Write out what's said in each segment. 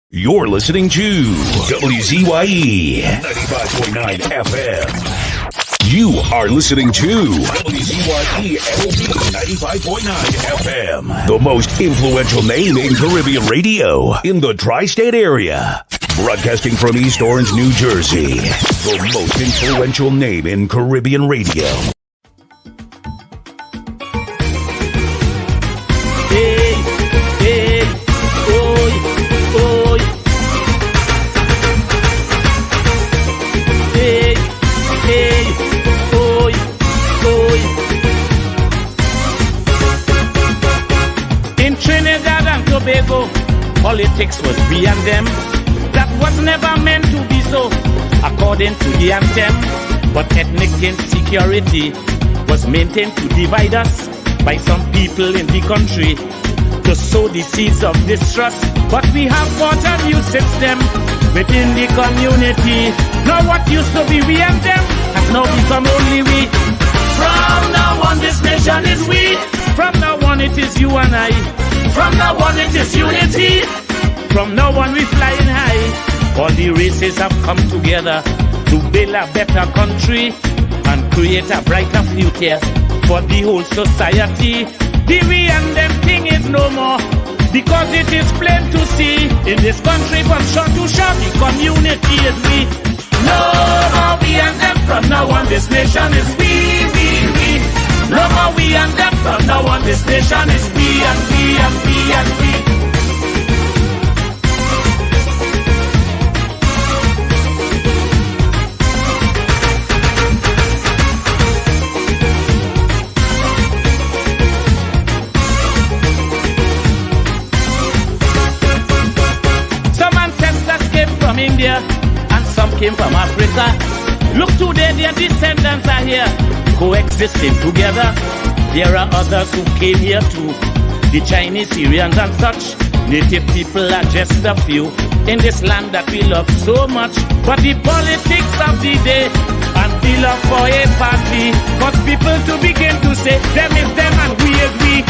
You're listening to WZYE 95.9 FM. You are listening to WZYE 95.9 FM, the most influential name in Caribbean radio in the tri-state area. Broadcasting from East Orange, New Jersey, the most influential name in Caribbean radio. Politics was we and them. That was never meant to be so, according to the anthem. But ethnic insecurity was maintained to divide us by some people in the country, to sow the seeds of distrust. But we have bought a new system within the community. Now what used to be we and them has now become only we. From now on this nation is we. From now on it is you and I. From now on it is unity. From now on we flying high. All the races have come together to build a better country and create a brighter future for the whole society. The we and them thing is no more, because it is plain to see in this country from shore to shore the community is we. No more we and them. From now on this nation is we. No more we and them. From now on this nation is we and we and we and we. Some ancestors came from India and some came from Africa. Look today, their descendants are here, coexisting together. There are others who came here too, the Chinese, Syrians and such. Native people are just a few in this land that we love so much. But the politics of the day and the love for a party cause people to begin to say them is them and we is we.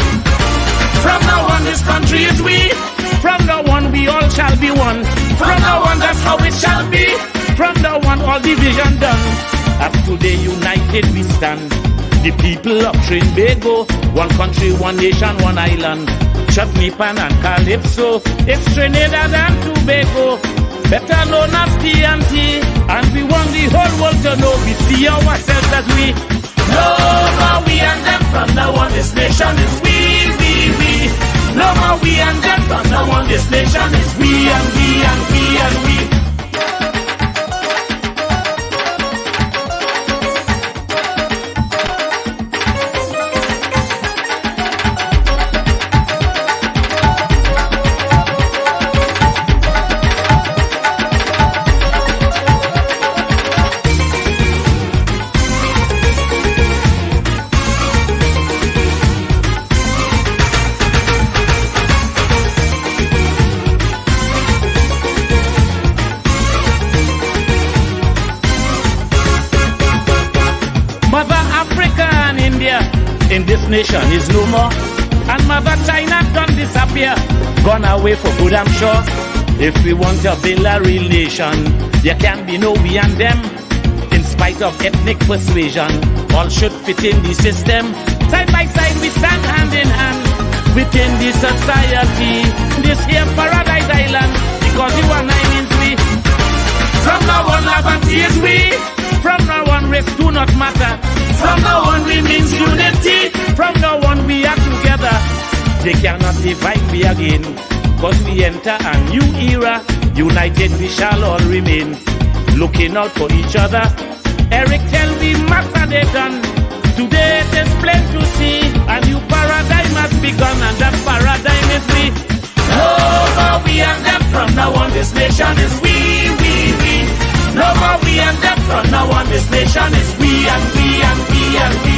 From now on this country is we. From now on we all shall be one. From now on that's how it shall be. From now on all division done. As today united we stand, the people of Trinbago, one country, one nation, one island. Chutney Pan and Calypso, it's Trinidad and Tobago, better known as TNT. And we want the whole world to know we see ourselves as we. No more we and them. From now on this nation is we. No more we and them. From now on this nation is we and we and we and we. In this nation is no more, and Mother China done disappear, gone away for good I'm sure. If we want to build a real nation, there can be no we and them. In spite of ethnic persuasion, all should fit in the system. Side by side we stand hand in hand within the society. This here paradise island, because you and I means we. From now on love and tea is we. From now on race do not matter. From now on we means unity. From now on we are together. They cannot divide me again, cause we enter a new era. United we shall all remain, looking out for each other. Eric tell me matter they done. Today it is plain to see a new paradigm has begun, and that paradigm is we. No more we and them. From now on this nation is we. No more we and them. From now on this nation is we and we and we and we.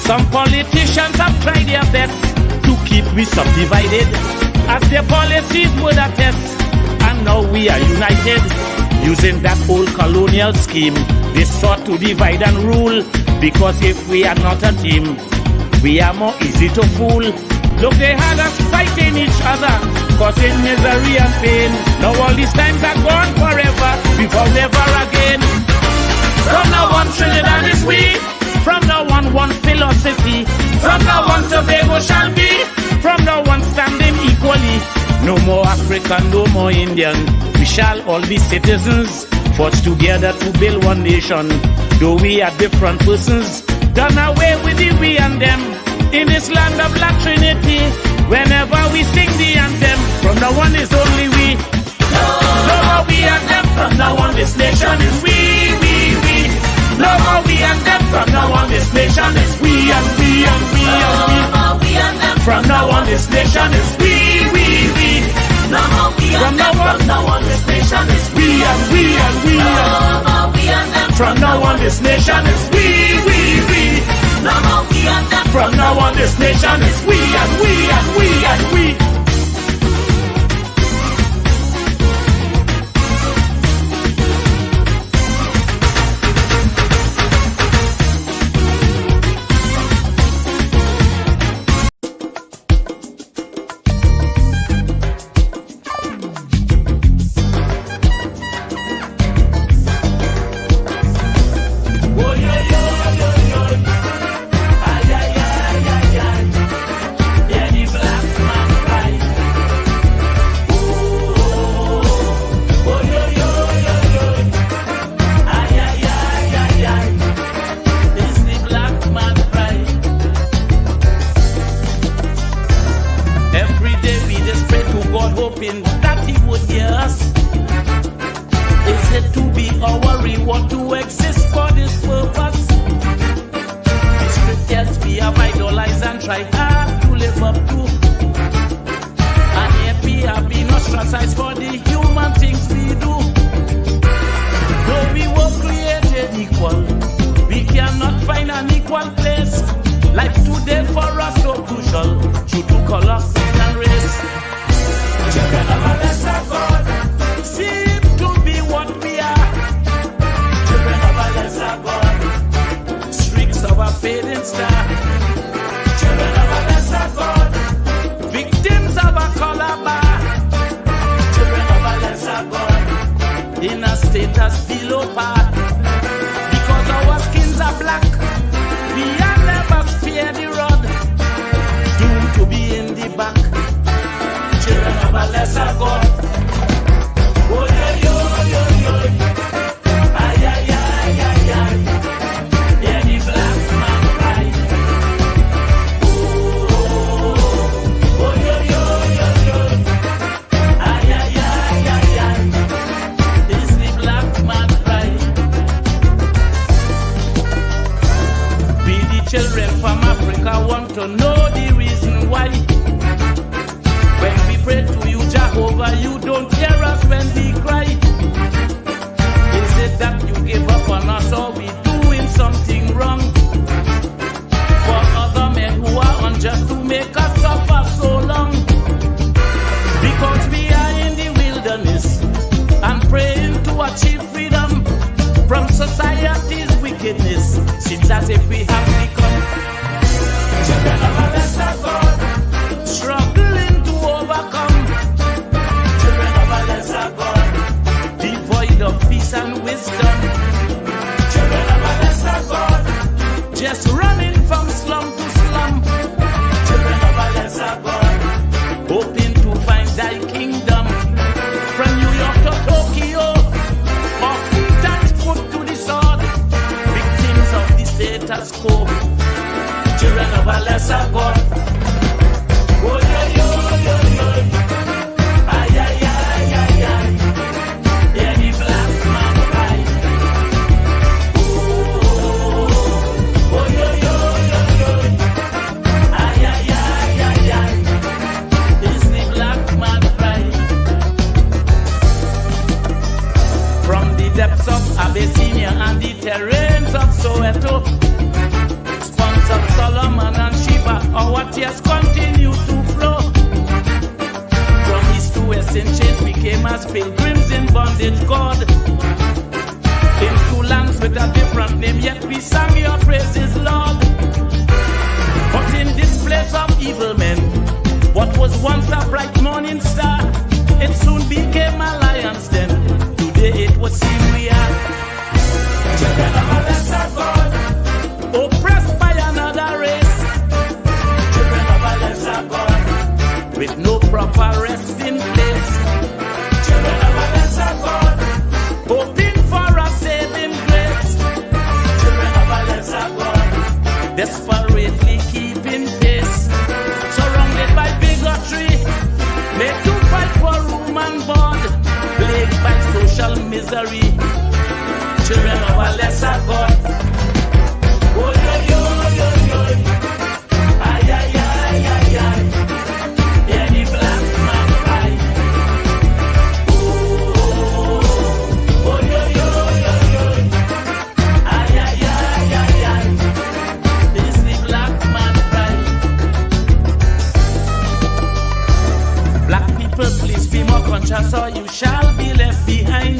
Some politicians have tried their best to keep we subdivided. as their policies would attest. And now we are united, using that old colonial scheme. They sought to divide and rule, because if we are not a team, we are more easy to fool. Look, they had us fighting each other, causing misery and pain. Now all these times are gone forever, before never again. From now on, Trinidad is we. From now on, one philosophy. From now on, Tobago shall be. From now on, standing equally. No more African, no more Indian. We shall all be citizens, forged together to build one nation. Though we are different persons, done away with the we and them. In this land of Black Trinity, whenever we sing the anthem, from now on is only we. No more we and them. From now on, this nation is we. No more we and them. From now on, this nation is we and we and we and we. No more we and them. From now on, this nation is we. No more we and them. From now on, this nation is we and we and we. No more we and them. From now on, this nation is we. No more we and them. From now on, this nation is we and we and we and we. evil men. What was once a bright morning star, it soon became a lion's den. Today it would seem we are children of a lesser God, oppressed by another race. Children of a lesser God, with no proper resting place. Children of a lesser God, hoping for a saving grace. Children of a lesser God, desperately keeping pace. Surrounded by bigotry, made to fight for room and board, plagued by social misery. Children of a lesser God. Oh, yo, yo, yo, yo. Ay, ay, ay, ay, ay. Yeah, the black man cry. Oh, oh, yo, yo, yo, yo. Ay, ay, ay, ay, ay. This the black man cry. Black people, please be more conscious or you shall be left behind.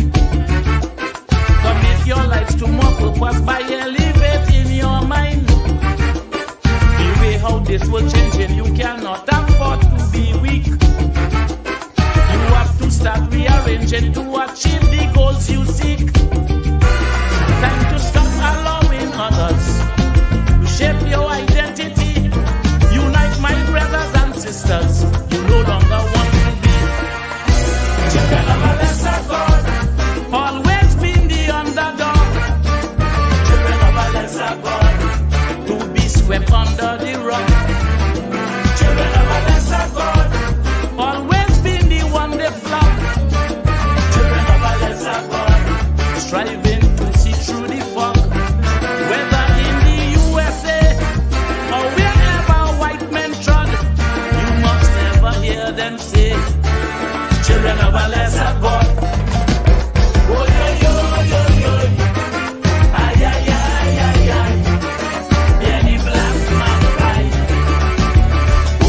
Commit your lives to more purpose by elevating your mind. The way how this will change and you cannot afford to be weak. You have to start rearranging to achieve the goals you seek. Time to stop allowing others to shape your identity. Unite my brothers and sisters. You no longer want to be children of a lesser God. Always been the underdog. Children of a lesser God, to be swept under the rug. Children of a lesser God, always been the one they flop. Children of a lesser God, striving to see through the fog. Whether in the USA or wherever white men trod, you must never hear them say, children of a lesser God. Oh, yo, yo, yo, yo. Ay, ay, ay, ay, ay. Yeah, the black man cry. Oh,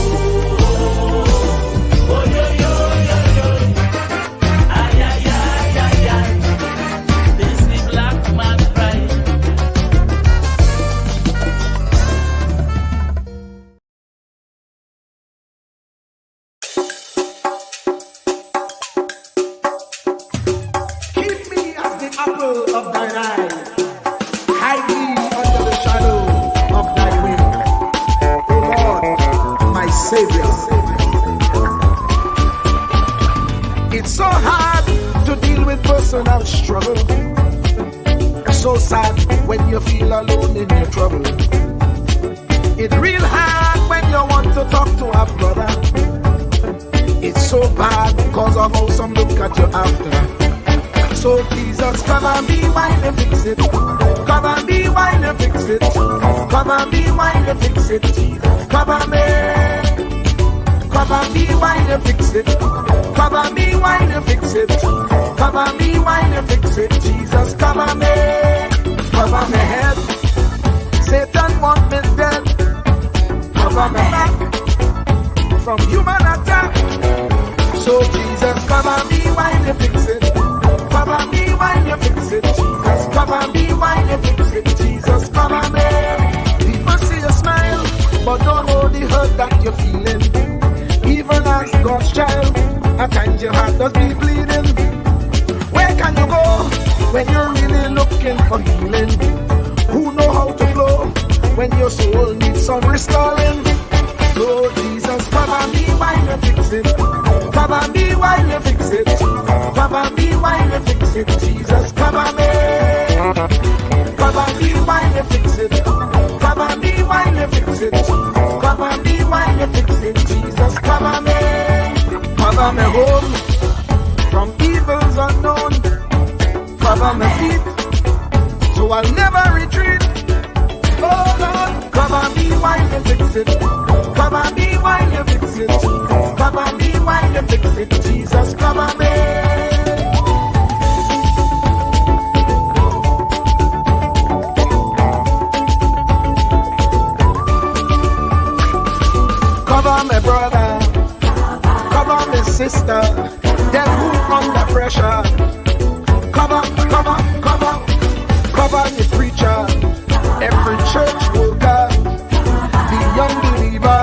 oh, yo, yo, yo, yo. Ay, ay, ay, ay, ay. This the black man cry. Keep me as the apple of thine eye. Hide me under the shadow of thy wing. O Lord, my Savior. It's so hard to deal with personal struggle. It's so sad when you feel alone in your trouble. It's real hard when you want to talk to a brother. It's so bad because of how some look at you after. So Jesus, cover me while you fix it. Cover me while you fix it. Cover me while you fix it. Cover me. Cover me while you fix it. Cover me while you fix it. Cover me while you fix it. Jesus, cover me. Cover my head. Satan want me dead. Cover my back from human attack. So Jesus, cover me while you fix it. Cover me while you fix it. Jesus, cover me while you fix it. Jesus, cover me. People see you smile, but don't know the hurt that you're feeling. Even as God's child, at times your heart does be bleeding. Where can you go when you're really looking for healing? Who know how to flow when your soul needs some restoring? So Jesus, cover me while you fix it. Cover me while you fix it. Cover me while you fix it. Jesus, cover me. Cover me while you fix it. Cover me while you fix it. Cover me while you fix it. Jesus, cover me. Cover me home from evils unknown. Cover my feet so I'll never retreat. Oh Lord, cover me while you fix it. Cover me while you fix it. Cover me while you fix it. Jesus, cover me. Cover my brother, cover my sister, them who under pressure. Cover the preacher, every church worker, the young believer,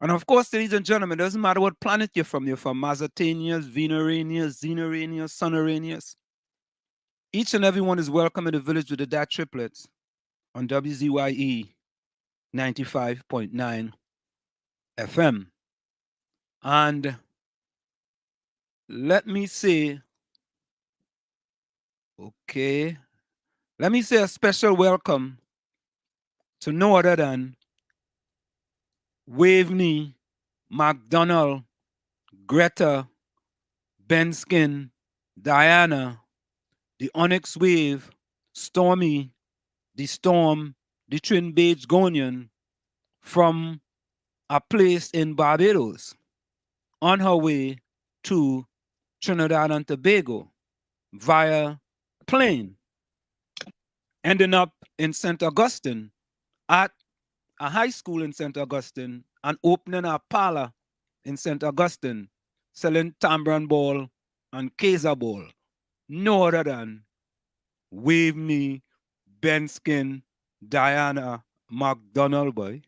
And of course, ladies and gentlemen, it doesn't matter what planet you're from. You're from Mazatanius, Venuranius, Xenuranius, Sunuranius. Each and every one is welcome in the village with the Dat triplets on WZYE 95.9 FM. And let me say a special welcome to no other than Waveney, McDonald, Greta, Benskin, Diana, the Onyx Wave, Stormy, the Storm, the Trinbagonian from a place in Barbados on her way to Trinidad and Tobago via plane, ending up in St. Augustine at a high school in St. Augustine and opening a parlor in St. Augustine, selling Tambran ball and Kaiser ball. No other than Wave Me, Benskin, Diana McDonald, boy.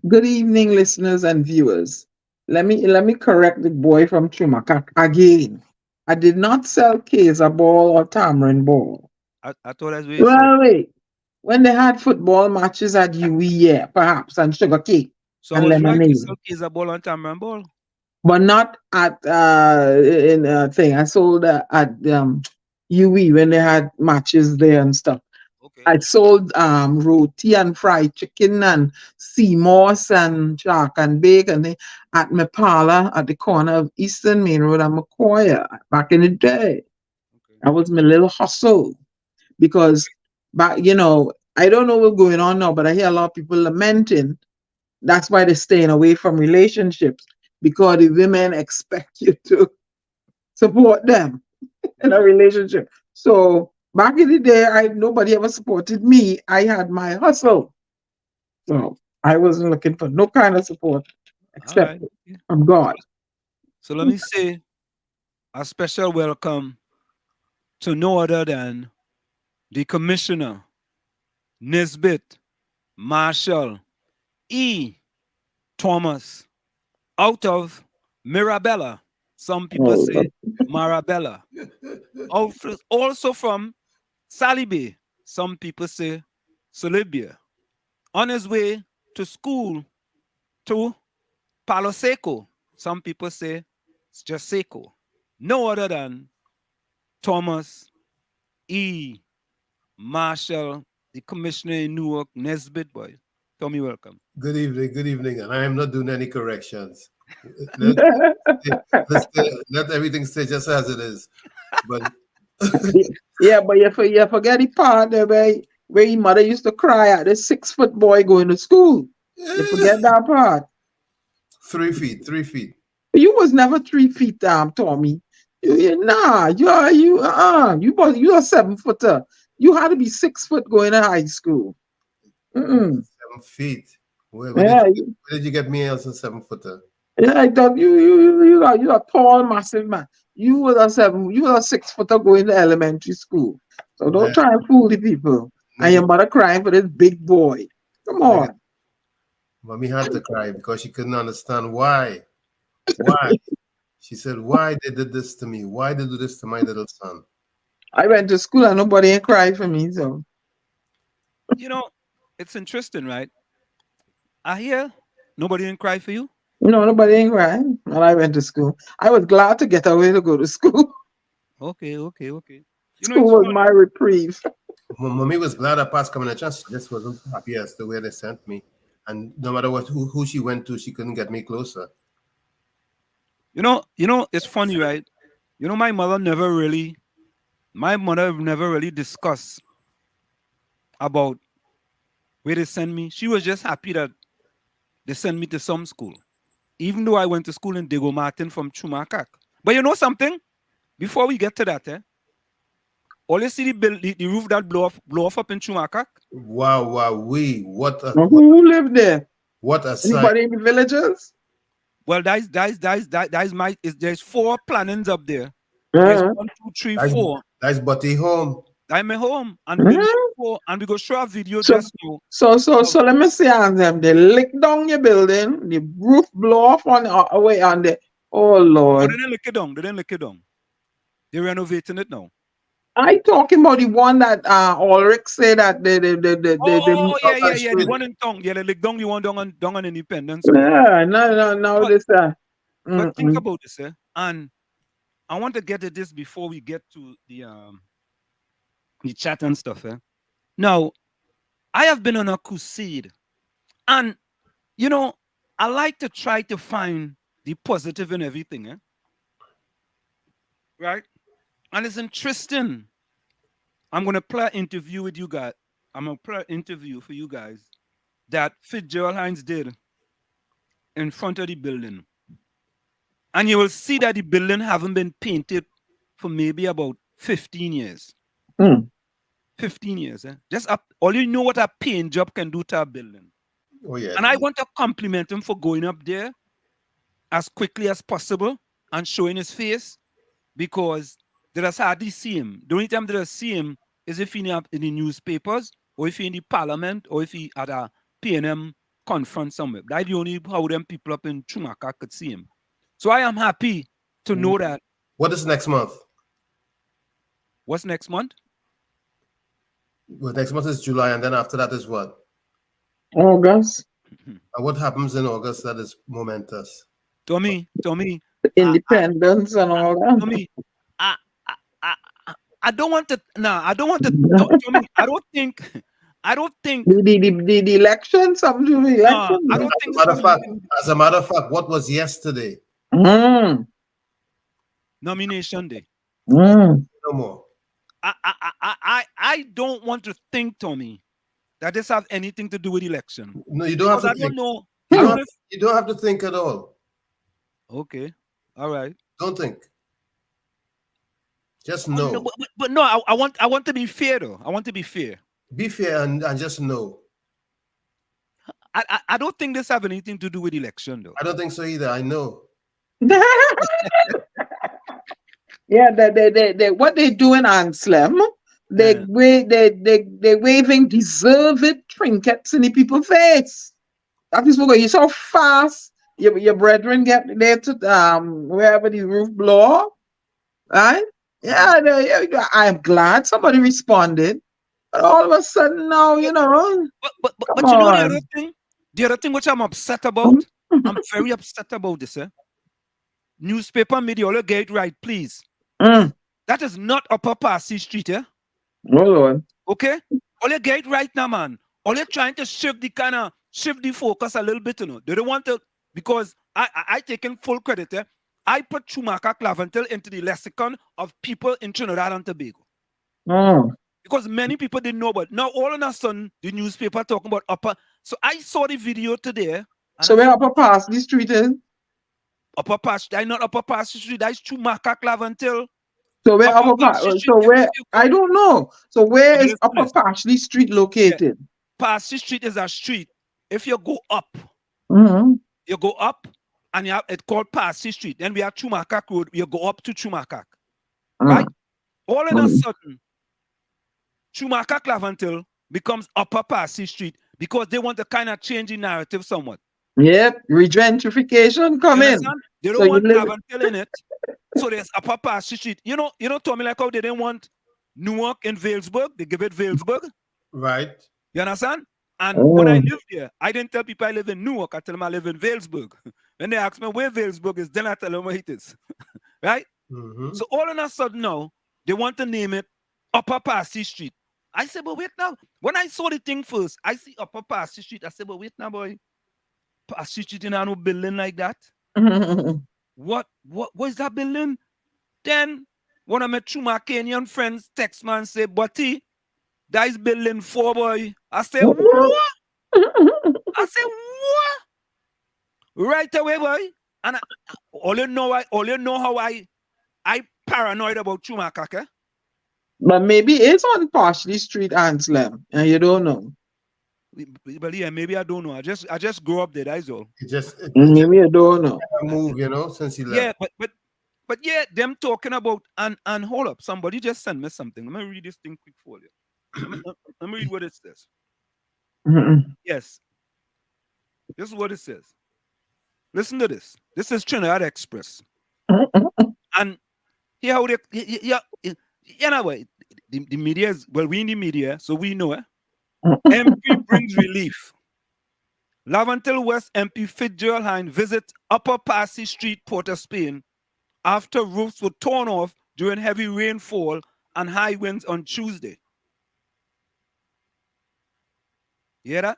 Good evening, listeners and viewers. Let me correct the boy from Chumaka again. I did not sell Kaiser ball or Tamarind ball. I thought that's what you said. Well, wait. When they had football matches at UE, yeah, perhaps, and sugar cake So I and was right to lemonade, sell Kaiser ball and Tambran ball. but not at in a thing. I sold at UE when they had matches there and stuff. Okay. I sold roti and fried chicken and sea moss and shark and bacon at my parlor at the corner of Eastern Main Road and McCoy back in the day. Okay. That was my little hustle because back, I don't know what's going on now, but I hear a lot of people lamenting. That's why they're staying away from relationships because the women expect you to support them in a relationship. So back in the day, nobody ever supported me. I had my hustle. So I wasn't looking for no kind of support except right. from God. So let me say a special welcome to no other than the Commissioner, Nisbet, Marshall, E. Thomas, out of Mirabella. Some people say Marabella. Also from Sally Bay. Some people say Solibia. On his way to school to Palo Seco. Some people say it's just Seco. No other than Thomas E. Marshall, the commissioner in Newark, Nesbitt, boy. Tommy, welcome. Good evening, and I am not doing any corrections. Let everything stay just as it is. But Yeah, but you forget the part there where your mother used to cry at the 6-foot boy going to school. You forget that part. 3 feet. You was never 3 feet, Tommy. You are 7-footer. You had to be 6 foot going to high school. 7 feet. Where did you get me as a 7-footer? Yeah, I thought you are tall, massive man. You were a 6-footer going to elementary school. So don't try and fool the people. And your mother crying for this big boy. Come on. Mommy had to cry because she couldn't understand why. Why? She said, why they did this to me? Why they do this to my little son? I went to school and nobody ain't cried for me. So it's interesting, right? I hear nobody didn't cry for you. No, nobody ain't crying when I went to school. I was glad to get away to go to school. Okay. School was my reprieve. Mommy was glad I passed coming chance. Just wasn't happy as the way they sent me. And no matter who she went to, she couldn't get me closer. It's funny, right? My mother never really discussed about where they send me. She was just happy that they sent me to some school, even though I went to school in Diego Martin from Chumakak. But you know something? Before we get to that, all you see the roof that blow off up in Chumakak? Wow, Who lived there? What a sight. Anybody in the villages? Well, there's 4 plannings up there. There's 1, 2, 3, 4. That's Butty home. I'm at home and we go show a video So, just now. so let me see on them. They lick down your building, the roof blow off on away on the. Oh Oh, Lord! they didn't lick it down. They didn't lick it down. They're renovating it now. I talking about the one that Ulrich said that Oh, yeah. The Street. one in Tong. Yeah, they lick down the one down on Independence. yeah, no, But, this but think about this, and I want to get to this before we get to the chat and stuff. Now, I have been on a crusade, and you know, I like to try to find the positive in everything, right? And it's interesting. I'm gonna play an interview with you guys. I'm gonna play an interview for you guys that Fitzgerald Hines did in front of the building. And you will see that the building haven't been painted for maybe about 15 years. 15 years. Just all you know what a paint job can do to a building. Oh yeah. And I want to compliment him for going up there as quickly as possible and showing his face, because there is hardly see him. The only time that I see him is if he's in the newspapers, or if he's in the parliament, or if he at a PNM conference somewhere. That's the only how them people up in Chumaka could see him. So I am happy to know that. What is next month? What's next month? Well, next month is July, and then after that is what? August. And what happens in August that is momentous? Tommy, Independence and all that. Tommy, I don't want to. No, I don't want to. Tommy, I don't think. The election, something to the election. No, I don't think. As a matter of fact, what was yesterday? Nomination day. No more. I don't want to think, Tommy, that this have anything to do with election. No, you don't have to I think. don't know. You don't have to think at all. Okay. All right. Don't think. Just know. No, but no, I want to be fair though. I want to be fair. Be fair and just know. I don't think this have anything to do with election though. I don't think so either. I know. Yeah, they what they doing on Slim? They waving deserved trinkets in the people's face. That is what you so fast. Your brethren get there to wherever the roof blow, right? Yeah, I'm glad somebody responded. But all of a sudden now, you know. But you know the other thing? The other thing which I'm upset about, I'm very upset about this. Newspaper media, all you get it right, please. That is not Upper Parsi Street, Oh Lord. Okay? All you get it right now, man. All you're trying to shift the focus a little bit, you know. They don't want to, because I taking full credit. I put Chumaka Claventil into the lexicon of people in Trinidad and Tobago. Because many people didn't know, but now all of a sudden the newspaper talking about Upper. So I saw the video today. So where Upper Parsley Street is? Upper Parsley, I not Upper Parsley Street. That's Chumaka Claventil. So where I don't know. So where is Upper Parsley Street located? Yeah. Parsley Street is a street. If you go up, you go up, and it's called Parsley Street. Then we have Chumakak Road. You go up to Chumakak, right? All of a sudden, Chumaka Claventil becomes Upper Parsley Street because they want to kind of change the narrative somewhat. Yep, regentrification coming. They don't want Claventil in it, so there's Upper Parsley Street. You know, Tommy, like how they didn't want Newark in Valesburg, they give it Valesburg. Right. You understand? And when I lived there, I didn't tell people I live in Newark. I tell them I live in Valesburg. When they ask me where Valesburg is, then I tell them where it is. Right? So all of a sudden now, they want to name it Upper Parsley Street. I said, but wait now. When I saw the thing first, I see Upper Parsley Street. I said, but wait now, boy. Parsley Street in a no building like that? What is that building? Then one of my Chuma Kenyan friends text me and say, Buddy, that is building 4, boy. I said, what? I said, what? Right away, boy. And all you know how I paranoid about Chumaka, But maybe it's on Parsley Street, Anselm, and you don't know. But yeah, maybe I don't know. I just grew up there. That's all. Maybe you don't know. Move, since he left. Yeah, but But yeah, them talking about and hold up, somebody just sent me something. Let me read this thing quick for you. Let me read what it says. Yes, this is what it says. Listen to this. This is Trinidad Express, and here how they yeah you know what the media is well we in the media so we know it. MP brings relief. Lavantil West MP Fitzgerald Hine visit Upper Passy Street, Port of Spain, after roofs were torn off during heavy rainfall and high winds on Tuesday. You hear that?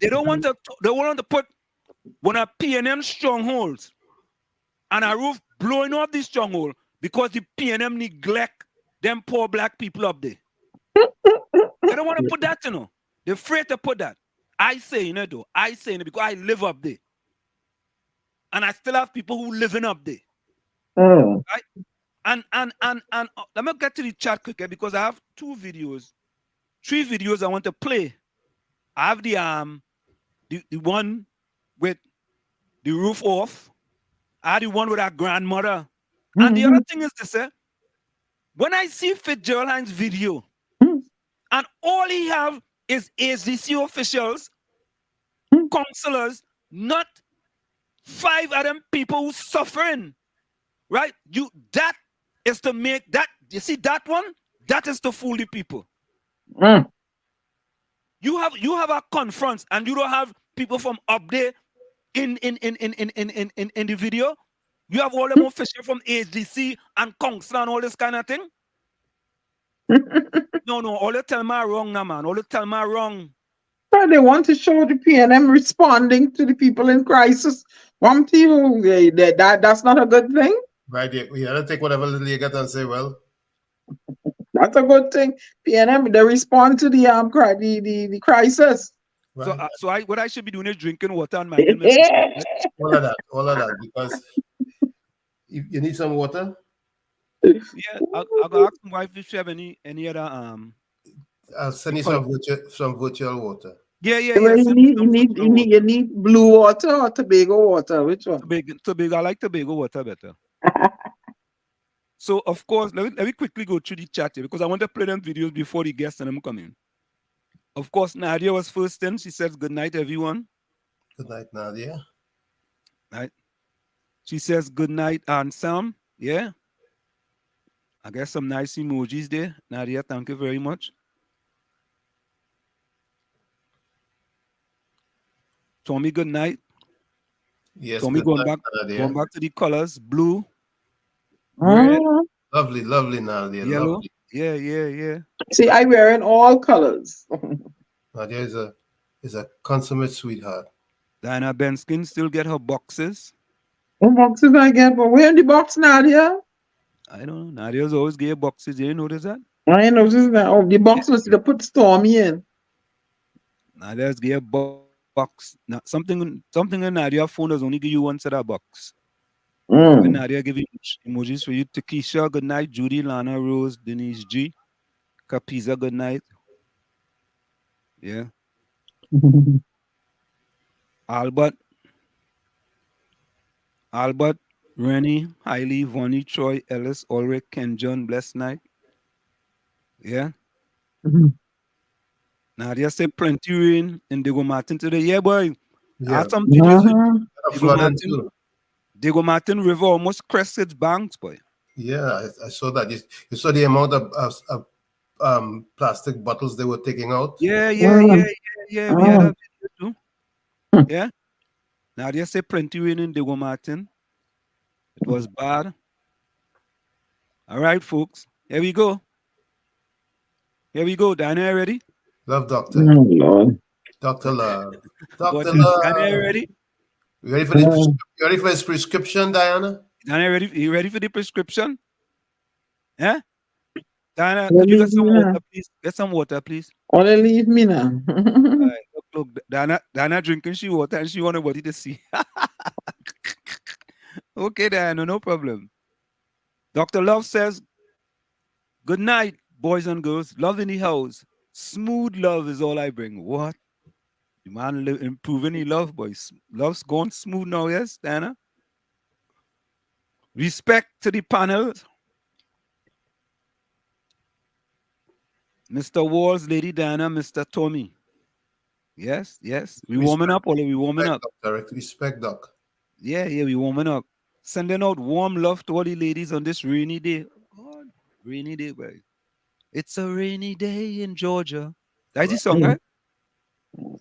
They don't want to. They want to put one of PNM strongholds and a roof blowing off this stronghold because the PNM neglect them poor black people up there. They don't want to put that, you know. They're afraid to put that. I say, you know, though. I say it because I live up there. And I still have people who living up there. Right? And let me get to the chat quicker because I have 3 videos I want to play. I have the one with the roof off. I have the one with our grandmother. And the other thing is this, when I see Fitzgerald Hine's video, and all he have is HDC officials, counselors, not 5 of them people who suffering, right? That is to make that, you see that one? That is to fool the people. You have a conference and you don't have people from up there in the video. You have all them officials from HDC and council and all this kind of thing. No, all the tell me wrong now, man. All the tell me wrong. But they want to show the PNM responding to the people in crisis. One to you, that's not a good thing. Right, you gotta take whatever little you get and say, well, that's a good thing. PNM, they respond to the crisis. right. So what I should be doing is drinking water and minding all of that, because you need some water. Yeah, I'll go ask my wife if she have any other I'll send you some virtual water. Yeah. Well, you need blue water or Tobago water. Which one? Tobago. I like Tobago water better. So of course, let me quickly go through the chat here because I want to play them videos before the guests and them come in. Of course, Nadia was first in. She says, "Good night, everyone." Good night, Nadia. Right. She says, "Good night, Aunt Sam." Yeah. I guess some nice emojis there. Nadia, thank you very much. Tommy, good night. Yes, Tommy, going back to the colors. Blue, red, lovely, Nadia. Yellow. Lovely. Yeah. See, I wear in all colors. Nadia is a consummate sweetheart. Diana Benskin still get her boxes. What boxes I get? But where in the box, Nadia? I don't know. Nadia's always get boxes. You notice that? I noticed that. Oh, the box was to put Stormy in. Nadia's get a box. Now, something in Nadia's phone does only give you one set of box. When Nadia give you emojis for you. Takesha, good night. Judy, Lana, Rose, Denise G. Capiza, good night. Yeah. Albert, Rennie, Hailey, Vonnie, Troy, Ellis, Ulrich, Ken, John, blessed night. Yeah. Nadia said plenty rain in Diego Martin today. Yeah, boy. I have some videos with Diego Martin River almost crested its banks, boy. Yeah, I saw that. You saw the amount of plastic bottles they were taking out. Yeah. We had that video too. Yeah. Nadia said plenty rain in Diego Martin. It was bad. All right, folks. Here we go. Diana, ready? Love, Doctor. Oh, Lord. Dr. Love. Dr. Diana, Love. ready? You ready for this? You ready for this prescription, Diana? Diana, ready? You ready for the prescription? Yeah? Diana, could you get some water, please? Get some water, please. Only leave me now. All right, look, Diana drinking she water and she want nobody to see. Okay, Diana, no problem. Dr. Love says, good night, boys and girls. Love in the house. Smooth love is all I bring. What? The man improving the love, boys. Love's going smooth now, yes, Diana? Respect to the panel. Mr. Walls, Lady Diana, Mr. Tommy. Yes, yes. We warming up, or we warming up? Respect, Doc. Yeah, we warming up. Sending out warm love to all the ladies on this rainy day. God, rainy day, boy. It's a rainy day in Georgia. That's the song, right?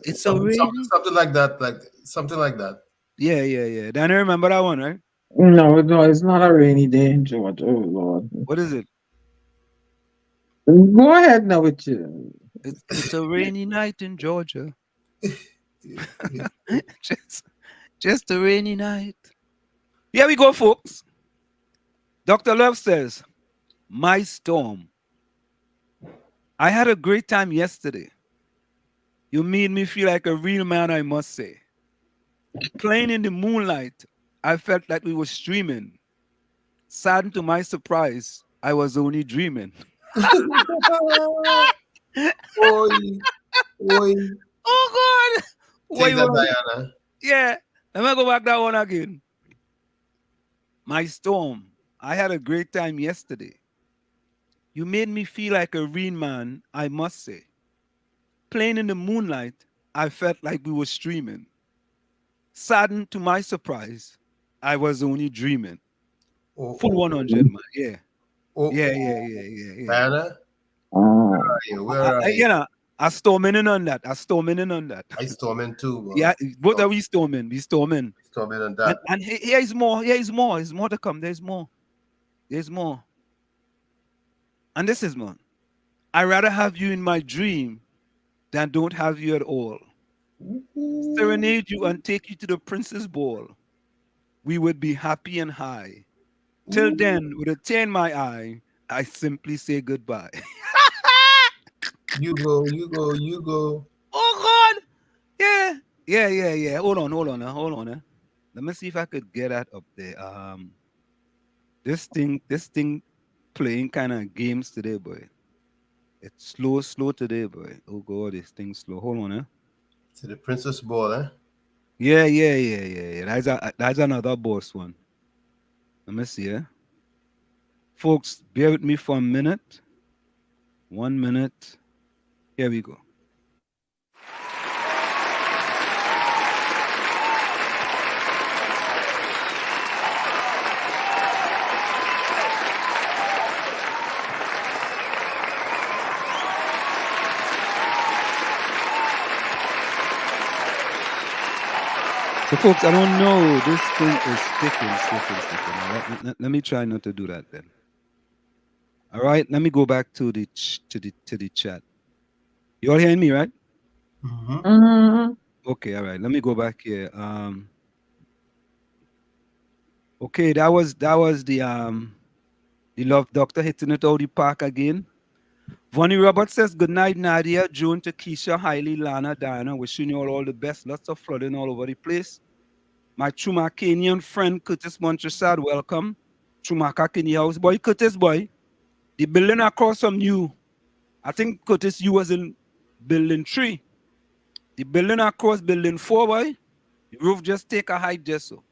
It's a rainy. Something like that, something like that. Yeah. Then I remember that one, right? No, it's not a rainy day in Georgia. Oh Lord. What is it? Go ahead now with you. It's a rainy night in Georgia. just a rainy night. Here we go, folks. Dr. Love says, my storm. I had a great time yesterday. You made me feel like a real man, I must say. Playing in the moonlight, I felt like we were streaming. Saddened to my surprise, I was only dreaming. Oi. Oh, God. Take that, Diana. Yeah. Let me go back that one again. My storm. I had a great time yesterday. You made me feel like a real man, I must say. Playing in the moonlight, I felt like we were streaming. Saddened to my surprise, I was only dreaming. Full 100, man. Yeah. Yeah. Diana? Where are you? You know, I storming in on that. I storming too, bro. Yeah, both are we storming. We storming. Storming on that. And here is more. There's more to come. There's more. And this is more. I'd rather have you in my dream than don't have you at all. Serenade you and take you to the princess ball. We would be happy and high. Till then, with a tear in my eye, I simply say goodbye. You go. Oh, God. Yeah. Hold on. Let me see if I could get that up there. This thing playing kind of games today, boy. It's slow today, boy. Oh, God, this thing's slow. Hold on, To the princess ball, eh? Yeah. That's another boss one. Let me see, folks, bear with me for a minute. 1 minute. Here we go. So, folks, I don't know. This thing is sticking. Let me try not to do that then. All right, let me go back to the chat. You all hearing me, right? Mm-hmm. Okay, all right. Let me go back here. Okay, that was the love doctor hitting it out the park again. Vonnie Roberts says, good night, Nadia, June, Takesha, Hailey, Lana, Diana. Wishing you all the best. Lots of flooding all over the place. My Chumacanian friend, Curtis Montresad, welcome. Chumaka Kenny House. Boy, Curtis, boy. The building across from you, I think, Curtis, you was in building 3. The building across building 4, boy. The roof just take a height just so.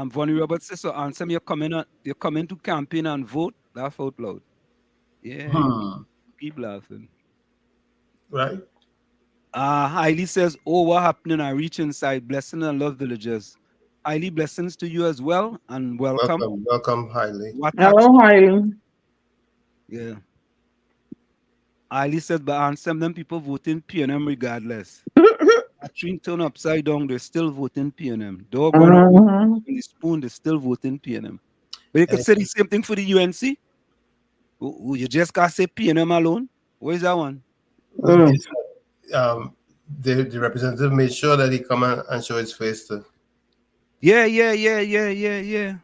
Vonnie Roberts says, so answer me, you're coming to campaign and vote. Laugh out loud. Yeah. Keep laughing. Right. Hailey says, oh, what happening? I reach inside. Blessing and love villagers. Hailey, blessings to you as well, and welcome. Welcome, Hailey. Hello, Hailey. Yeah. Hailey says, but answer them people voting PNM regardless. Catherine turn upside down, they're still voting PNM. Dog on the spoon, they're still voting PNM. But you could say the same thing for the UNC. You just can't say PNM alone. Where's that one? The representative made sure that he come and show his face too. Yeah.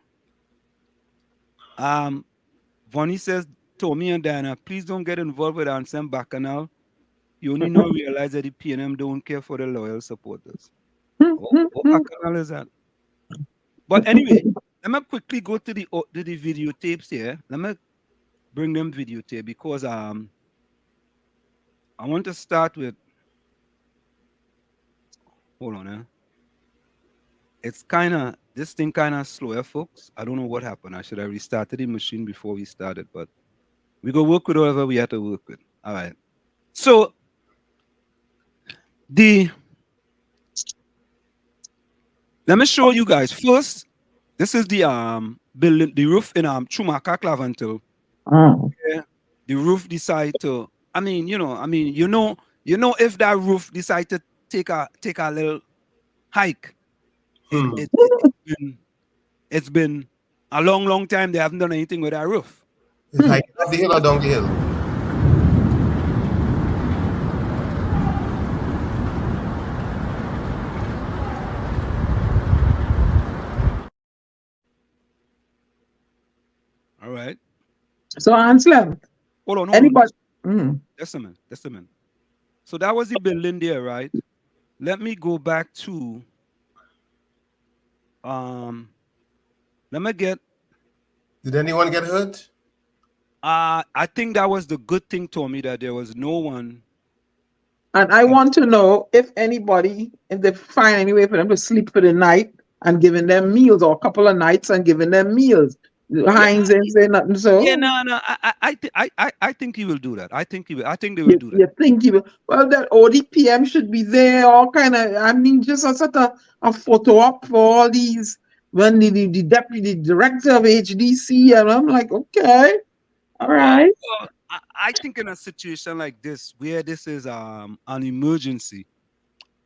Vonnie says, Tommy and Diana, please don't get involved with Ansem Bacchanal. You only now realize that the PNM don't care for the loyal supporters. What Bacchanal is that? But anyway, let me quickly go to the videotapes here. Let me bring them videotape because I want to start with. Hold on, It's this thing kind of slow, folks. I don't know what happened. I should have restarted the machine before we started, but we go work with whatever we have to work with. All right. So the let me show you guys first. This is the building, the roof in Chumaka Clavantil. Mm. Yeah. The roof decide to. If that roof decide to take a little hike, Hmm. it's been a long time they haven't done anything with that roof. Is hiking up the hill or down the hill? All right. So Anselm, Hold on. anybody? Mm. Just a minute. So that was the building there, right? Let me go back to let me get Did anyone get hurt? I think that was the good thing, Tommy, that there was no one. And I want to know if they find any way for them to sleep for the night and giving them meals, or a couple of nights and giving them meals. Hines ain't say nothing. So Yeah, no. I think he will do that. I think they will do that. you think you will? Well, that ODPM should be there. All kind of. I mean, just a sort of a photo op for all these. When the deputy director of HDC, and I'm like, okay, all right. Well, I think in a situation like this, where this is an emergency,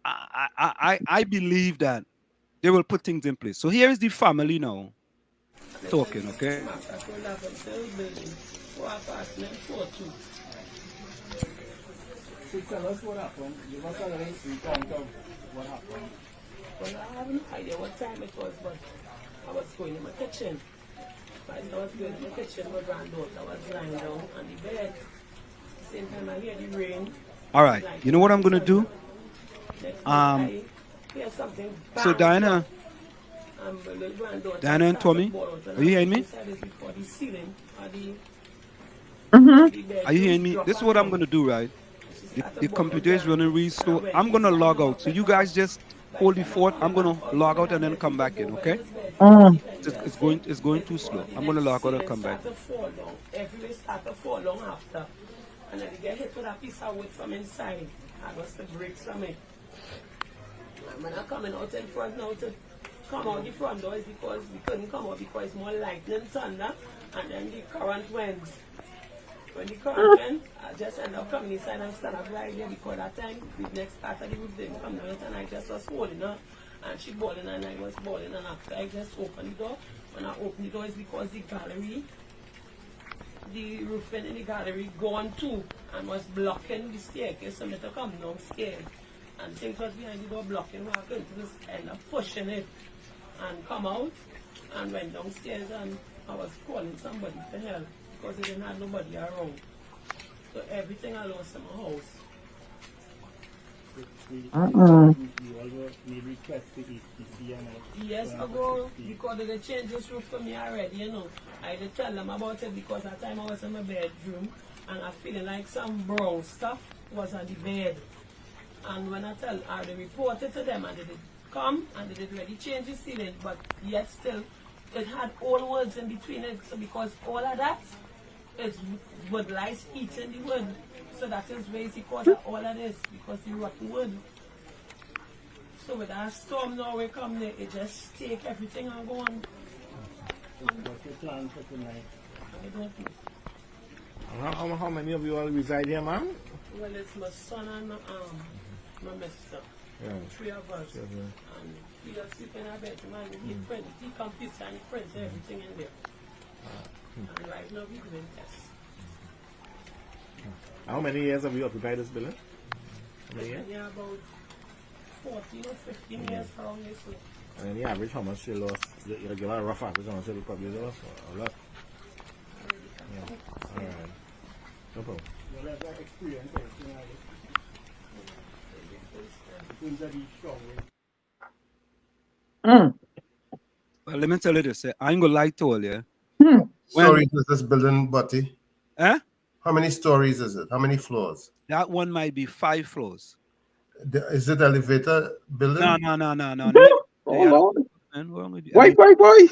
I believe that they will put things in place. So here is the family now talking, okay? So tell us what happened. Give us a little recount of what happened. Well, I have no idea what time it was, but I was going in my kitchen. As I was going in my kitchen, my granddaughter was lying down on the bed. At the same time, I hear the rain. All right. You know what I'm gonna do? I hear something bang. So Diana my little granddaughter Diana and Tommy, are you hearing me? Before the ceiling, or the Are you hearing me? This is what I'm gonna do, right? The computer is running really slow. I'm gonna log out. So you guys just hold the fort. I'm gonna log out and then come back in, okay? It's going too slow. I'm gonna log out and come back. Everywhere start to fall down after. And then they get hit with a piece of wood from inside. I was the bricks from it. And when I'm coming out in front now to come out the front door is because we couldn't come out because it's more lightning, thunder, and then the current went. When the current went, I just ended up coming inside and stand up right there because that time the next part of the roof didn't come down and I just was holding her and she bawling and I was bawling, and after I just opened the door, when I opened the door it's because the roofing in the gallery gone too and was blocking the staircase so me to come downstairs. And things was behind the door blocking, I couldn't just end up pushing it and come out and went downstairs, and I was calling somebody for help because I didn't have nobody around. So everything I lost in my house. Yes, I go because they changed this roof for me already, you know. I did tell them about it because at the time I was in my bedroom and I feeling like some brown stuff was on the bed. And when I reported to them and they did come and they did already change the ceiling, but yet still it had old words in between it. So because all of that is wood lice eating the wood. So that is basically cause of all of this, because the rotten wood. So with that storm now we come there, it just take everything and go on. What's your plan for tonight? I don't know. How many of you all reside here, ma'am? Well, it's my son and my mister. Yeah. 3 of us. And we are sleeping in our bedroom and we print the computer and print everything in there. And right now we're doing tests. How many years have you occupied this building? Yeah, about 14 or 15 years around this. And then the average, how much you lost? You give a rough average, how much you probably lost? A lot. Yeah. All right. No problem. Well, that's that experience, things that he's strong with. Well, let me tell you this. I ain't gonna lie to all you. Stories is this building, Buddy? Eh? How many stories is it? How many floors? That one might be 5 floors. Is it elevator building? No. Hold on. man. What wrong with you? I Why, mean, why?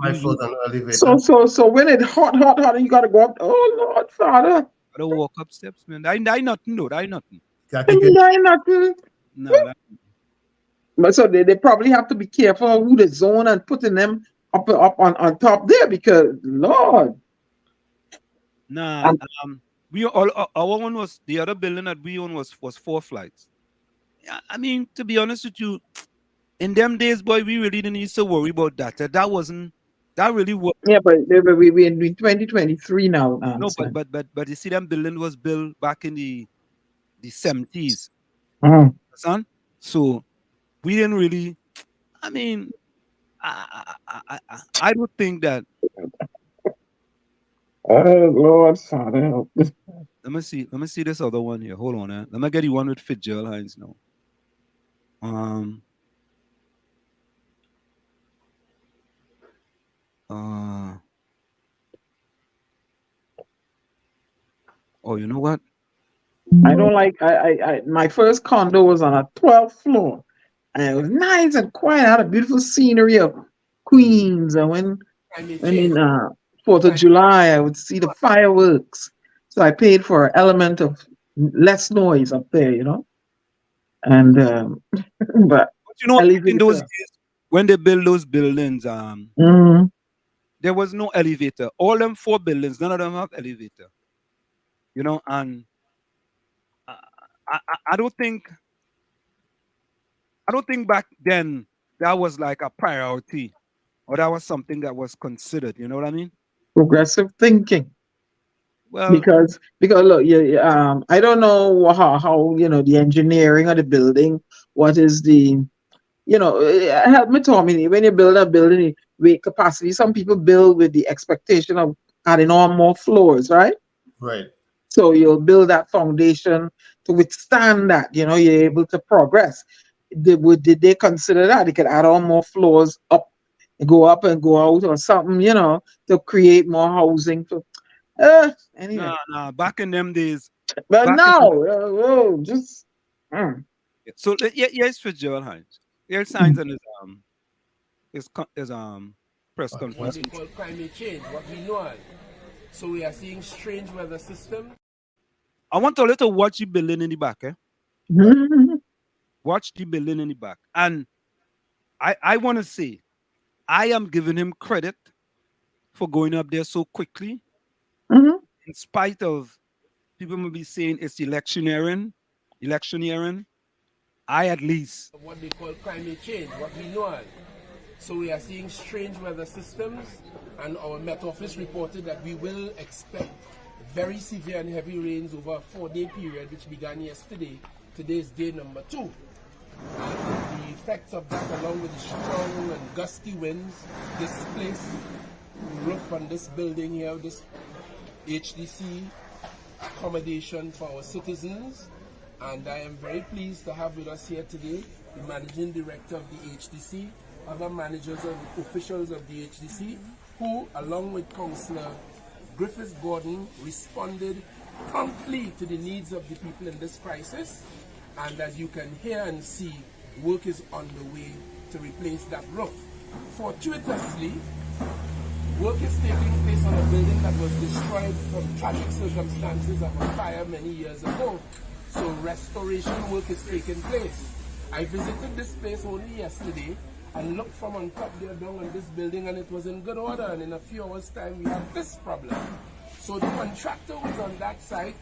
5 foot on the elevator. So when it hot, and you gotta go up. Oh Lord, Father, gotta walk up steps, man. I nothing though. I nothing. Got to get ain't nothing. No, that, But so they probably have to be careful who they zone and putting them up on top there because Lord. nah. We all our one was the other building that we own was 4 flights. Yeah, I mean, to be honest with you, in them days, boy, we really didn't need to worry about that. That really was Yeah, but we in 2023 now. no, Son. but you see, them building was built back in the 70s, son. So we didn't really. I mean, I don't think that. Oh Lord, Father. Let me see this other one here. Hold on, let me get you one with Fitzgerald Hines now. Oh, you know what? I don't like. I my first condo was on a 12th floor, and it was nice and quiet. Had a beautiful scenery of Queens, and when in 4th of July, I would see the fireworks. So I paid for an element of less noise up there, you know. And but you know, elevator. in those days when they build those buildings, there was no elevator. All them 4 buildings, none of them have elevator. You know, and I don't think back then that was like a priority or that was something that was considered. You know what I mean? Progressive thinking. Well, because look, I don't know how you know the engineering of the building. What is the help me, Tommy. When you build a building, weight capacity, some people build with the expectation of adding on more floors, right? Right. So you'll build that foundation to withstand that. You know, you're able to progress. Did they consider that they could add on more floors up, go up and go out or something? You know, to create more housing for. Anyway. Nah. Back in them days. But no, just. So here's Fitzgerald Hines. Here's Hines and his press conference. What we call climate change, what we know. So we are seeing strange weather systems. I want to watch the building in the back, eh? Watch the building in the back. And I want to say, I am giving him credit for going up there so quickly. In spite of people may be saying it's electioneering, I at least. What they call climate change, what we know. So we are seeing strange weather systems, and our Met Office reported that we will expect very severe and heavy rains over a 4-day period, which began yesterday. Today is day number 2. And the effects of that, along with the strong and gusty winds, displaced the roof on this building here, this HDC accommodation for our citizens. And I am very pleased to have with us here today the Managing Director of the HDC, other managers and officials of the HDC, who, along with Councillor Griffiths Gordon, responded promptly to the needs of the people in this crisis. And as you can hear and see, work is on the way to replace that roof. Fortuitously, work is taking place on a building that was destroyed from tragic circumstances of a fire many years ago. So restoration work is taking place. I visited this place only yesterday and looked from on top there down on this building, and it was in good order, and in a few hours time we have this problem. So the contractor was on that site.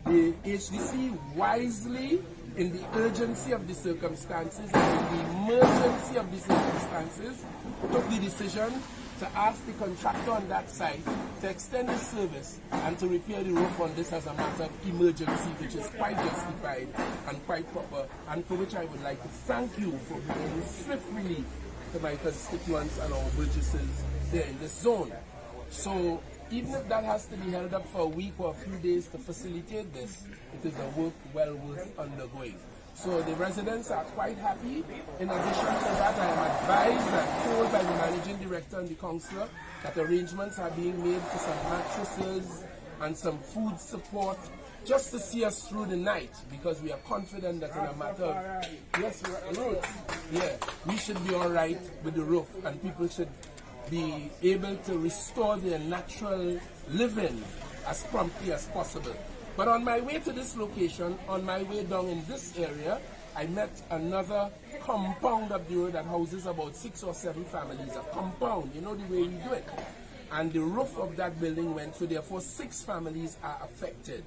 The HDC wisely, in the urgency of the circumstances and in the emergency of the circumstances, took the decision to ask the contractor on that site to extend his service and to repair the roof on this as a matter of emergency, which is quite justified and quite proper, and for which I would like to thank you for bringing swift relief to my constituents and our burgesses there in this zone. So even if that has to be held up for a week or a few days to facilitate this, it is a work well worth undergoing. So the residents are quite happy. In addition to that, I am advised and told by the Managing Director and the Councillor that arrangements are being made for some mattresses and some food support just to see us through the night, because we are confident that in a matter of we should be all right with the roof, and people should be able to restore their natural living as promptly as possible. But on my way to this location, on my way down in this area, I met another compound up the road that houses about 6 or 7 families. A compound, you know the way we do it. And the roof of that building went, so therefore 6 families are affected.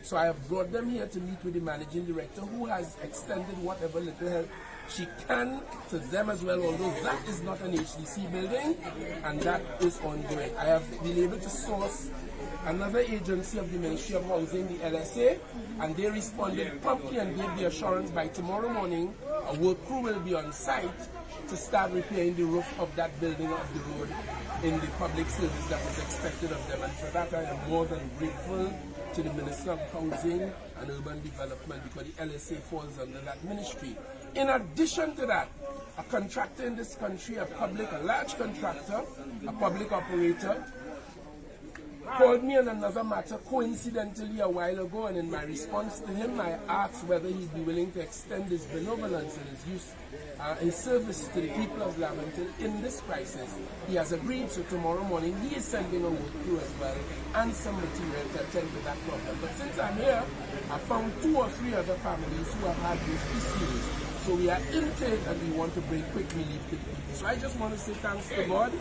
So I have brought them here to meet with the managing director, who has extended whatever little help she can to them as well, although that is not an HDC building, and that is ongoing. I have been able to source another agency of the Ministry of Housing, the LSA, and they responded promptly and gave the assurance by tomorrow morning a work crew will be on site to start repairing the roof of that building of the road in the public service that was expected of them. And for that I am more than grateful to the Minister of Housing and Urban Development, because the LSA falls under that ministry. In addition to that, a contractor in this country, a large contractor, a public operator, called me on another matter coincidentally a while ago, and in my response to him, I asked whether he'd be willing to extend his benevolence and his use in service to the people of Laventille in this crisis. He has agreed, so tomorrow morning he is sending a work crew as well and some material to attend to that problem. But since I'm here, I found 2 or 3 other families who have had these issues. So we are into it and we want to bring quick relief to the people. So I just want to say thanks to God.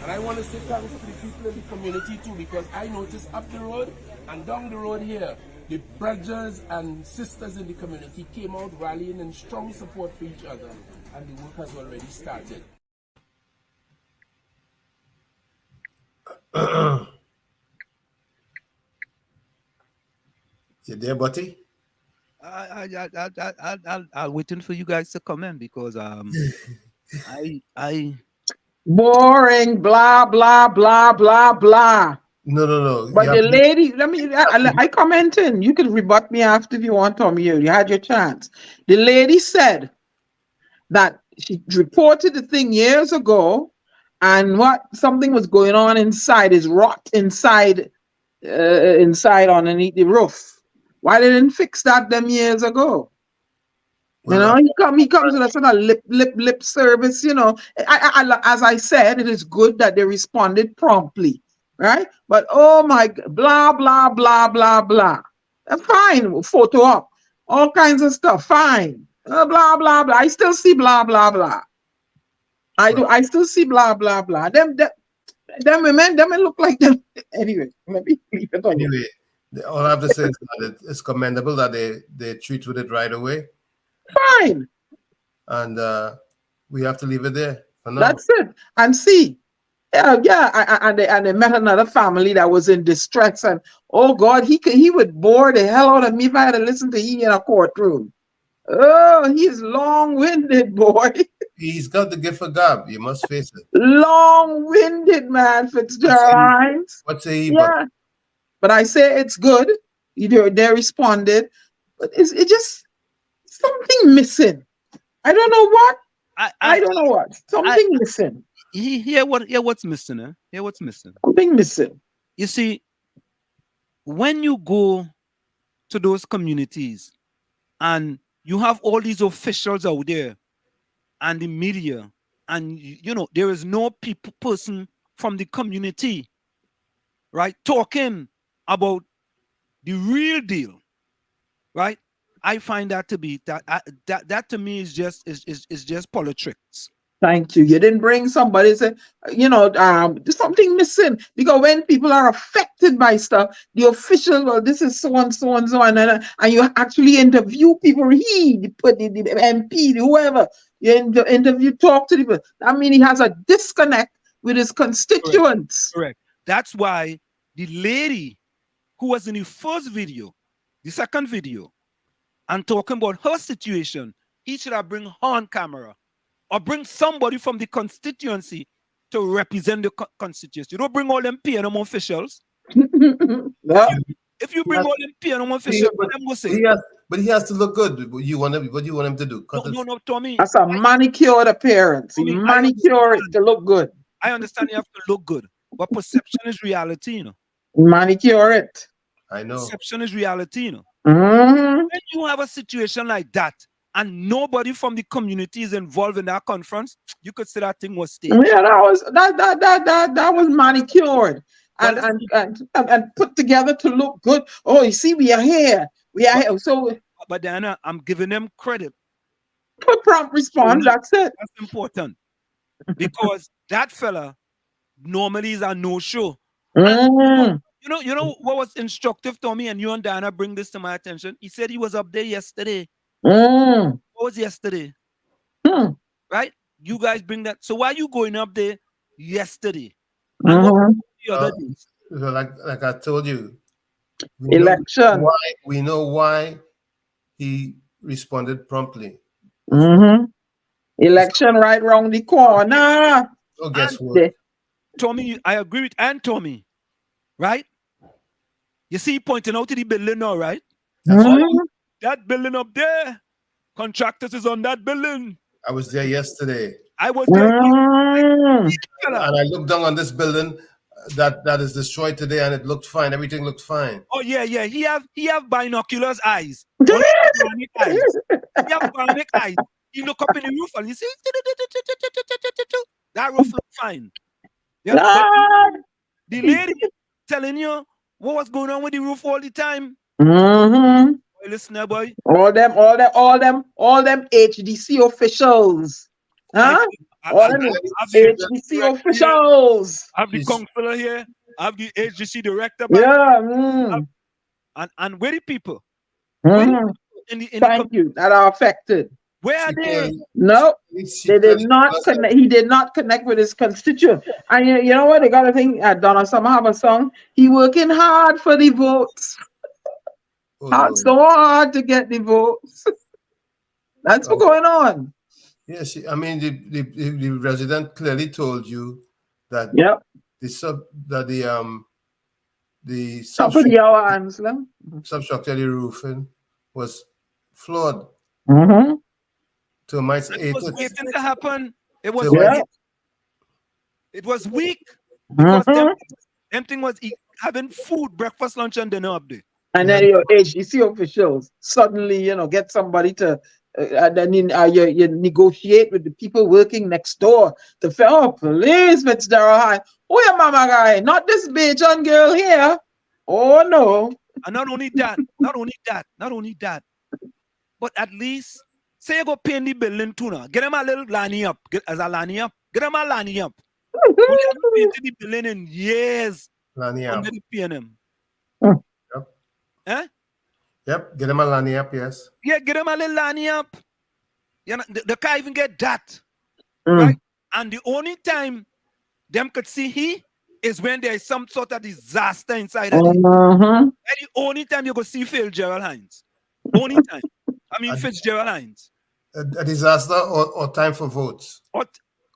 And I want to say thanks to the people in the community too, because I noticed up the road and down the road here, the brothers and sisters in the community came out rallying in strong support for each other, and the work has already started. You there, Buddy? I'll waiting for you guys to come in, because I Boring, blah, blah, blah, blah, blah. No. But the lady, I comment in. You can rebut me after if you want, Tommy. You had your chance. The lady said that she reported the thing years ago, and something was going on inside, is rot inside underneath the roof. Why they didn't fix that them years ago? You know, he comes with a sort of lip service, you know. As I said, it is good that they responded promptly, right? But oh my, blah, blah, blah, blah, blah. Fine, photo up, all kinds of stuff, fine. Blah, blah, blah. I still see blah, blah, blah. I still see blah, blah, blah. Them women, them look like them. Anyway, let me leave it on. Anyway, all I have to say is that it's commendable that they treat with it right away. Fine. And we have to leave it there for now. That's it. And see, and they met another family that was in distress, and oh God, he would bore the hell out of me if I had to listen to he in a courtroom. Oh, he is long-winded, boy. He's got the gift of gab. You must face it. Long-winded, man, Fitzgerald. What say he? Yeah. But I say it's good. They responded, but it just something missing. I don't know what. I don't know what. Something missing. What's missing? Hear what's missing. Something missing. You see, when you go to those communities and you have all these officials out there and the media, and you know there is no person from the community, right, talking about the real deal, right? I find that to be that to me is just politics. Thank you. You didn't bring somebody say, there's something missing, because when people are affected by stuff, the official, well, this is so and so and so, and you actually interview people. The MP, whoever you interview, talk to people. I mean, he has a disconnect with his constituents. Correct. That's why the lady who was in the first video, the second video, and talking about her situation, he should have bring her on camera, or bring somebody from the constituency to represent the constituency. You don't bring all them PNM officials. Yeah. If you bring all them PNM officials, them will say. But he has to look good. What do you want him to do? No, Tommy. That's a manicured appearance. He manicure it to look good. I understand you have to look good, but perception is reality, you know. Manicure it. I know. Perception is reality, you know. Mm-hmm. When you have a situation like that, and nobody from the community is involved in that conference, you could say that thing was staged. Yeah, that was manicured and put together to look good. Oh, you see, we are here. Here. So, but Diana, I'm giving them credit. Put prompt response. That's it. That's important because that fella normally is a no-show. Mm. You know what was instructive to me, and you and Diana bring this to my attention. He said he was up there yesterday. Mm. What was yesterday? Right? You guys bring that. So why are you going up there yesterday? Mm-hmm. The other days? Like I told you, Election. We know why he responded promptly. Mm-hmm. Election right round the corner. So guess what? Tommy, I agree with Tommy, right? You see, pointing out to the building now, right? That building up there, contractors is on that building. I was there yesterday. I was there. And I looked down on this building that is destroyed today, and it looked fine. Everything looked fine. Oh yeah. He have binoculars eyes. Bionic eyes. He have bionic eyes. You look up in the roof and you see that roof look fine. Yeah, the lady telling you what was going on with the roof all the time. Mm-hmm. Boy, listen, boy. All them HDC officials. Huh? All them HDC officials. I have the counselor here. I have the HDC director. Yeah. And where the people? Mm-hmm. Thank you. That are affected. Where are they? No, they did not connect. He did not connect with his constituent. And you know what? They got to think. Donna Summer have a song. He working hard for the votes. So hard to get the votes. That's what's going on. Yes, I mean the resident clearly told you that the substructurally roofing was flawed. Mm-hmm. Termites ate it was waiting to happen. It was it was weak because them thing was having food, breakfast, lunch, and dinner up there. And then your HDC officials suddenly, get somebody to, and then you negotiate with the people working next door to say, oh, please, Fitzgerald High. Oh, yeah, mama guy, not this Bajan girl here. Oh, no. And not only that, but at least, say you go paint the building too now. Get them a little lining up. Get them a lining up. We haven't painted the building in years. Lining up. Under the PNM. Huh? Yep, get them a lining up, yes. Yeah, get them a little lining up. You know, they can't even get that. Right? And the only time them could see he is when there is some sort of disaster inside of it. And the only time you go see Fitzgerald Hines. Only time. I mean Fitzgerald Hines. A disaster or time for votes?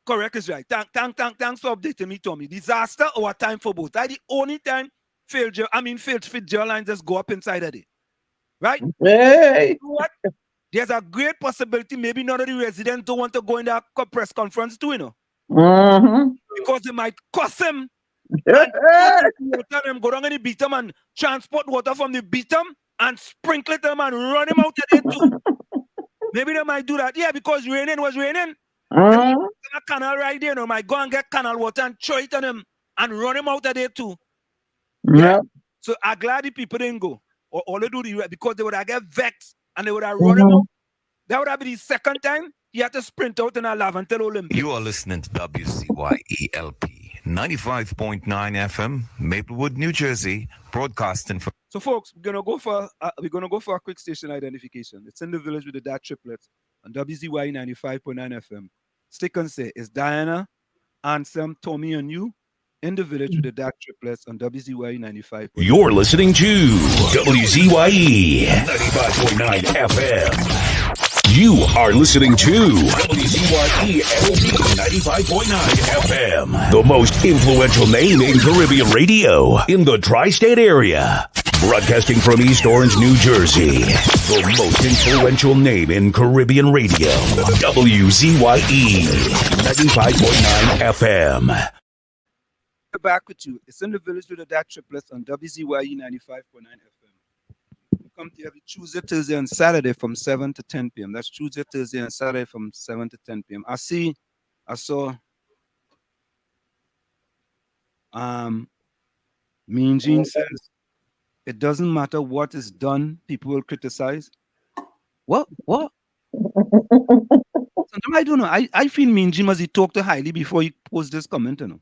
Correct is right. Thanks for updating me, Tommy. Disaster or a time for votes. That's the only time Fitzgerald Hines just go up inside of it. Right? Hey. You know what? There's a great possibility maybe none of the residents don't want to go in that press conference too, because they might cuss him. Them go down in the beatum and transport water from the beatum and sprinkle them and run him out of there too. Maybe they might do that. Yeah, because raining was raining. A canal right there, might go and get canal water and throw it on him and run him out of there too. Yeah. So I'm glad the people didn't go. Or all they do because they would have get vexed and they would have run him out. That would have been the second time he had to sprint out in a Laventel Olympics. You are listening to WZYE 95.9 FM, Maplewood, New Jersey, broadcasting for. So, folks, we're gonna go for a quick station identification. It's in the village with the dad triplets on WZYE 95.9 FM. Stick and say it's Diana, Ansem, Tommy, and you in the village with the dad triplets on WZYE 95. You're listening to WZYE 95.9 FM. You are listening to WZYE 95.9 FM, the most influential name in Caribbean radio in the tri-state area. Broadcasting from East Orange, New Jersey, the most influential name in Caribbean radio. WZYE 95.9 FM. back with you. It's in the village with the Dad Triplets on WZYE 95.9 FM. We come to you every Tuesday, Thursday, and Saturday from 7 to 10 p.m. That's Tuesday, Thursday, and Saturday from 7 to 10 p.m. I saw Mean Gene says it doesn't matter what is done, people will criticize. What? Sometimes I don't know. I feel Mean Gene must he talk to Hailey before he post this comment, you know.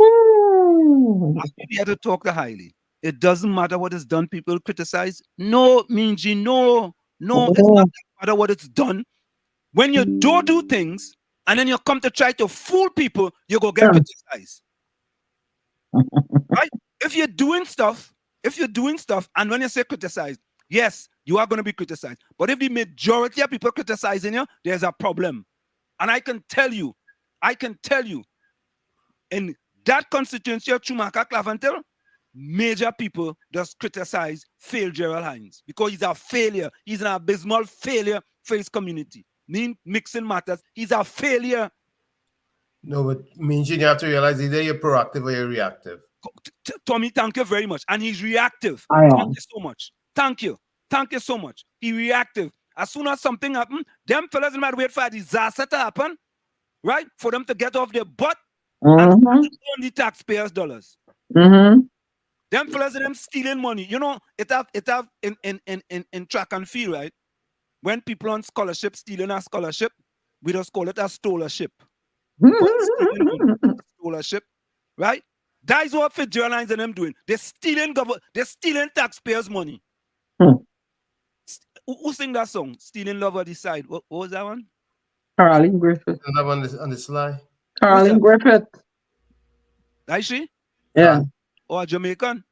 I feel he had to talk to Hailey. It doesn't matter what is done, people criticize. No, Mean Gene, no, it's not matter what it's done. When you don't do things and then you come to try to fool people, you go get criticized. Right? If you're doing stuff, and when you say criticize, yes, you are going to be criticized. But if the majority of people criticizing you, there's a problem. And I can tell you, in that constituency of Chumaka Claventel, major people just criticize failed Gerald Hines because he's a failure. He's an abysmal failure for his community. Mixing matters. He's a failure. No, but means you have to realize either you're proactive or you're reactive. Tommy, thank you very much. And he's reactive. I am. Thank you so much. Thank you so much. He reactive. As soon as something happens, them fellas might wait for a disaster to happen, right? For them to get off their butt and earn the taxpayers' dollars. Them fellas them stealing money. You know, it have in track and field, right? When people on scholarship stealing a scholarship, we just call it a stolership. Stolership, right? That is what Fitzgerald Hines and them doing. They're stealing taxpayers' money. Who sing that song? Stealing Love or Decide. What was that one? Caroline Griffith. Another one on the slide. Caroline Griffith. Is she? Yeah. Or a Jamaican?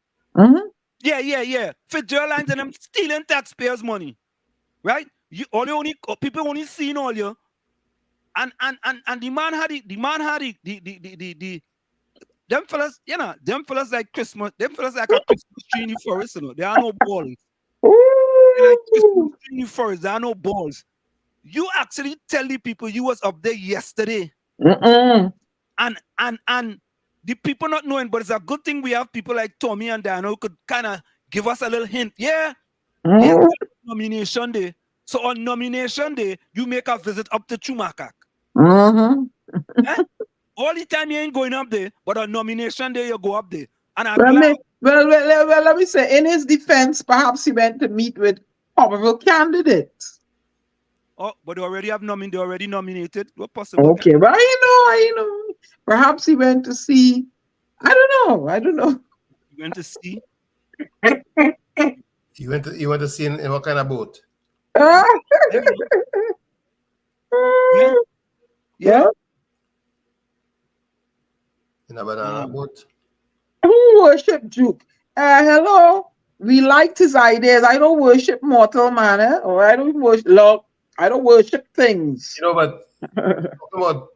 Yeah. Fitzgerald Hines and them stealing taxpayers' money. Right? People only seen all you. And the man had the them fellas, you know, them fellas like Christmas, them fellas like a Christmas tree in the forest, you know. There are no balls. Like Christmas tree in the forest, there are no balls. You actually tell the people you was up there yesterday. And the people not knowing, but it's a good thing we have people like Tommy and Diana who could kind of give us a little hint. Yeah, nomination day. So on nomination day, you make a visit up to Chumakak. All the time you ain't going up there, but on nomination day you go up there. And let me say, in his defense, perhaps he went to meet with probable candidates. Oh, but they already nominated. What possible? Okay, but I know. Perhaps he went to see. I don't know. You went to see? You went to see in what kind of boat? Yeah. In a banana boat. Who worship Duke? Hello. We liked his ideas. I don't worship mortal man, or I don't worship love. I don't worship things. You know, but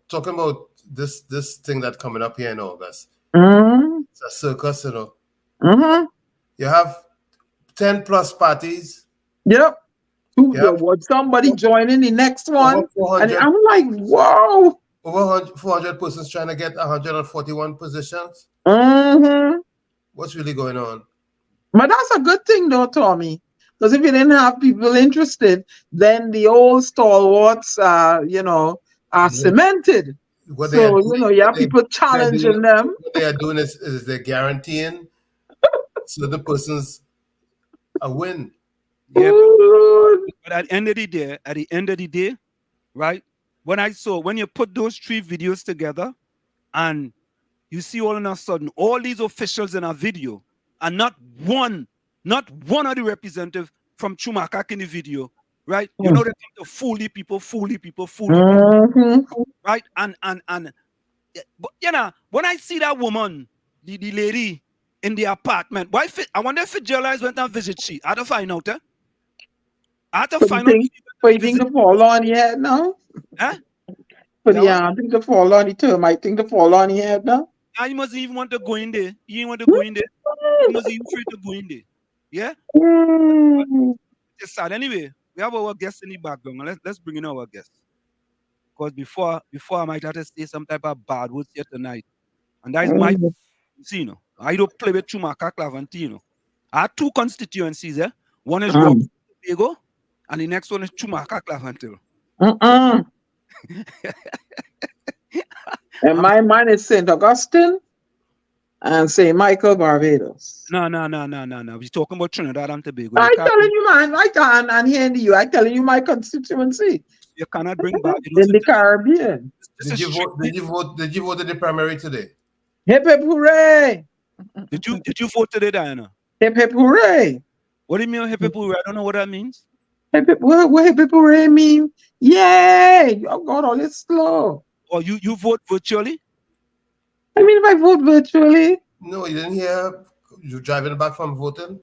talking about this thing that's coming up here in August. It's a circus, you know. You have 10 plus parties. Yep. Would somebody join in the next one? And I'm like, whoa. Over 400 persons trying to get 141 positions. What's really going on? But that's a good thing, though, Tommy. Because if you didn't have people interested, then the old stalwarts, are cemented. You have people challenging them. What they are doing is they're guaranteeing so the person's a win. Yeah, but at the end of the day, right? When you put those 3 videos together and you see all of a sudden all these officials in a video and not one of the representatives from Chumakak in the video, right? You know they come to fool the people, right? But you know, when I see that woman, the lady in the apartment, I wonder if Fitzgerald went and visit she. I had to find out, I had to find out. But you think the fall on your head now? Huh? But I think the fall on the term. I think the fall on your head now. You must even want to go in there. You ain't want to go in there. You must even afraid to go in there. Yeah? It's sad. Anyway, we have our guest in the background. Let's bring in our guest. Because before I might have to say some type of bad words here tonight. And that is my See, no, I don't play with Chumaka Clavantino. I have two constituencies, eh? One is Rock Tobago, and the next one is Chumaka Clavantino. And my mine is St. Augustine and St. Michael, Barbados. No. We're talking about Trinidad and Tobago. I'm telling you, man, I can't and hearing you. I'm telling you my constituency. You cannot bring back in the Caribbean. Did you vote in the primary today? Hip hip hooray! Did you vote today, Diana? Hip hip hooray! What do you mean hip hip hooray? I don't know what that means. Hip hip, what hip hip hooray mean? Yay! Oh God, all is slow. Oh, you vote virtually? I mean, if I vote virtually. No, you didn't hear you driving back from voting?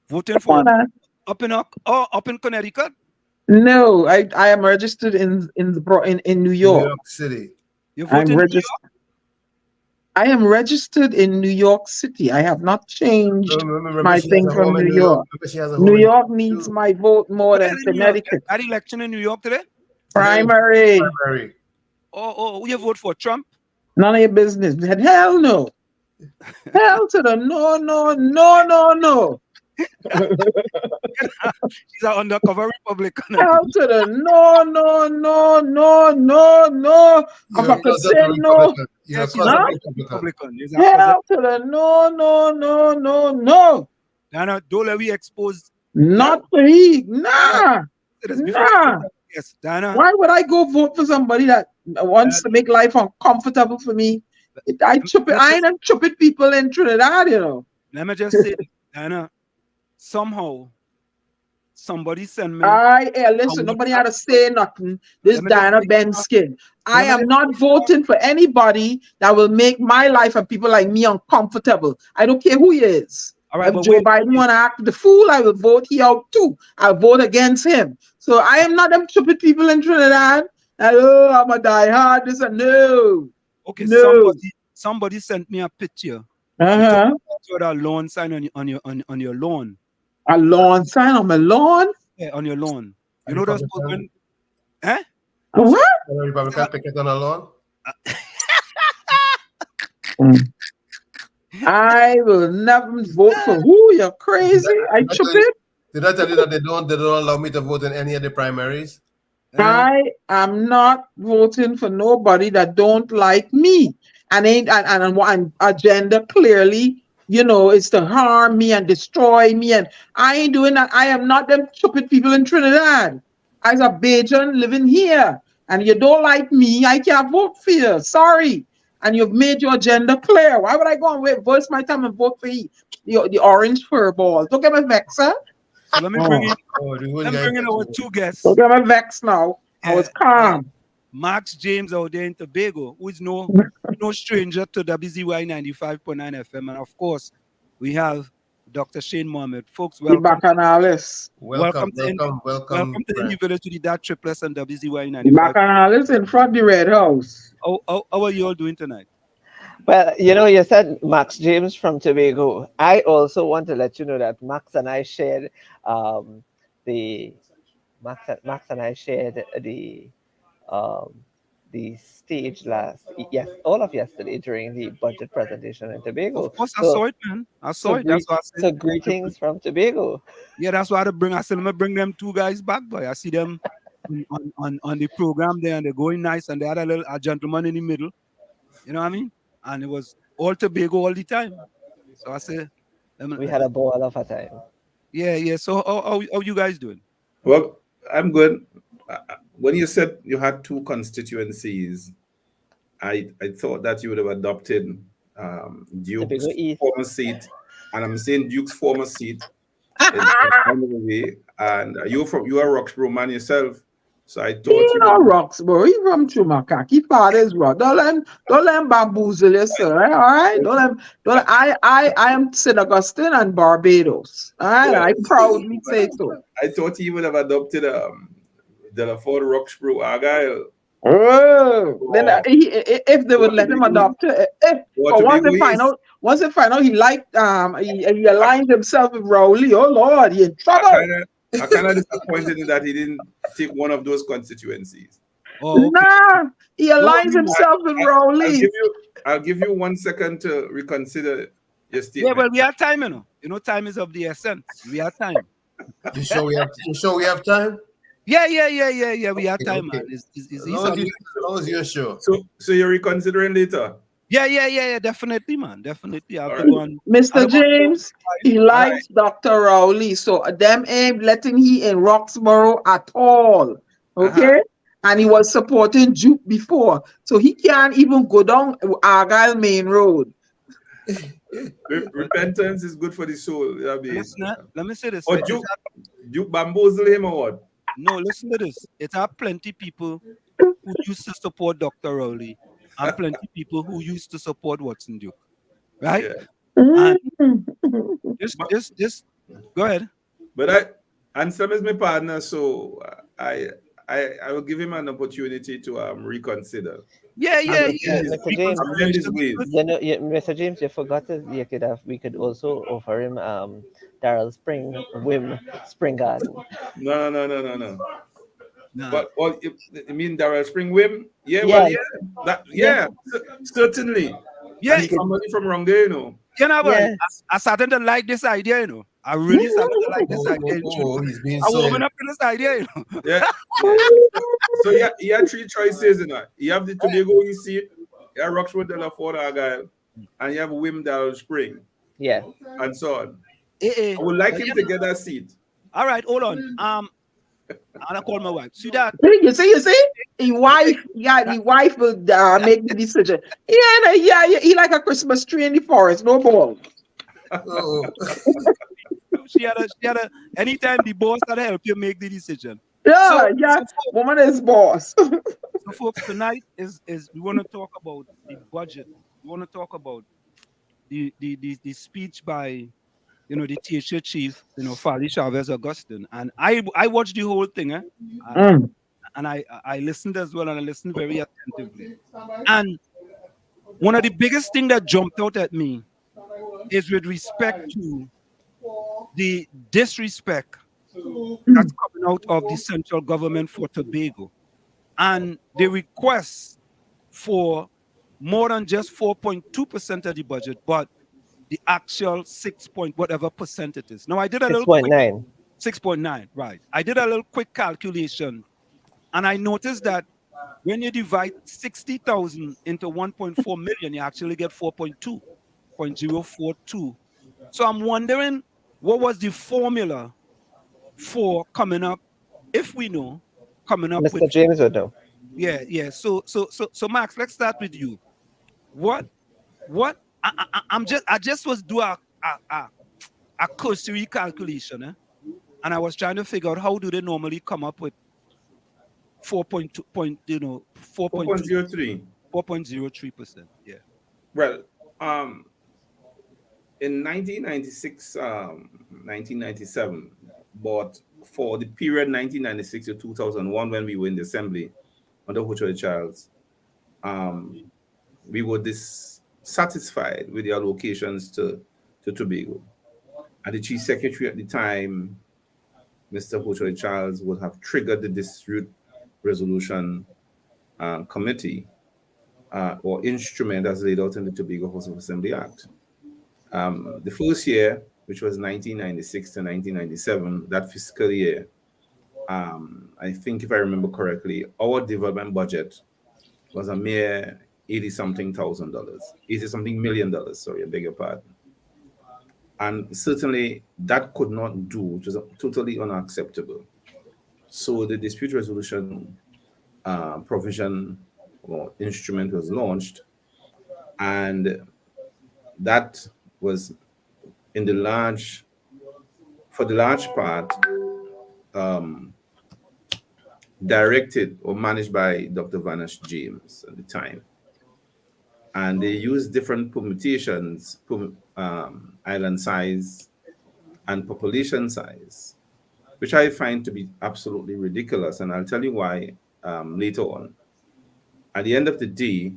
Voting for up in Connecticut? No, I am registered in New York. New York City. You're voting in New York? I am registered in New York City. I have not changed my thing from New York. New York needs my vote more than Connecticut. That election in New York today? Primary. Oh, who you vote for? Trump? None of your business. Hell no. Hell to the no. She's an undercover Republican. Hell to the no. I'm about to say no. Yes, Republican. Hell to the no. Dana, don't let me expose. Not for he. Nah. Yes, Dana. Why would I go vote for somebody that wants to make life uncomfortable for me? I ain't stupid people in Trinidad, you know. Let me just say, Dana, somehow somebody sent me. Listen, nobody had to say nothing. This Diana Benskin. I am not voting for anybody that will make my life and people like me uncomfortable. I don't care who he is. All right, if Joe Biden want to act the fool, I will vote he out too. I'll vote against him. So I am not them stupid people in Trinidad. I'm a diehard. This and no. Okay, no. Somebody sent me a picture. Uh-huh. A loan sign on your lawn. A lawn sign on my lawn? Yeah, on your lawn. You know those spoken? Eh? What? Republican picket on a lawn? I will never vote for who? You're crazy. Did I tell you that they don't allow me to vote in any of the primaries? I am not voting for nobody that don't like me. And agenda clearly, is to harm me and destroy me. And I ain't doing that. I am not them stupid people in Trinidad. I's a Bajan living here. And you don't like me, I can't vote for you. Sorry. And you've made your agenda clear. Why would I go and waste my time and vote for you? The orange fur ball. Don't get me vexed, sir. So let me bring in our two guests. Don't get me vexed now. I was calm. Max James out there in Tobago, who is no stranger to WZYE 95.9 FM. And of course, we have Dr. Shane Mohammed. Folks, welcome. Welcome to the village to the Dad Triplets and WZYE 95. Bacchanales in front of the Red House. How are you all doing tonight? Well, you said Max James from Tobago. I also want to let you know that Max and I shared the stage all of yesterday during the budget presentation in Tobago. Of course, I saw it, man. I saw it. That's why I said. So greetings from Tobago. Yeah, that's why I said, let me bring them two guys back, boy. I see them on the program there, and they're going nice, and they had a gentleman in the middle. You know what I mean? And it was all Tobago all the time. So I said, we had a ball of a time. Yeah. So how you guys doing? Well, I'm good. When you said you had two constituencies, I thought that you would have adopted Duke's former seat, and I'm saying Duke's former seat. And you are Roxborough man yourself, so I thought you know Roxborough. He from Chumakaki. Father's rock. Don't let him bamboozle you, sir. All right. I am St. Augustine and Barbados. All right. Yeah. I proudly say so. I thought he would have adopted Delaford Roxborough Argyle. Then if they would let him adopt it, once they find out he liked he aligned himself with Rowley, oh Lord, he in trouble. I'm kind of disappointed that he didn't take one of those constituencies. Oh, okay. Nah, he aligns himself with Rowley. I'll give you 1 second to reconsider your statement. Yeah, well, we have time, you know. You know, time is of the essence. We have time. You sure we have time? Yeah. We have time, Okay. man. As long as you're sure. So you're reconsidering later? Yeah, definitely, man. Definitely. I have to go on. Mr. James, he likes Dr. Rowley, so them ain't letting he in Roxborough at all. Okay? And he was supporting Duke before, so he can't even go down Argyle Main Road. Repentance is good for the soul. Listen, let me say this. Or Duke bamboozle him or what? No, listen to this. It are plenty people who used to support Dr. Rowley and plenty people who used to support Watson Duke. Right? Yeah. And just go ahead. But Sam is my partner, so I will give him an opportunity to reconsider. Yeah. Mr. James, Mr. James, you forgot that we could also offer him Darrell Spring Spring Garden. No. But you mean Darrell Spring Whim? Yeah, certainly. Yeah, and somebody from wrong there, you know. You know what? I started to like this idea, you know. I really started to like this idea. He's being I warming up to this idea, you know. Yeah. So he had 3 choices, you know. You have the Tobago you see, you have Roxford de la Fort Argyle, and you have Whim Darrell Spring. Yeah. And so on. I would like him to get that seat. All right, hold on. I'll call my wife. See that? You see? The wife will make the decision. Yeah, he like a Christmas tree in the forest, no ball. She had a anytime the boss had to help you make the decision. Yeah, woman is boss. So folks, tonight is we want to talk about the budget. We want to talk about the speech by the THA chief, Fali Chavez Augustine. And I watched the whole thing, and I listened as well, and I listened very attentively. And one of the biggest things that jumped out at me is with respect to the disrespect that's coming out of the central government for Tobago. And the request for more than just 4.2% of the budget, but the actual 6 point whatever percent it is. Now I did a little 6.9. 6.9, right. I did a little quick calculation, and I noticed that when you divide 60,000 into 1.4 million, you actually get 4.2.042. So I'm wondering, what was the formula for coming up, if we know, coming up Mr. with James would know. Yeah. So Max, let's start with you. What I just was do a cursory calculation, and I was trying to figure out how do they normally come up with 4.03%. Yeah. Well, in 1996, 1997, but for the period 1996 to 2001, when we were in the assembly under Hochuli Charles, we were dissatisfied with the allocations to Tobago. And the chief secretary at the time, Mr. Hochuli Charles, would have triggered the dispute resolution committee or instrument as laid out in the Tobago House of Assembly Act. The first year, which was 1996 to 1997, that fiscal year, I think if I remember correctly, our development budget was a mere $80-something million, sorry, I beg your pardon. And certainly that could not do, it was totally unacceptable. So the dispute resolution provision or instrument was launched, and that was for the large part, directed or managed by Dr. Vanish James at the time. And they used different permutations, island size and population size, which I find to be absolutely ridiculous. And I'll tell you why later on. At the end of the day,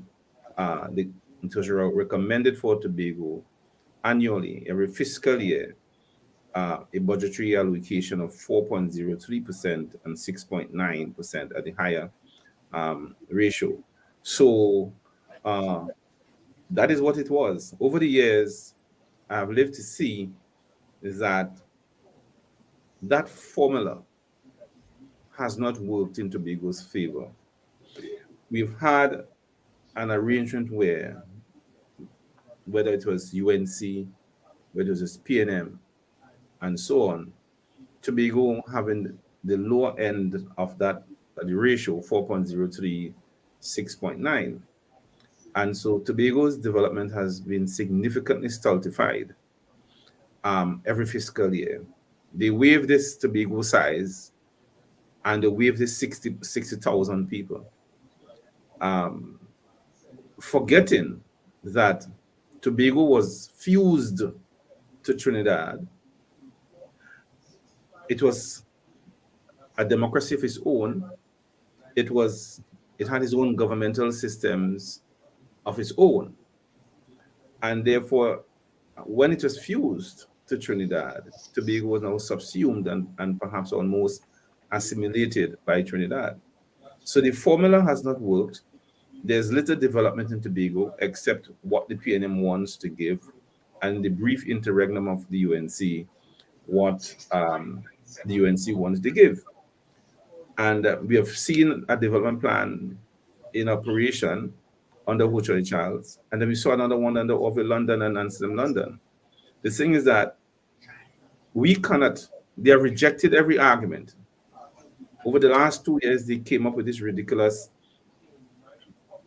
it was recommended for Tobago annually, every fiscal year, a budgetary allocation of 4.03% and 6.9% at the higher ratio. So That is what it was. Over the years, I've lived to see that that formula has not worked in Tobago's favor. We've had an arrangement where, whether it was UNC, whether it was PNM, and so on, Tobago having the lower end of that, the ratio 4.03, 6.9. And so Tobago's development has been significantly stultified every fiscal year. They waive this Tobago size and they waive this 60,000 people, forgetting that Tobago was fused to Trinidad. It was a democracy of its own. It had its own governmental systems of its own. And therefore, when it was fused to Trinidad, Tobago was now subsumed and perhaps almost assimilated by Trinidad. So the formula has not worked. There's little development in Tobago except what the PNM wants to give, and the brief interregnum of the UNC, what the UNC wants to give. And we have seen a development plan in operation under Hochuli Charles, and then we saw another one under Orville London and Amsterdam London. The thing is that we cannot, they have rejected every argument. Over the last 2 years, they came up with this ridiculous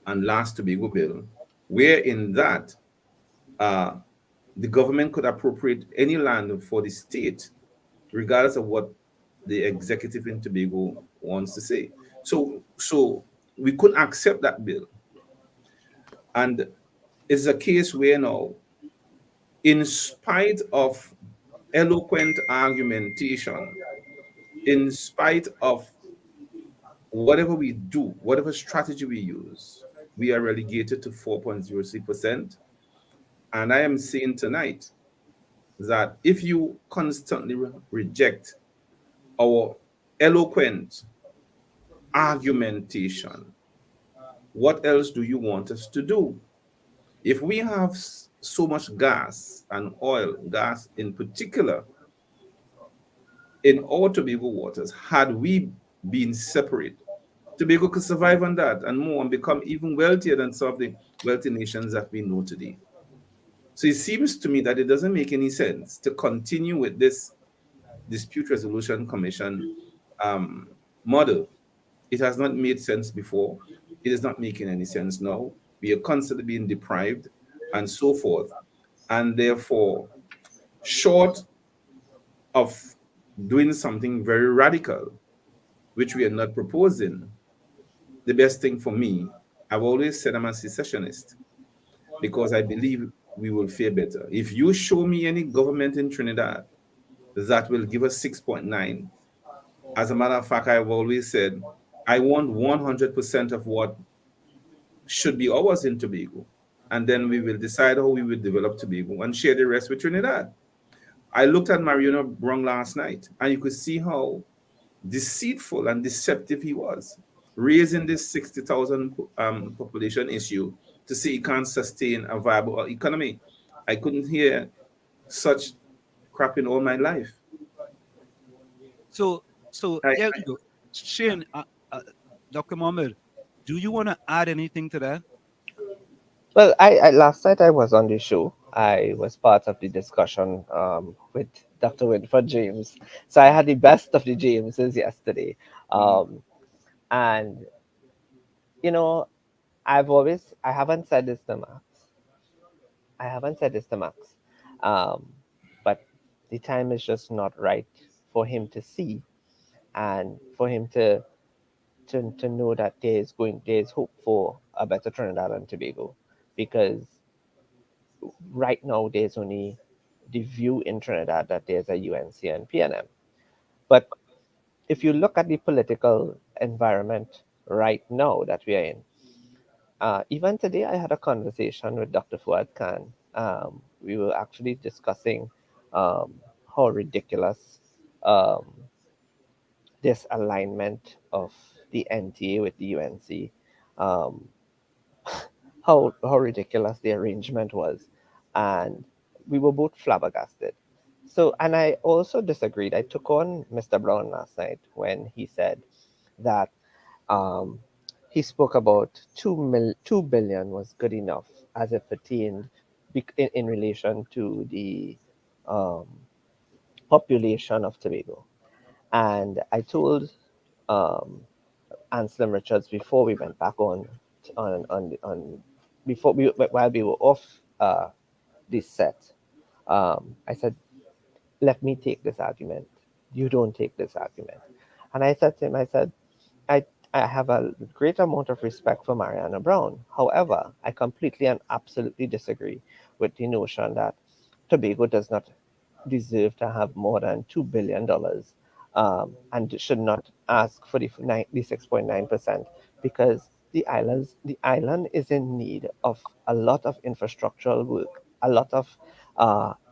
and last Tobago bill, where in that the government could appropriate any land for the state, regardless of what the executive in Tobago wants to say. So we couldn't accept that bill. And it's a case where now, in spite of eloquent argumentation, in spite of whatever we do, whatever strategy we use, we are relegated to 4.03%. And I am saying tonight that if you constantly reject our eloquent argumentation, what else do you want us to do? If we have so much gas and oil, gas in particular, in our Tobago waters, had we been separate, Tobago could survive on that and more and become even wealthier than some of the wealthy nations that we know today. So it seems to me that it doesn't make any sense to continue with this dispute resolution commission model. It has not made sense before. It is not making any sense now. We are constantly being deprived and so forth. And therefore, short of doing something very radical, which we are not proposing, the best thing for me, I've always said I'm a secessionist because I believe we will fare better. If you show me any government in Trinidad that will give us 6.9, as a matter of fact, I've always said I want 100% of what should be ours in Tobago. And then we will decide how we will develop Tobago and share the rest with Trinidad. I looked at Mariano Brong last night, and you could see how deceitful and deceptive he was, raising this 60,000 population issue to say he can't sustain a viable economy. I couldn't hear such crap in all my life. So yeah, you go. Shane, Dr. Mohammed, do you want to add anything to that? Well, I last night I was on the show. I was part of the discussion with Dr. Winford James. So I had the best of the Jameses yesterday. And, you know, I haven't said this to Max. But the time is just not right for him to see and for him to know that there's hope for a better Trinidad and Tobago, because right now there's only the view in Trinidad that there's a UNC and PNM. But if you look at the political environment right now that we are in, even today I had a conversation with Dr. Fuad Khan. We were actually discussing how ridiculous this alignment of the NTA with the UNC. how ridiculous the arrangement was, and we were both flabbergasted. So, and I also disagreed. I took on Mr. Brown last night when he said that um, he spoke about 2 billion was good enough as it pertained in relation to the um, population of Tobago. And I told um, Anselm Richards before we went back on before we while we were off this set. I said, "Let me take this argument. You don't take this argument." And I said to him, I said, I I have a great amount of respect for Mariana Brown. However, I completely and absolutely disagree with the notion that Tobago does not deserve to have more than $2 billion, and should not ask for the 96.9%, because the island is in need of a lot of infrastructural work, a lot of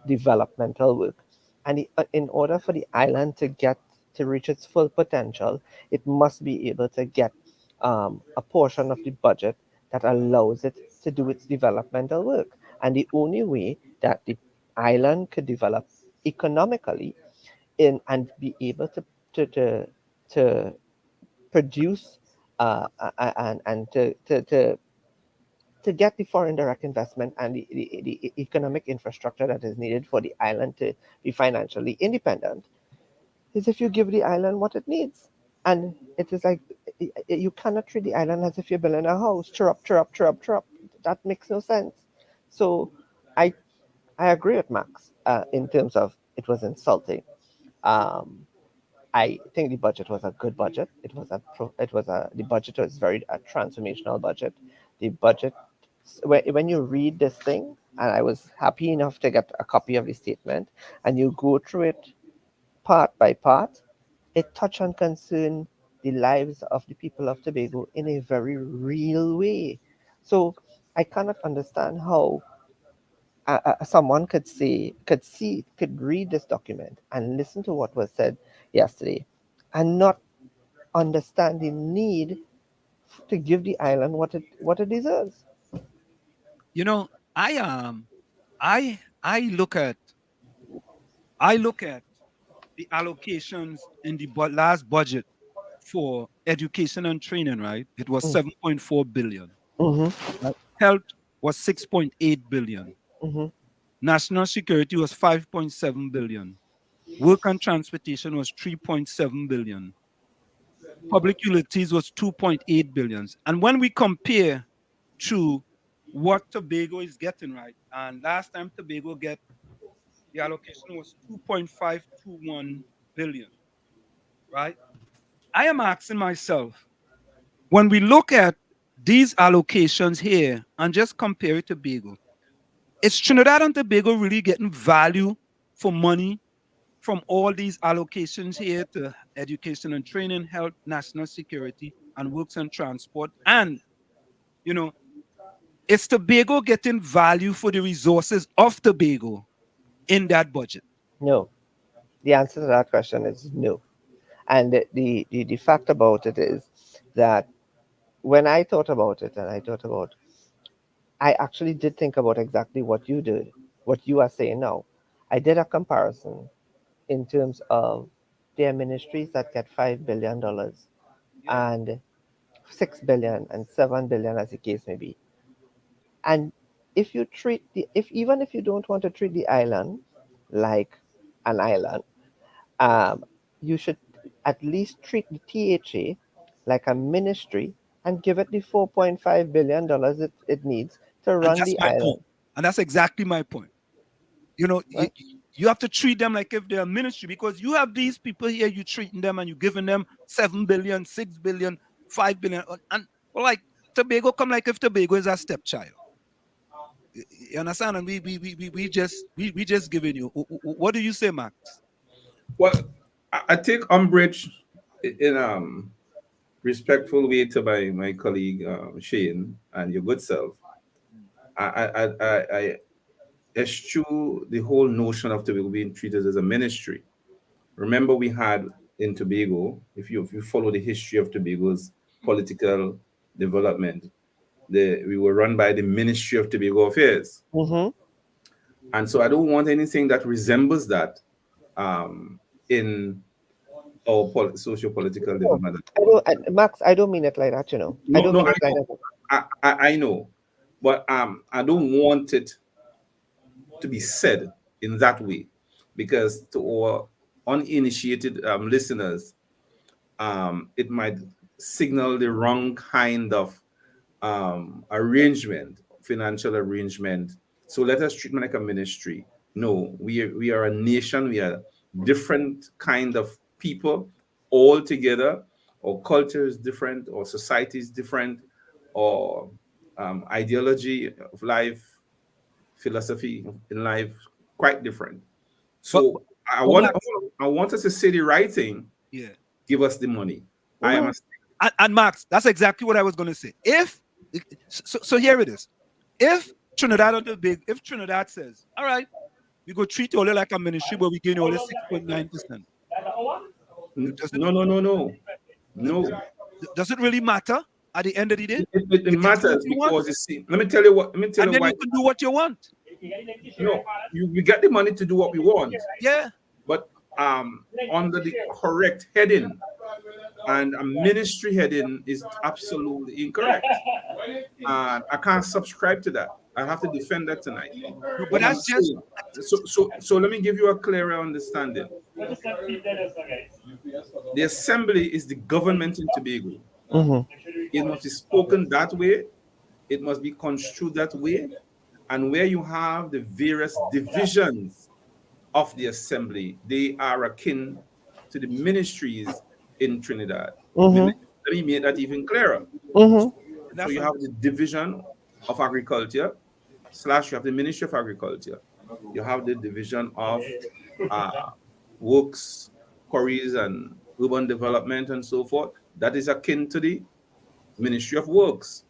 developmental work, and in order for the island to reach its full potential, it must be able to get a portion of the budget that allows it to do its developmental work. And the only way that the island could develop economically and be able to produce and to get the foreign direct investment and the economic infrastructure that is needed for the island to be financially independent is if you give the island what it needs. And it is like you cannot treat the island as if you're building a house. Chirrup, chirrup, chirrup, chirrup. That makes no sense. So I I agree with Max in terms of it was insulting. Um, I think the budget was a good budget. The budget was very a transformational budget. The budget, when you read this thing, and I was happy enough to get a copy of the statement, and you go through it part by part, it touch and concern the lives of the people of Tobago in a very real way. So I cannot understand how someone could read this document and listen to what was said yesterday, and not understand the need to give the island what it deserves. You know, I look at the allocations in the last budget for education and training, right? It was 7.4 billion. Mm-hmm. Right? Health was 6.8 billion. Mm-hmm. National security was 5.7 billion. Work and transportation was 3.7 billion. Public utilities was 2.8 billion. And when we compare to what Tobago is getting, right? And last time Tobago get the allocation was 2.521 billion, right? I am asking myself, when we look at these allocations here and just compare it to Tobago, is Trinidad and Tobago really getting value for money from all these allocations here to education and training, health, national security, and works and transport? And, you know, is Tobago getting value for the resources of Tobago in that budget? No. The answer to that question is no. And the fact about it is that when I thought about it, and I actually did think about exactly what you did, what you are saying now. I did a comparison in terms of their ministries that get $5 billion and 6 billion and 7 billion, as the case may be. And if you treat even if you don't want to treat the island like an island, um, you should at least treat the THA like a ministry and give it the $4.5 billion it needs to And run that's the my point. island. And that's exactly my point. You know, Right? you have to treat them like if they're a ministry, because you have these people here, you treating them and you giving them 7 billion, 6 billion, 5 billion. And well, like Tobago come like if Tobago is a stepchild. You understand? And we just giving you. What do you say, Max? Well, I take umbrage in respectful way to my colleague Shane and your good self. I eschew the whole notion of Tobago being treated as a ministry. Remember, we had in Tobago, if you follow the history of Tobago's political development, we were run by the Ministry of Tobago Affairs. And so I don't want anything that resembles that in our socio-political development. Max, I don't mean it like that, you know. No, I don't mean I it like know. that. I know, but I don't want it to be said in that way, because to our uninitiated listeners, it might signal the wrong kind of arrangement, financial arrangement. So let us treat it like a ministry. No, we are a nation. We are different kind of people all together. Our culture is different, or society is different, or ideology of life, philosophy in life, quite different. So I want us to say the right thing. Yeah. Give us the money. I am and Max, that's exactly what I was going to say. So here it is. If Trinidad says, all right, we go treat you all like a ministry, but we gain only 6.9%. No. Does it really matter at the end of the day? It matters because you see, let me tell you why. And then you can do what you want. No, we get the money to do what we want. Yeah. But under the correct heading, and a ministry heading is absolutely incorrect. And I can't subscribe to that. I have to defend that tonight. No, but that's just so let me give you a clearer understanding. The assembly is the government in Tobago. It must be spoken that way. It must be construed that way. And where you have the various divisions of the assembly, they are akin to the ministries in Trinidad. Let me make that even clearer. So you have the division of agriculture / you have the Ministry of Agriculture. You have the division of works, quarries, and urban development and so forth. That is akin to the Ministry of Works.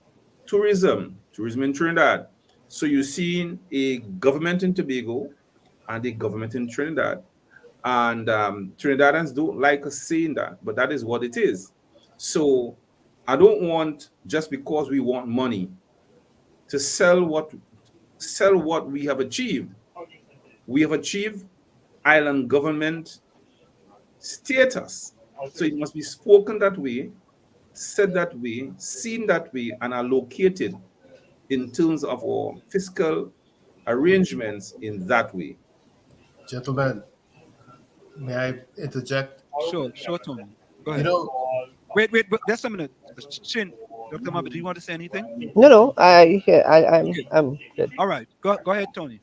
Tourism in Trinidad. So you're seeing a government in Tobago and a government in Trinidad. And Trinidadians don't like us saying that, but that is what it is. So I don't want, just because we want money, to sell what we have achieved. We have achieved island government status. So it must be spoken that way, said that way, seen that way, and are located in terms of our fiscal arrangements in that way. Gentlemen, may I interject? Sure, Tony. Go ahead. You know, wait, just a minute. Shin, Dr. Mohammed, do you want to say anything? No, I'm good. All right, go ahead, Tony.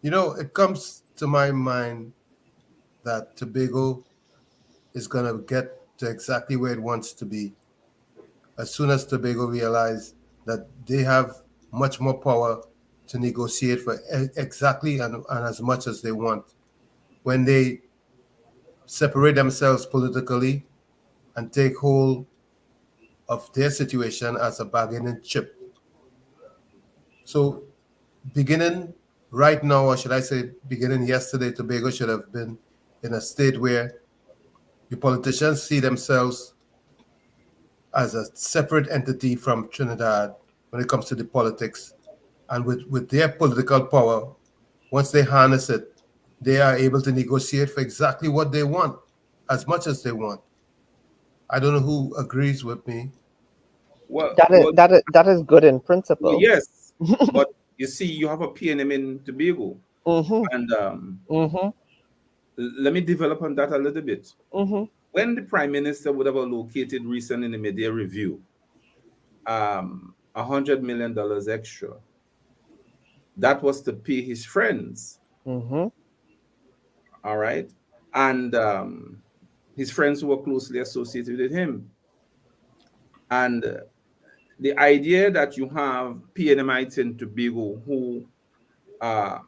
You know, it comes to my mind that Tobago is going to get to exactly where it wants to be as soon as Tobago realize that they have much more power to negotiate for exactly and as much as they want. When they separate themselves politically and take hold of their situation as a bargaining chip. So beginning right now, or should I say beginning yesterday, Tobago should have been in a state where the politicians see themselves as a separate entity from Trinidad when it comes to the politics. And with their political power, once they harness it, they are able to negotiate for exactly what they want, as much as they want. I don't know who agrees with me. Well, that is good in principle. Well, yes, but you see, you have a PNM in Tobago, and let me develop on that a little bit. When the Prime Minister would have allocated recently in the media review $100 million extra, that was to pay his friends. All right, and his friends who were closely associated with him, and the idea that you have PNMites in Tobago who are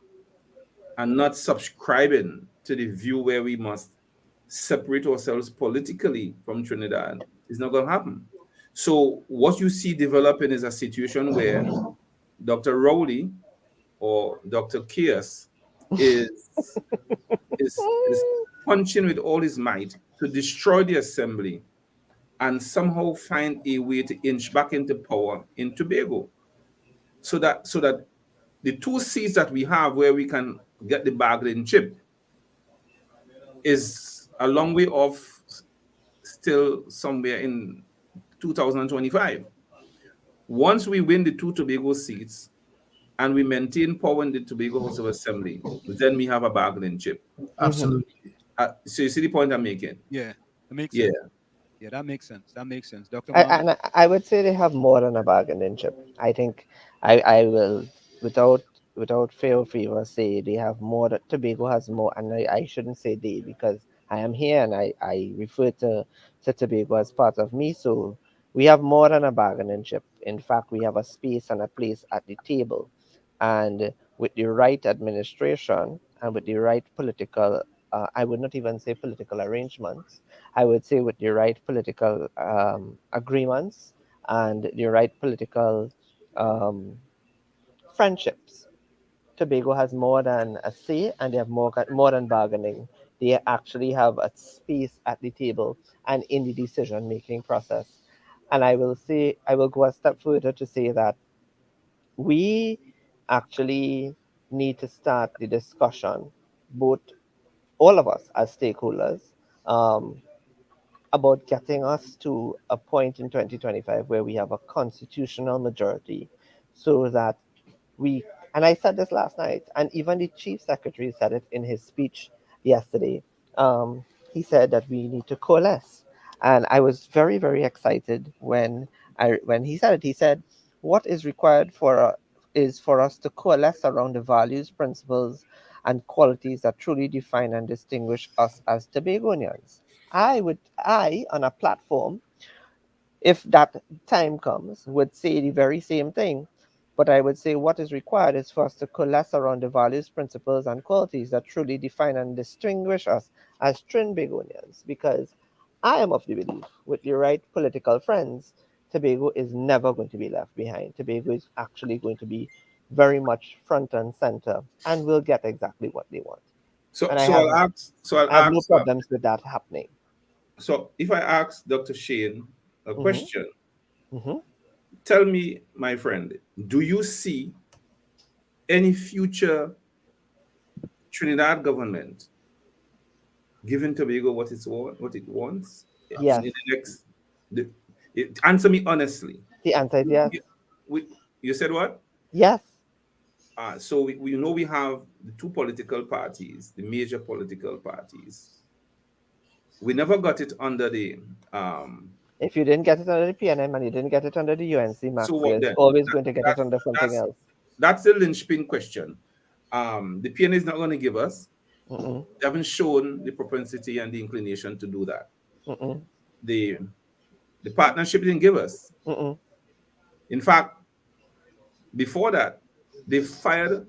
not subscribing to the view where we must separate ourselves politically from Trinidad is not going to happen. So what you see developing is a situation where Dr. Rowley or Dr. Kias is punching with all his might to destroy the assembly and somehow find a way to inch back into power in Tobago, so that the two seats that we have where we can get the bargaining chip is a long way off, still somewhere in 2025. Once we win the two Tobago seats and we maintain power in the Tobago House of Assembly, then we have a bargaining chip. Absolutely. So you see the point I'm making? Yeah, that makes Yeah. sense. Yeah, that makes sense. That makes sense. Dr. Mohammed? I would say they have more than a bargaining chip. I think I will, without fear or favor, say they have more. Tobago has more, and I shouldn't say they, because I am here and I refer to Tobago as part of me. So we have more than a bargaining chip. In fact, we have a space and a place at the table, and with the right administration and with the right political, I would not even say political arrangements, I would say with the right political agreements and the right political um, friendships, Tobago has more than a say, and they have more than bargaining. They actually have a space at the table and in the decision making process. And I will go a step further to say that we actually need to start the discussion, both all of us as stakeholders, um, about getting us to a point in 2025 where we have a constitutional majority, so that we, and I said this last night, and even the chief secretary said it in his speech yesterday. Um, he said that we need to coalesce, and I was very, very excited when he said it. He said, "What is required is for us to coalesce around the values, principles, and qualities that truly define and distinguish us as Tobagonians." I on a platform, if that time comes, would say the very same thing. But I would say what is required is for us to coalesce around the values, principles, and qualities that truly define and distinguish us as Trinbagonians. Because I am of the belief, with the right political friends, Tobago is never going to be left behind. Tobago is actually going to be very much front and center and will get exactly what they want. So And so I'll ask. So I'll I have no ask. problems with that happening. So if I ask Dr. Shane a Mm-hmm. question, Mm-hmm. tell me, my friend, do you see any future Trinidad government giving Tobago what it wants in Yes. the next? Answer me honestly. The answer is yes. You said what? Yes. So we know we have the two political parties, the major political parties. We never got it under the If you didn't get it under the PNM and you didn't get it under the UNC Max, so what you're then? always going to get it under something else. That's the linchpin question. The PNA is not going to give us. Mm-mm. They haven't shown the propensity and the inclination to do that. Mm-mm. The partnership didn't give us. Mm-mm. In fact, before that, they fired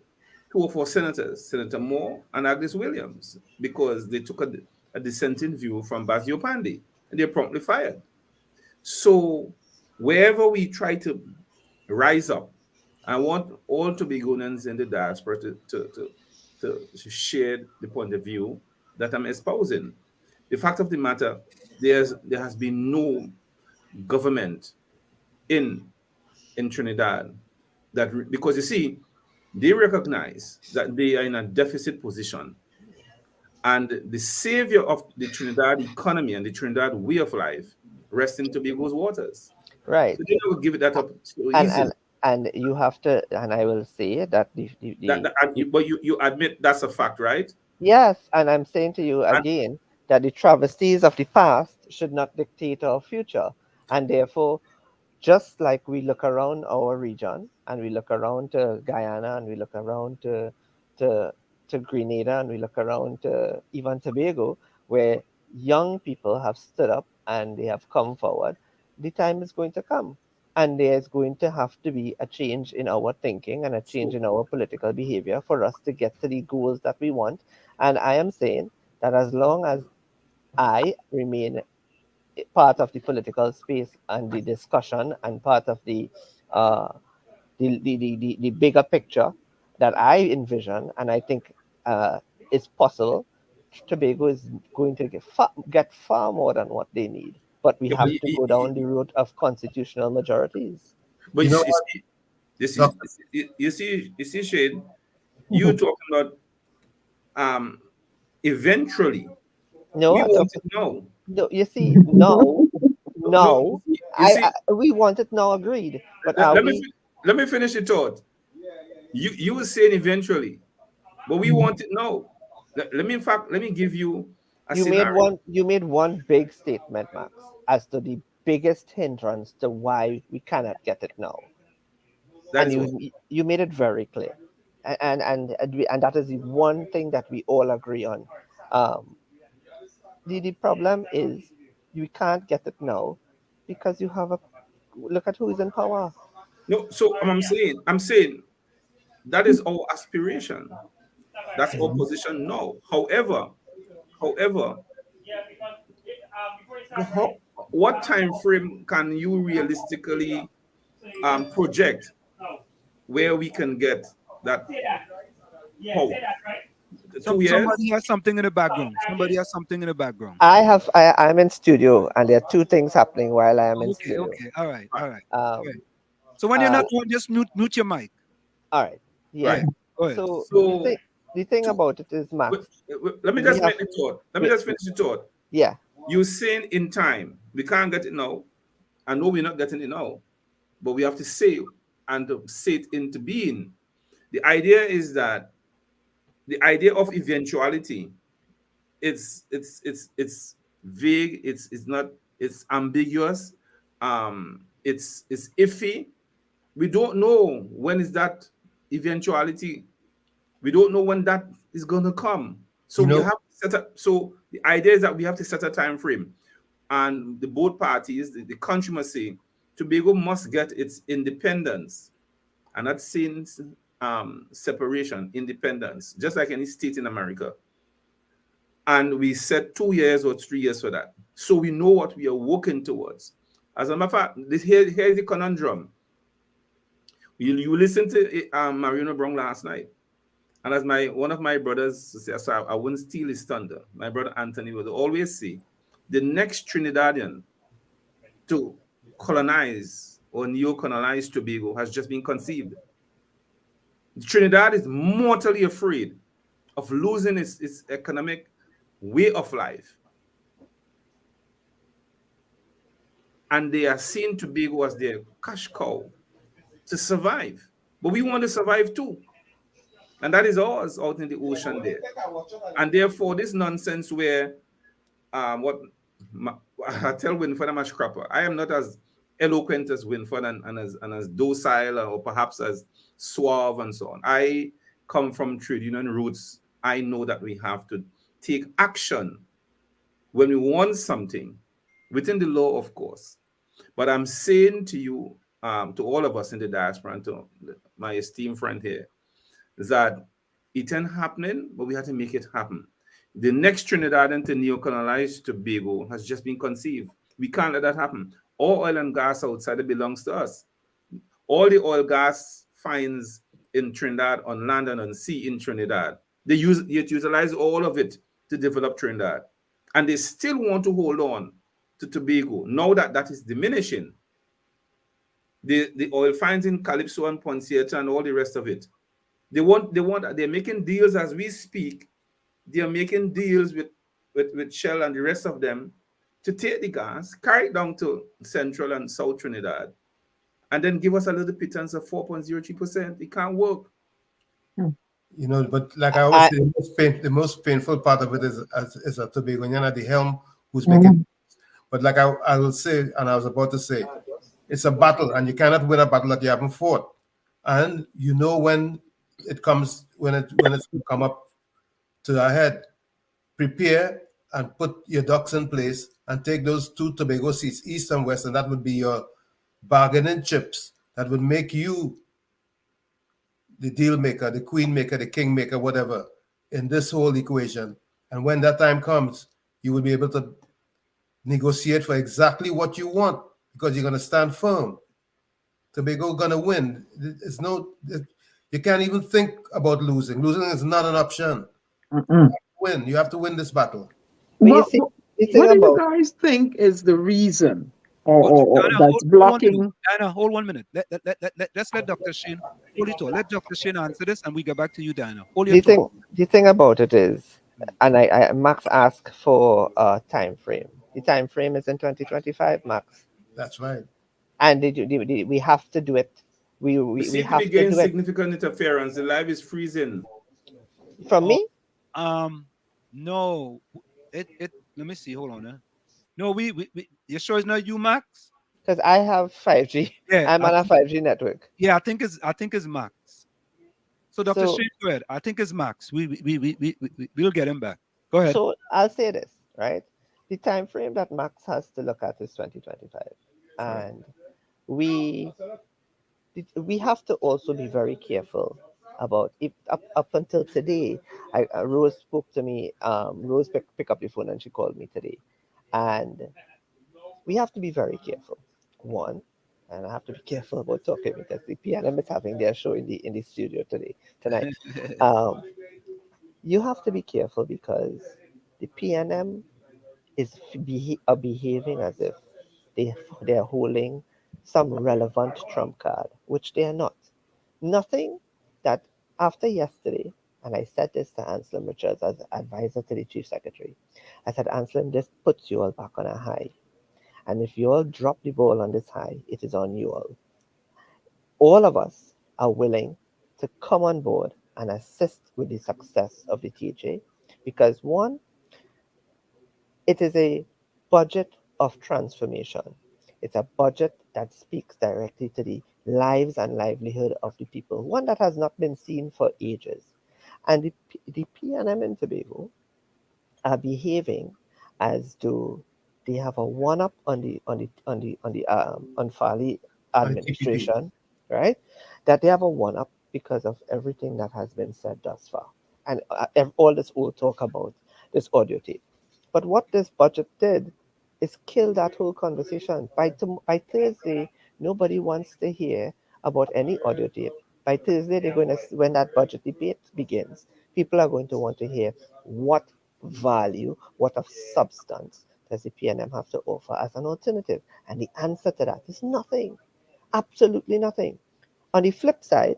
two of our senators, Senator Moore and Agnes Williams, because they took a dissenting view from Basio Pandey, and they're promptly fired. So wherever we try to rise up, I want all Tobagonians in the diaspora to share the point of view that I'm espousing. The fact of the matter, there has been no government in Trinidad because you see, they recognize that they are in a deficit position, and the savior of the Trinidad economy and the Trinidad way of life rests in Tobago's waters. Right. So they never give that up so And easily. and you have to, and I will say that But you admit that's a fact, right? yes, and I'm saying to you again that the travesties of the past should not dictate our future, and therefore, just like we look around our region and we look around to Guyana and we look around to Grenada and we look around to even Tobago, where young people have stood up and they have come forward, the time is going to come. And there's going to have to be a change in our thinking and a change in our political behavior for us to get to the goals that we want. And I am saying that as long as I remain part of the political space and the discussion and part of uh, the bigger picture that I envision, and I think is possible, Tobago is going to get far more than what they need. but we have to go down the route of constitutional majorities. But you see, Shane, you talking about eventually. No, we want it now. No, you see, no. We want it now, agreed. But let me finish the thought. You were saying eventually, but we want it now. Let me give you a scenario. You made one big statement, Max, as to the biggest hindrance to why we cannot get it now. You made it very clear. And that is the one thing that we all agree on. The problem is you can't get it now because you have look at who is in power. No, so I'm saying that is our aspiration. That's our position now. However, what time frame can you realistically project where we can get that power? Somebody has something in the background. I'm in studio, and there are two things happening while I am in studio. Okay, all right. So when you're not on, just mute your mic. All right. Yeah. Right. Go ahead. So the thing about it is, Max. Let me just finish the thought. Yeah. You're saying in time we can't get it now. I know we're not getting it now, but we have to say and to say it into being. The idea is that the idea of eventuality, it's vague, it's ambiguous, it's iffy. We don't know when is that eventuality. We don't know when that is going to come. So we have to set up. So the idea is that we have to set a time frame, and the both parties, the country must say Tobago must get its independence, and that since separation, independence, just like any state in America. And we set 2 years or 3 years for that. So we know what we are working towards. As a matter of fact, here's the conundrum. You listened to Marino Brown last night. And as one of my brothers said, so I wouldn't steal his thunder. My brother Anthony would always say, the next Trinidadian to colonize or neo-colonize Tobago has just been conceived. Trinidad is mortally afraid of losing its economic way of life. And they are seeing Tobago as their cash cow to survive. But we want to survive too. And that is ours out in the ocean there. And therefore, this nonsense where I tell Winford I'm a scrapper. I am not as eloquent as Winford and as docile or perhaps as suave and so on. I come from trade union roots. I know that we have to take action when we want something within the law, of course. But I'm saying to you, to all of us in the diaspora and to my esteemed friend here, is that it ain't happening, but we have to make it happen. The next Trinidadian to neo-colonize Tobago has just been conceived. We can't let that happen. All oil and gas outside it belongs to us. All the oil gas finds in Trinidad on land and on sea in Trinidad, they utilize all of it to develop Trinidad. And they still want to hold on to Tobago. Now that is diminishing. The oil finds in Calypso and Ponciata and all the rest of it. They're making deals as we speak. They're making deals with Shell and the rest of them to take the gas, carry it down to Central and South Trinidad, and then give us a little pittance of 4.03%. It can't work. You know, but like I always say, the most painful part of it is a Tobagonian at the helm who's making. But like I will say, and I was about to say, it's a battle, and you cannot win a battle that you haven't fought. And you know when it's come up to our head, prepare and put your ducks in place and take those two Tobago seats, east and west, and that would be your bargaining chips that would make you the deal maker, the queen maker, the king maker, whatever, in this whole equation. And when that time comes, you will be able to negotiate for exactly what you want because you're going to stand firm. Tobago going to win. You can't even think about losing. Losing is not an option. You have to win this battle. Well, The thing What do you about guys think is the reason or Dana, that's hold 1 minute. blocking? Dana, hold 1 minute. Let's let Dr. Shane hold it all. Let Dr. Shane answer this and we get back to you, Dana. Hold your thought. the thing about it is, and I Max asked for a time frame. The time frame is in 2025, Max. That's right. And we have to do it. We We seem to be have to getting do it. significant interference. The live is freezing. From me? No. Let me see. Hold on. No, we you sure it's not you, Max? Because I have 5G. Yeah, I'm on a 5G network. Yeah, I think it's Max. So Dr. So, Shane, go ahead. I think it's Max. We'll get him back. Go ahead. so I'll say this, right? The time frame that Max has to look at is 2025. And we we have to also be very careful about if up until today. Rose spoke to me. Rose pick up the phone and she called me today, and we have to be very careful. One, and I have to be careful about talking because the PNM is having their show in the studio tonight. You have to be careful because the PNM are behaving as if they are holding some relevant trump card, which they are not. Nothing that after yesterday, and I said this to Anselm Richards as advisor to the chief secretary. I said, Anselm, this puts you all back on a high. And if you all drop the ball on this high, it is on you all. All of us are willing to come on board and assist with the success of the TJ because one, it is a budget of transformation. It's a budget that speaks directly to the lives and livelihood of the people, one that has not been seen for ages. And the PNM and Tobago are behaving as though they have a one up on Farley administration, right? That they have a one up because of everything that has been said thus far, and all this old talk about this audio tape. But what this budget did is kill that whole conversation. By Thursday, nobody wants to hear about any audio tape. By Thursday, they're going to when that budget debate begins, people are going to want to hear what value, what of substance does the PNM have to offer as an alternative? And the answer to that is nothing, absolutely nothing. On the flip side,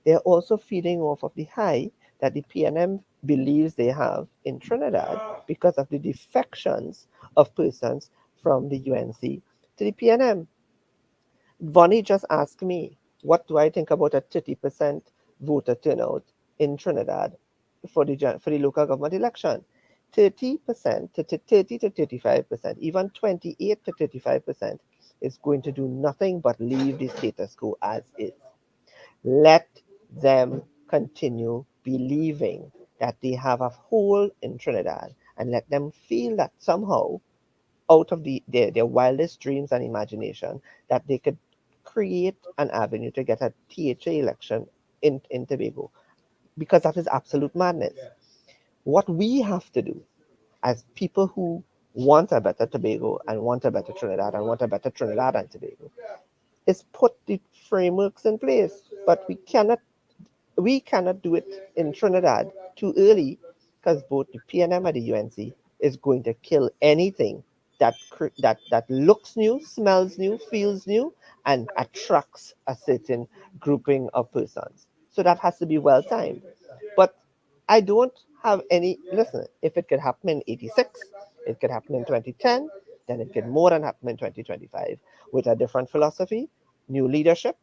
they're also feeding off of the high that the PNM believes they have in Trinidad because of the defections of persons from the UNC to the PNM. Vonnie just asked me, what do I think about a 30% voter turnout in Trinidad for the local government election? 30% to 30 to 35%, even 28 to 35% is going to do nothing but leave the status quo as is. Let them continue believing that they have a hole in Trinidad and let them feel that somehow out of their wildest dreams and imagination that they could create an avenue to get a THA election in Tobago, because that is absolute madness. What we have to do as people who want a better Tobago and want a better Trinidad and want a better Trinidad and Tobago is put the frameworks in place. But we cannot do it in Trinidad too early because both the PNM and the UNC is going to kill anything that looks new, smells new, feels new, and attracts a certain grouping of persons. So that has to be well timed. But I don't have any. Listen, if it could happen in '86, it could happen in 2010, then it could more than happen in 2025 with a different philosophy, new leadership,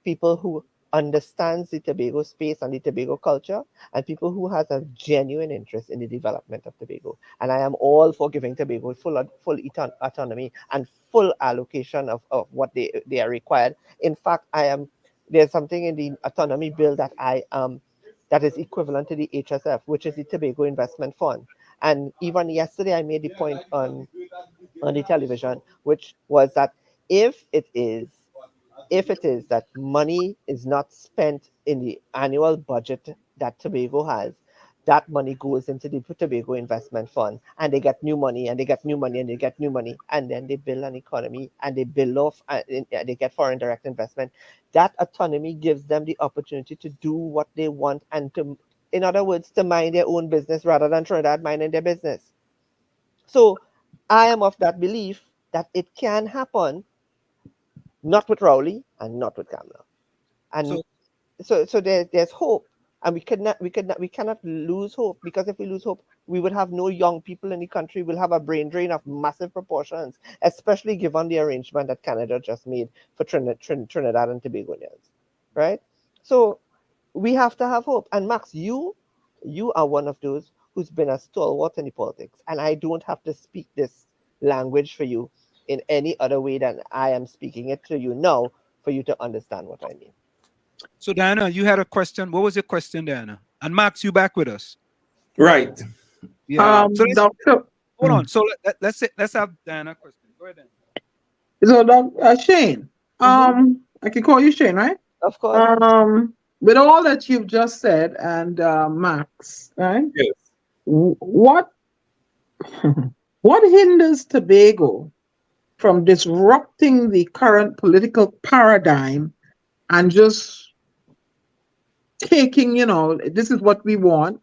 people who understands the Tobago space and the Tobago culture, and people who has a genuine interest in the development of Tobago. And I am all for giving Tobago full autonomy and full allocation of what they are required. In fact, there's something in the autonomy bill that is equivalent to the HSF, which is the Tobago Investment Fund. And even yesterday, I made the point on the television, which was that if it is that money is not spent in the annual budget that Tobago has, that money goes into the Tobago Investment Fund, and they get new money, and they get new money, and they get new money, and then they build an economy, and they build off, and they get foreign direct investment. That autonomy gives them the opportunity to do what they want, and in other words, to mind their own business rather than Trinidad minding their business. So I am of that belief that it can happen, not with Rowley and not with Kamala. And so there's hope, and we cannot lose hope, because if we lose hope, we would have no young people in the country. We'll have a brain drain of massive proportions, especially given the arrangement that Canada just made for Trinidad and Tobagonians, right? So we have to have hope. And Max, you are one of those who's been a stalwart in the politics, and I don't have to speak this language for you in any other way than I am speaking it to you now for you to understand what I mean. So Diana, you had a question. What was your question, Diana? And Max, you back with us? Right. Yeah. So Doctor, hold on. So let's have Diana question. Go ahead, So, Diana. Shane, I can call you Shane, right? Of course. With all that you've just said, and Max, right? Yes. What hinders Tobago from disrupting the current political paradigm and just taking, this is what we want?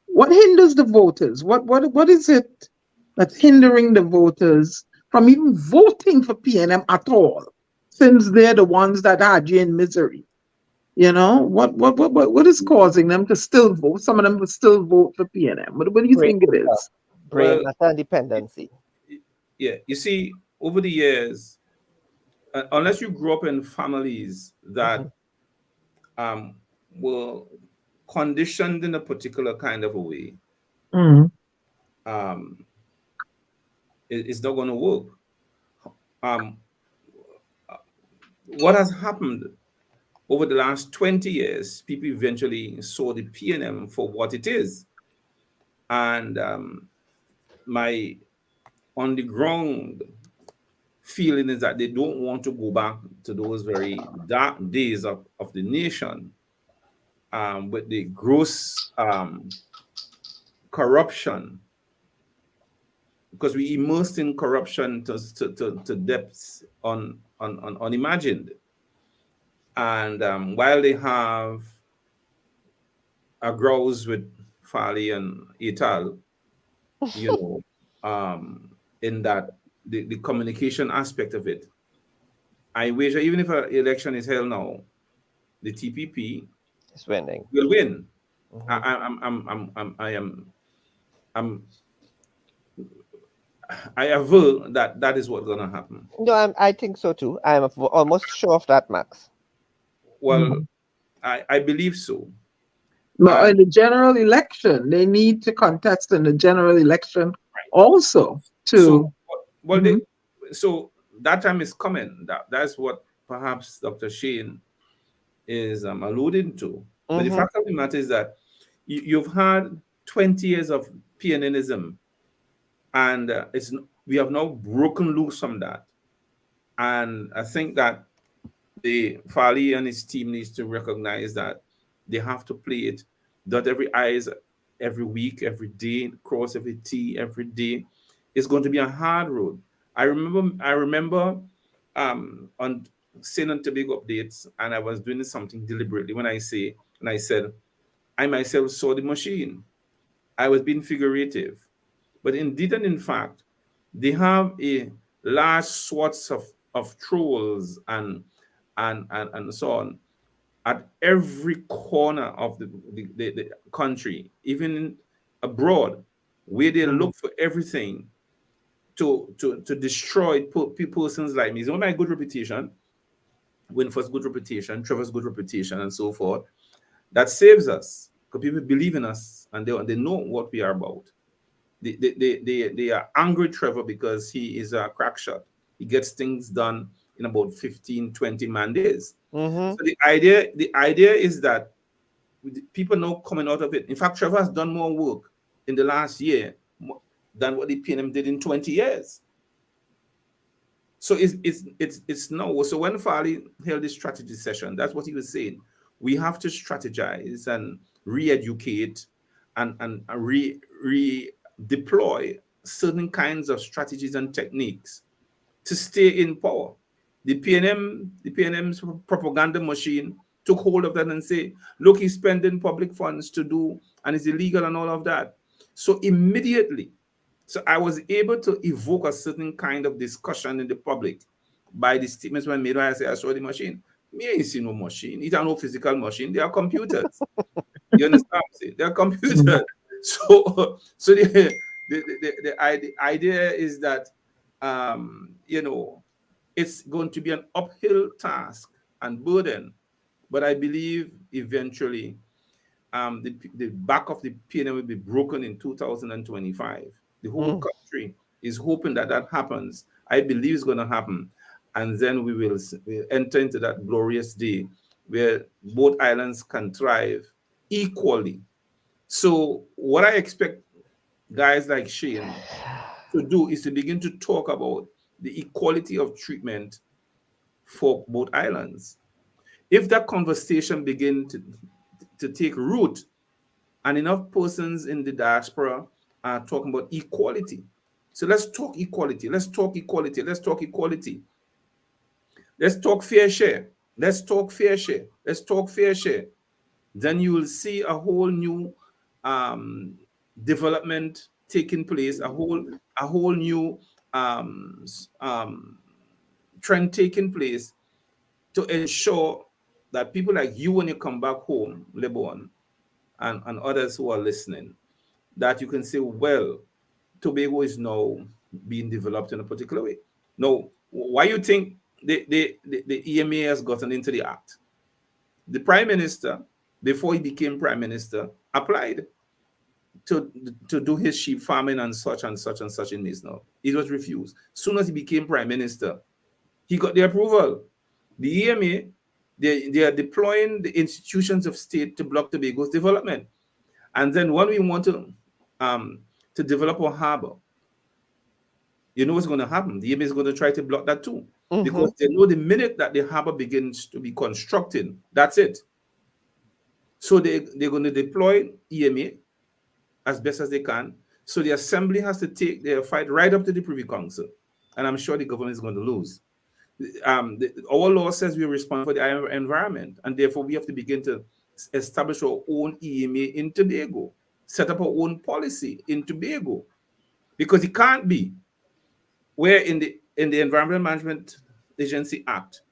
What hinders the voters? What is it that's hindering the voters from even voting for PNM at all, since they're the ones that had you in misery? What is causing them to still vote? Some of them will still vote for PNM. What do you think it is? Brain matter dependency. Yeah, you see, over the years, unless you grew up in families that were conditioned in a particular kind of a way, it's not going to work. What has happened over the last 20 years, people eventually saw the PNM for what it is. And my on the ground feeling is that they don't want to go back to those very dark days of the nation, with the gross corruption, because we immersed in corruption to depths unimagined. And while they have a grouse with Farley and Etal, in that the communication aspect of it, I wager even if an election is held now, the TPP is winning. Will win. I aver that is what's gonna happen. No, I think so too. I'm almost sure of that, Max. Well, I believe so. But in the general election, they need to contest in the general election also. So that time is coming. That's what perhaps Dr. Shane is alluding to. But the fact of the matter is that you've had 20 years of PNNism, and we have now broken loose from that. And I think that the Farley and his team needs to recognize that they have to play it, dot every I's every week, every day, cross every T every day. It's going to be a hard road. I remember on Sin and Tobago updates, and I was doing something deliberately when I said, I myself saw the machine. I was being figurative. But indeed and in fact, they have a large swaths of trolls and so on at every corner of the country, even abroad, where they look for everything to destroy persons like me. It's not my good reputation, Winford's good reputation, Trevor's good reputation, and so forth, that saves us, because people believe in us and they know what we are about. They are angry Trevor because he is a crack shot. He gets things done in about 15, 20 man days. So the idea is that people now coming out of it. In fact, Trevor has done more work in the last year than what the PNM did in 20 years. So it's now. So when Farley held this strategy session, that's what he was saying. We have to strategize and re-educate and redeploy certain kinds of strategies and techniques to stay in power. The PNM's propaganda machine took hold of that and say, look, he's spending public funds to do, and it's illegal and all of that. So immediately, So I was able to evoke a certain kind of discussion in the public by the statements when made when I say I saw the machine. Me ain't see no machine. It are no physical machine. They are computers. You understand what I'm saying? They are computers. So the idea is that it's going to be an uphill task and burden, but I believe eventually the back of the pyramid will be broken in 2025. The whole country is hoping that that happens. I believe it's going to happen. And then we'll enter into that glorious day where both islands can thrive equally. So, what I expect guys like Shane to do is to begin to talk about the equality of treatment for both islands. If that conversation begin to take root, and enough persons in the diaspora are talking about equality. So let's talk equality. Let's talk equality. Let's talk equality. Let's talk fair share. Let's talk fair share. Let's talk fair share. Then you will see a whole new development taking place, a whole new trend taking place to ensure that people like you, when you come back home, Lebon, and others who are listening, that you can say, well, Tobago is now being developed in a particular way. Now, why you think the EMA has gotten into the act? The Prime Minister, before he became Prime Minister, applied to do his sheep farming and such and such and such in this now. It was refused. Soon as he became Prime Minister, he got the approval. The EMA, they are deploying the institutions of state to block Tobago's development. And then when we want to develop a harbor, you know what's going to happen? The EMA is going to try to block that too. Because they know the minute that the harbor begins to be constructed, that's it. So they're going to deploy EMA as best as they can. So the assembly has to take their fight right up to the Privy Council. And I'm sure the government is going to lose. Our law says we're responsible for the environment, and therefore we have to begin to establish our own EMA in Tobago, set up our own policy in Tobago, because it can't be where in the Environmental Management Agency Act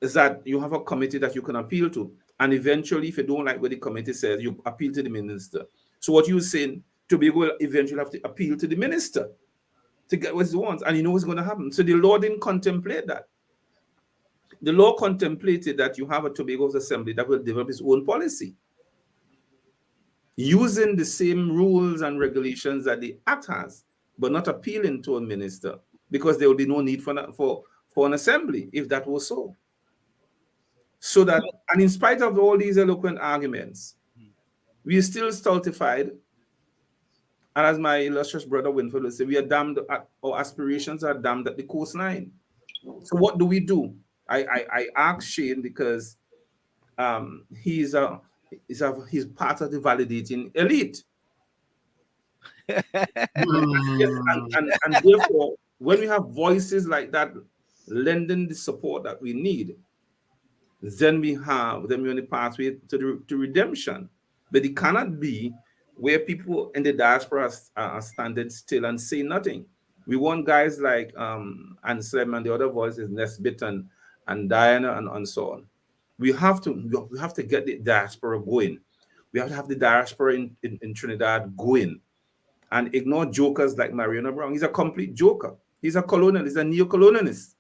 is that you have a committee that you can appeal to, and eventually, if you don't like what the committee says, you appeal to the minister. So what you're saying, Tobago will eventually have to appeal to the minister to get what he wants, and you know what's going to happen. So the law didn't contemplate that. The law contemplated that you have a Tobago's assembly that will develop its own policy using the same rules and regulations that the act has, but not appealing to a minister, because there will be no need for an assembly if that was so. So that, and in spite of all these eloquent arguments, we are still stultified. And as my illustrious brother Winfield would say, we are damned our aspirations are damned at the coastline. So what do we do? I asked Shane because he's part of the validating elite. Yes, and therefore, when we have voices like that lending the support that we need, then we're on the pathway to redemption. But it cannot be where people in the diaspora are standing still and say nothing. We want guys like Anselm and the other voices, Nesbitt and Diana and so on. We have to get the diaspora going. We have to have the diaspora in Trinidad going, and ignore jokers like Mariana Brown. He's a complete joker. He's a colonialist. He's a neo-colonialist.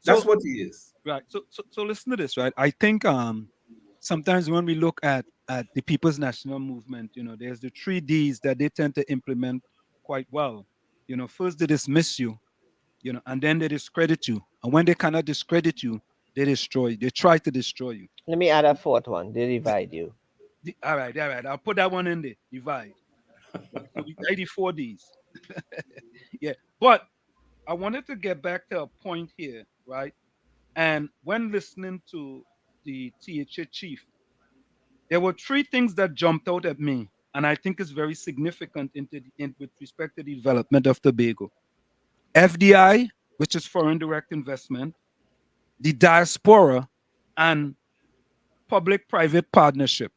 That's what he is. Right. So listen to this, right? I think sometimes when we look at the People's National Movement, there's the 3 Ds that they tend to implement quite well. First they dismiss you, and then they discredit you. And when they cannot discredit you, they destroy you. They try to destroy you. Let me add a 4th one. They divide you. All right. I'll put that one in there. Divide. So 84 Ds. Yeah. But I wanted to get back to a point here, right? And when listening to the THA chief, there were 3 things that jumped out at me, and I think is very significant with respect to the development of Tobago. FDI, which is foreign direct investment, the diaspora, and public-private partnership.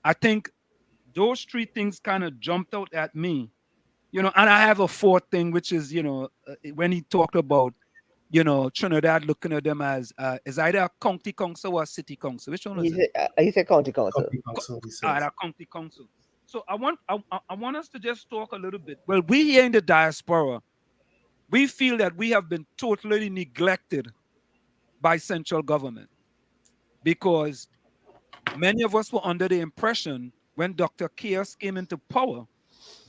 I think those three things kind of jumped out at me, and I have a fourth thing, which is, when he talked about, Trinidad looking at them as either a county council or a city council. Which one is it? He said county council. County council, he All right, says. a county council. So I want us to just talk a little bit. Well, we here in the diaspora, we feel that we have been totally neglected by central government because many of us were under the impression when Dr. Chaos came into power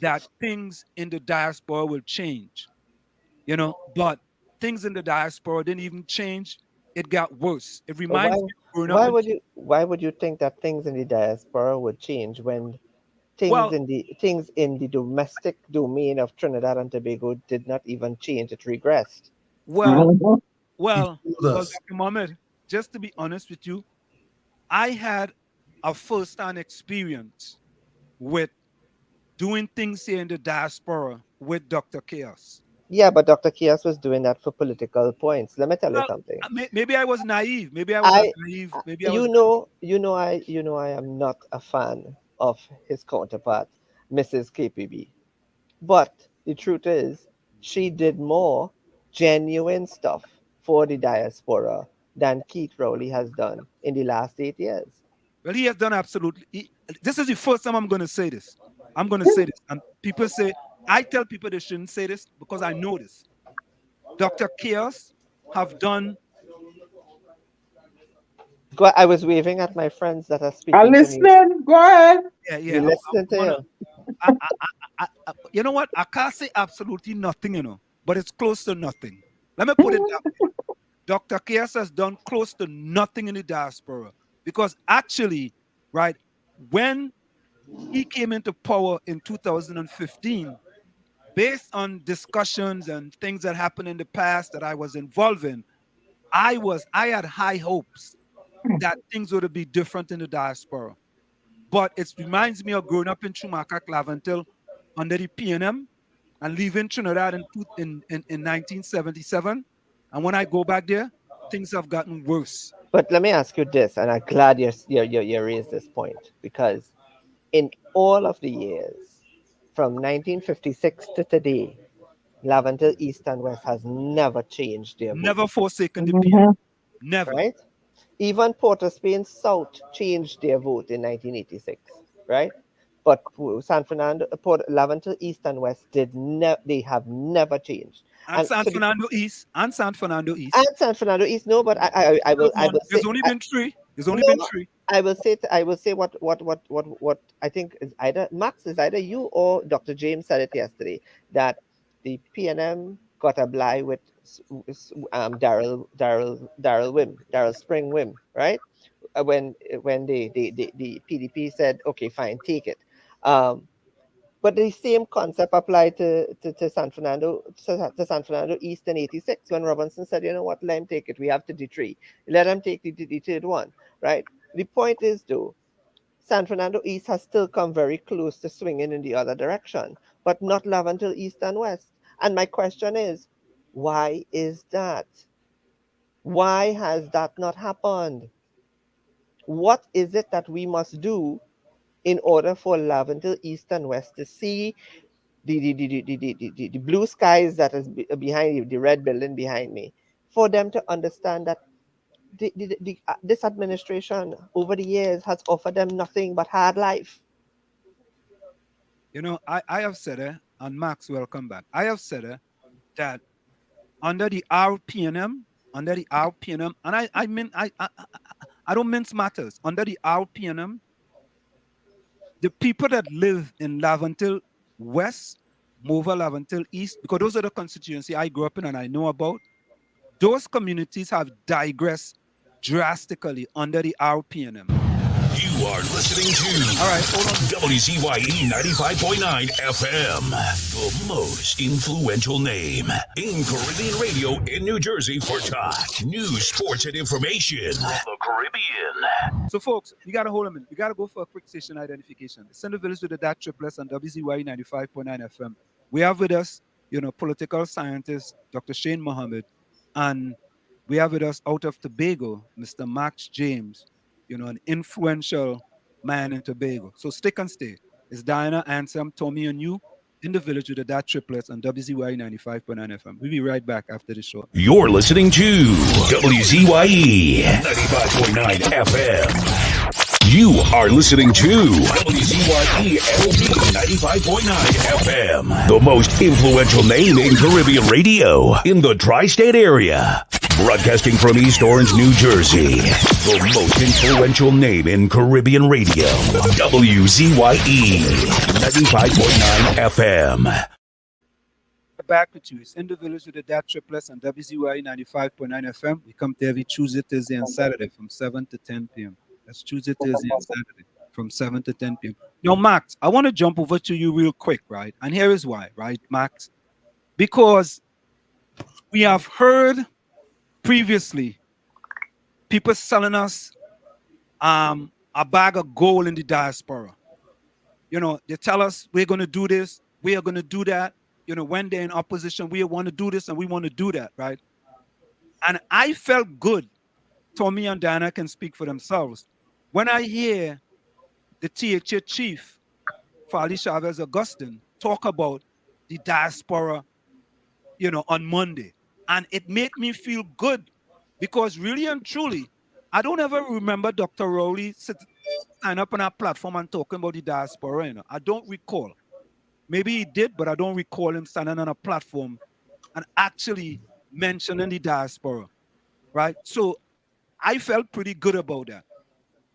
that things in the diaspora will change, but things in the diaspora didn't even change. It got worse. It reminds me of growing up. Why would you think that things in the diaspora would change when things in the domestic domain of Trinidad and Tobago did not even change? It regressed. Well, Dr. Mohammed, just to be honest with you, I had a first-hand experience with doing things here in the diaspora with Dr. Chaos. Yeah, but Dr. Chaos was doing that for political points. Let me tell you something. Maybe I was naive. Maybe I was naive. Maybe I am not a fan of his counterpart, Mrs. KPB. But the truth is, she did more genuine stuff for the diaspora than Keith Rowley has done in the last 8 years. Well, he has done absolutely. This is the first time I'm going to say this. I'm going to say this. And people say, I tell people they shouldn't say this because I know this. Dr. Chaos have done. I was waving at my friends that are speaking. I'm listening. Go ahead. Yeah. You're listening to you. You know what? I can't say absolutely nothing, but it's close to nothing. Let me put it that way. Dr. Chaos has done close to nothing in the diaspora because actually, right, when he came into power in 2015, based on discussions and things that happened in the past that I was involved in, I had high hopes that things would be different in the diaspora. But it reminds me of growing up in Chumaka, Claventil, under the PNM, and leaving Trinidad in 1977. And when I go back there, things have gotten worse. But let me ask you this, and I'm glad you raised this point, because in all of the years, from 1956 to today, Laventille East and West has never changed their vote. Never forsaken the PNM. Never. Right? Even Port of Spain South changed their vote in 1986, right? But San Fernando, Laventille East and West they have never changed. And San Fernando East. And San Fernando East. No, but I will say there's only been three. There's only been three. I will say what I think is either you or Dr. James said it yesterday, that the PNM got a bly with Daryl Spring Wim, right? When the PDP said, okay, fine, take it. But the same concept applied to San Fernando East in 86 when Robinson said, you know what, let him take it. We have 33. Let him take the third one, right? The point is, though, San Fernando East has still come very close to swinging in the other direction, but not Laventille East and West. And my question is, why is that? Why has that not happened? What is it that we must do in order for Laventille East and West to see the blue skies that is behind you, the red building behind me, for them to understand that this administration over the years has offered them nothing but hard life? I have said it, and Max, welcome back. I have said it that under the RPNM, and I don't mince matters. Under the RPNM, the people that live in Laventille West, Mova, Laventille East, because those are the constituency I grew up in and I know about, those communities have digressed drastically under the RPNM. You are listening to WZYE 95.9 FM, the most influential name in Caribbean radio in New Jersey for talk, news, sports, and information from the Caribbean. So, folks, you got to hold a minute. We got to go for a quick station identification. It's in the village with the DAT triplets on WZYE 95.9 FM. We have with us, political scientist, Dr. Shane Mohammed, and we have with us out of Tobago, Mr. Max James, an influential man in Tobago. So stick and stay. It's Diana, Ansem, Tommy, and you in the village with the Dad Triplets on WZYE 95.9 FM. We'll be right back after the show. You're listening to WZYE 95.9 FM. You are listening to WZYE LP 95.9 FM, the most influential name in Caribbean radio in the tri-state area. Broadcasting from East Orange, New Jersey, the most influential name in Caribbean radio, WZYE 95.9 FM. Back with you. It's in the village with the Dad Triplets on WZYE 95.9 FM. We come to every Tuesday, Thursday, and Saturday from 7 to 10 p.m. That's Tuesday, Thursday, and Saturday from 7 to 10 p.m. Now, Max, I want to jump over to you real quick, right? And here is why, right, Max? Because we have heard previously people selling us a bag of gold in the diaspora. You know, they tell us we're going to do this, we are going to do that. You know, when they're in opposition, we want to do this and we want to do that, right? And I felt good. Tommy and Diana can speak for themselves. When I hear the THA chief, Fali Chavez Augustine, talk about the diaspora, you know, on Monday, and it made me feel good because really and truly, I don't ever remember Dr. Rowley stand up on our platform and talking about the diaspora. You know, I don't recall. Maybe he did, but I don't recall him standing on a platform and actually mentioning the diaspora, right? So I felt pretty good about that,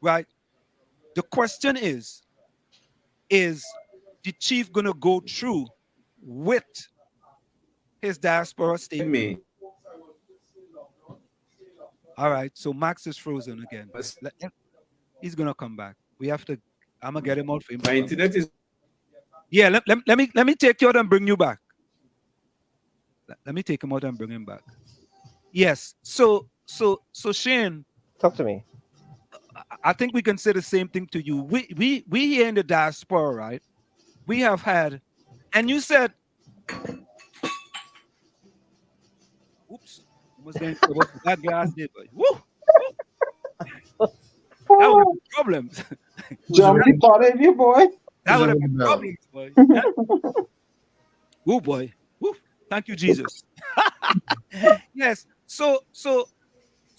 right? The question is the chief going to go through with his diaspora statement? All right, so Max is frozen again. He's going to come back. We have to, I'm going to get him out for him. My internet is... Yeah, let me take you out and bring you back. Let me take him out and bring him back. Yes. So Shane, talk to me. I think we can say the same thing to you. We here in the diaspora, right? We have had, and you said, oops, almost getting that glass there, but woo, that was problems. Jumping part of you, boy. That would have been problems, boy. Oh boy. Woo. Thank you, Jesus. Yes. So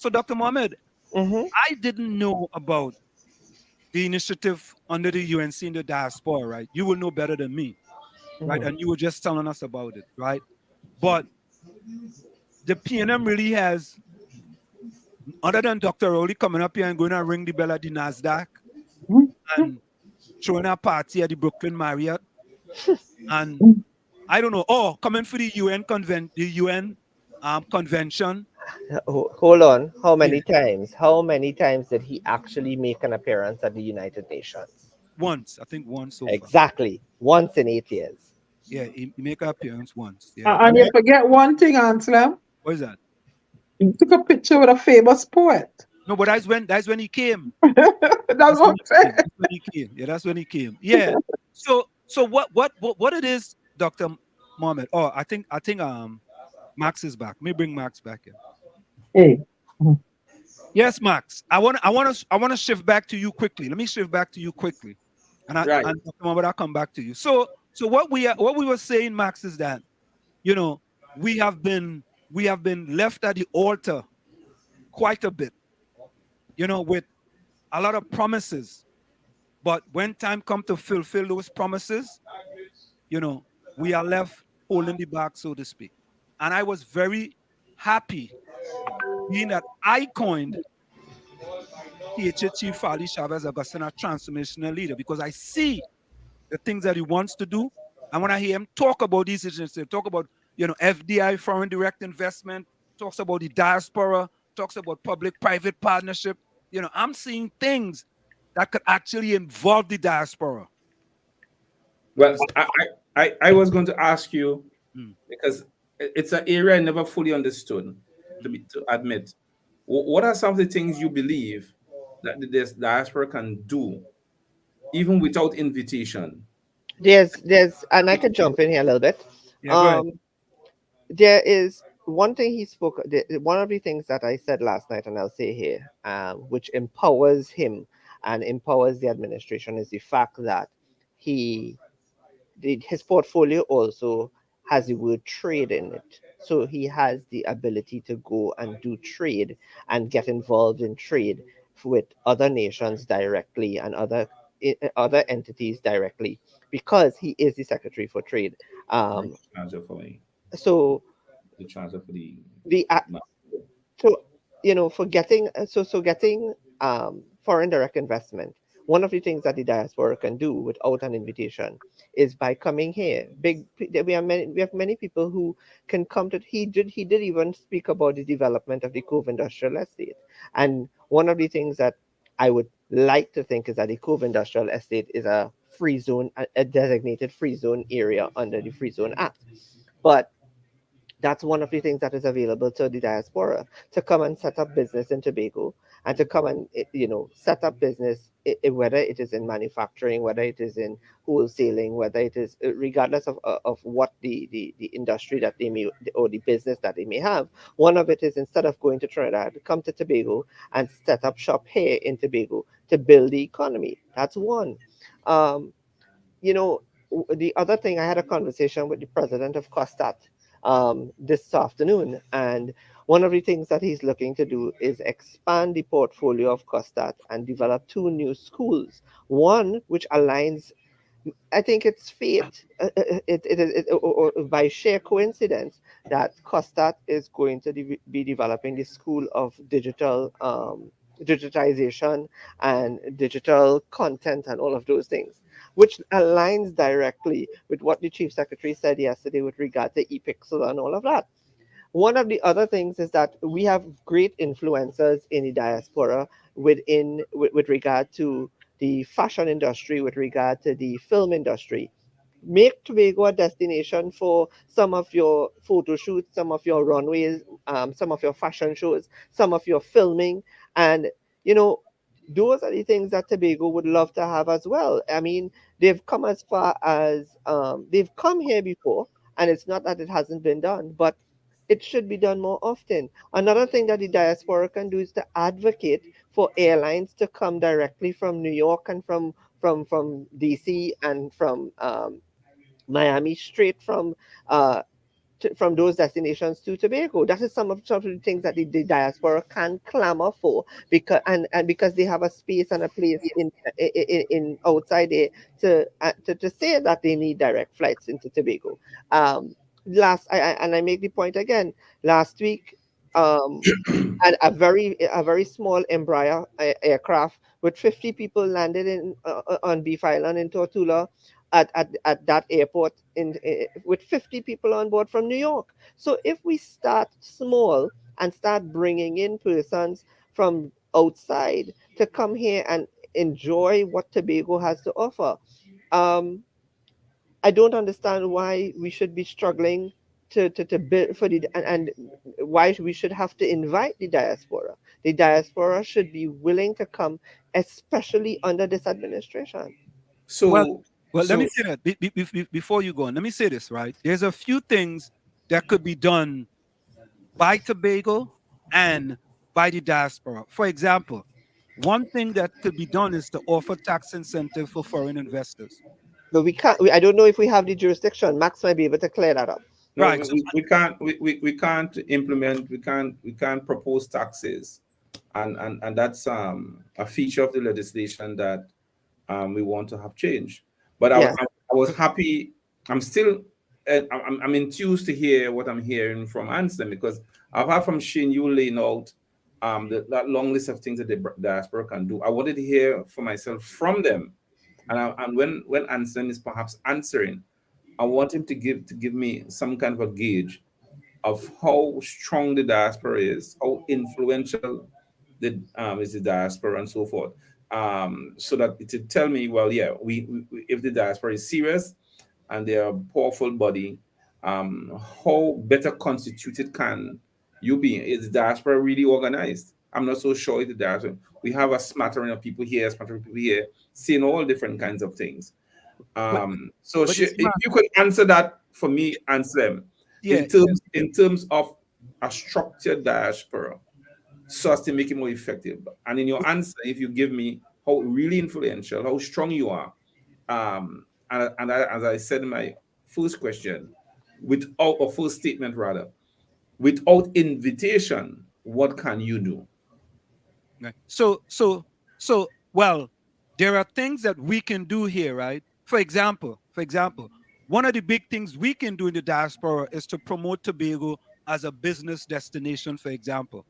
Dr. Mohammed, I didn't know about the initiative under the UNC in the diaspora, right? You will know better than me, right? And you were just telling us about it, right? But the PNM really has, other than Dr. Rowley coming up here and going to ring the bell at the NASDAQ and throwing a party at the Brooklyn Marriott, and I don't know, coming for the UN convention. Hold on. How many times? How many times did he actually make an appearance at the United Nations? Once. I think once. So exactly. Far. Once in 8 years. Yeah, he make an appearance once. Yeah. And you forget one thing, Anselm. What is that? You took a picture with a famous poet. No, but that's when he came. That's what I'm saying. That's when he came. Yeah, that's when he came. Yeah. So what it is, Dr. Mohammed? Oh, I think Max is back. Let me bring Max back in. Hey. Yes, Max. I want to shift back to you quickly. Let me shift back to you quickly, and Dr. Mohammed, I'll come back to you. So what we were saying, Max, is that, you know, we have been left at the altar quite a bit, you know, with a lot of promises, but when time comes to fulfill those promises, you know, we are left holding the bag, so to speak. And I was very happy being that I coined THA Chief Fali Chavez Augustine a transformational leader, because I see the things that he wants to do. And when I hear him talk about these issues, talk about, you know, FDI, foreign direct investment, talks about the diaspora, talks about public-private partnership, you know, I'm seeing things that could actually involve the diaspora. Well, I was going to ask you, because it's an area I never fully understood, to admit. What are some of the things you believe that the diaspora can do, even without invitation? There's, and I could jump in here a little bit. Yeah, there is one thing he spoke, one of the things that I said last night, and I'll say here, which empowers him and empowers the administration, is the fact that his portfolio also has the word trade in it. So he has the ability to go and do trade and get involved in trade with other nations directly and other entities directly because he is the secretary for trade. So the charger for the so for getting getting foreign direct investment, one of the things that the diaspora can do without an invitation is by coming here. We have many people who can come to. He did even speak about the development of the Cove Industrial Estate, and one of the things that I would like to think is that the Cove Industrial Estate is a free zone, a designated free zone area under the Free Zone Act, but that's one of the things that is available to the diaspora to come and set up business in Tobago and to come and set up business, whether it is in manufacturing, whether it is in wholesaling, whether it is regardless of what the industry that they may or the business that they may have. One of it is, instead of going to Trinidad, come to Tobago and set up shop here in Tobago to build the economy. That's one. um, you know, the other thing, I had a conversation with the president of COSTAT this afternoon, and one of the things that he's looking to do is expand the portfolio of COSTAT and develop two new schools. One which aligns, I think it's fate, or by sheer coincidence, that COSTAT is going to be developing the School of Digitization and digital content and all of those things, which aligns directly with what the chief secretary said yesterday with regard to ePixel and all of that. One of the other things is that we have great influencers in the diaspora with regard to the fashion industry, with regard to the film industry. Make Tobago a destination for some of your photo shoots, some of your runways, some of your fashion shows, some of your filming, and you know those are the things that Tobago would love to have as well. I mean, they've come as far as they've come here before, and it's not that it hasn't been done, but it should be done more often. Another thing that the diaspora can do is to advocate for airlines to come directly from New York and from DC and from Miami, straight uh, from those destinations to Tobago. That is some of the things that the diaspora can clamor for, and because they have a space and a place in outside there to say that they need direct flights into Tobago. And I make the point again. Last week, and a very small Embraer aircraft with 50 people landed on Beef Island in Tortula at that airport with 50 people on board from New York. So if we start small and start bringing in persons from outside to come here and enjoy what Tobago has to offer, um, I don't understand why we should be struggling to build for and why we should have to invite the diaspora. The diaspora should be willing to come, especially under this administration. Well, let me say that before you go on. Let me say this, right? There's a few things that could be done by Tobago and by the diaspora. For example, one thing that could be done is to offer tax incentive for foreign investors. But we can't. I don't know if we have the jurisdiction. Max might be able to clear that up. No, right. We can't. We can't implement. We can't propose taxes, and that's a feature of the legislation that we want to have change. But I was happy. I'm still. I'm enthused to hear what I'm hearing from Anselm, because apart from Shane, you laying out that long list of things that the diaspora can do, I wanted to hear for myself from them. And when Anselm is perhaps answering, I want him to give me some kind of a gauge of how strong the diaspora is, how influential is the diaspora, and so forth, so that it would tell me, well, yeah, we if the diaspora is serious and they are a powerful body, how better constituted can you be? Is the diaspora really organized? I'm not so sure. The diaspora, we have a smattering of people here, a smattering of people here, saying all different kinds of things. So if you could answer that for me, Anselm, in terms of a structured diaspora, so as to make it more effective. And in your answer, if you give me how really influential, how strong you are, as I said in my first question, without a first statement rather, without invitation, what can you do? Right. Well, there are things that we can do here, right? For example, one of the big things we can do in the diaspora is to promote Tobago as a business destination, for example,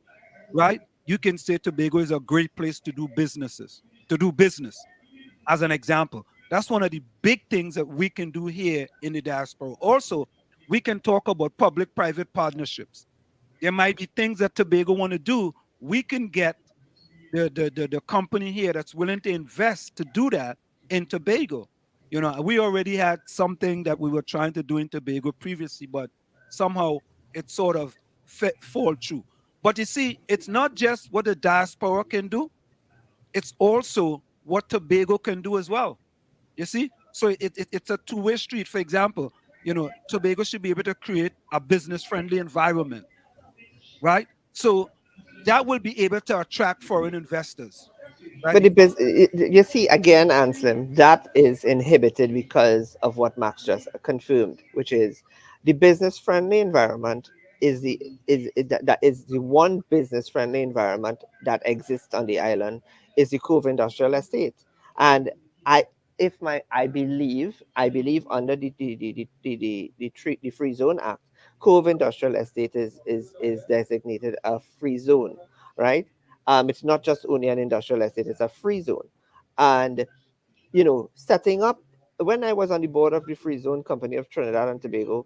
right? You can say Tobago is a great place to do business, as an example. That's one of the big things that we can do here in the diaspora. Also, we can talk about public-private partnerships. There might be things that Tobago want to do. We can get the company here that's willing to invest to do that in Tobago. We already had something that we were trying to do in Tobago previously, but somehow it sort of fall through. But you see, it's not just what the diaspora can do, it's also what Tobago can do as well. You see? So it's a two-way street. For example, Tobago should be able to create a business-friendly environment, right? So that will be able to attract foreign investors, right? But you see again, Anselm, that is inhibited because of what Max just confirmed, which is the business-friendly environment that is the one business-friendly environment that exists on the island is the Cove Industrial Estate, and I I believe under the Free Zone Act, Cove Industrial Estate is designated a free zone, right? It's not just only an industrial estate; it's a free zone, and setting up. When I was on the board of the Free Zone Company of Trinidad and Tobago,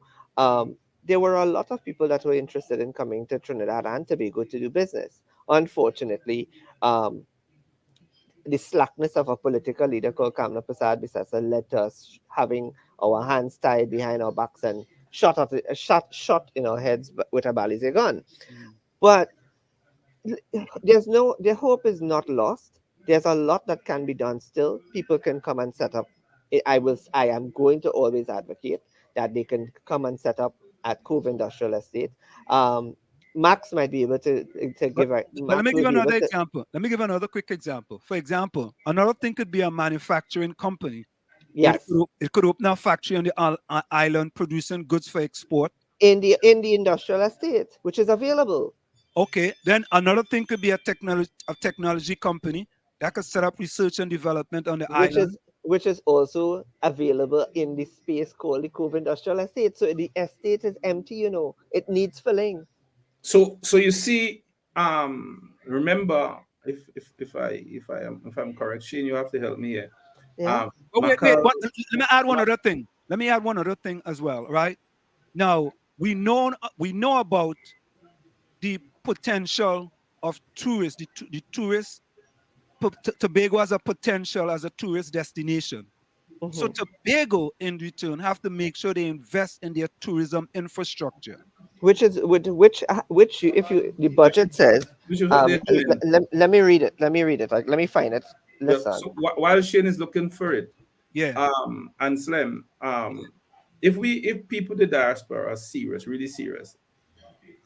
there were a lot of people that were interested in coming to Trinidad and Tobago to do business. Unfortunately, the slackness of a political leader called Kamna Prasad Bisasa led to us having our hands tied behind our backs and shot in our heads with a Balize gun. But the hope is not lost. There's a lot that can be done still. People can come and set up. I am going to always advocate that they can come and set up at Cove Industrial Estate. Max might be able to give a. But let me give another example. Let me give another quick example. For example, another thing could be a manufacturing company. Yes. It could open a factory on the island producing goods for export. In the industrial estate, which is available. Okay, then another thing could be a technology company that could set up research and development on the island. Which is also available in the space called the Cove Industrial Estate. So the estate is empty, it needs filling. So you see, remember, if I'm correct, Shane, you have to help me here. Yeah. Wait, let me add one other thing. Let me add one other thing as well, right? Now we know about the potential of tourists. The tourists, Tobago has a potential as a tourist destination. Mm-hmm. So Tobago, in return, have to make sure they invest in their tourism infrastructure. Which if the budget says, let me read it. Like, let me find it. Listen. So while Shane is looking for it, yeah. And Slim, if people in the diaspora are serious, really serious,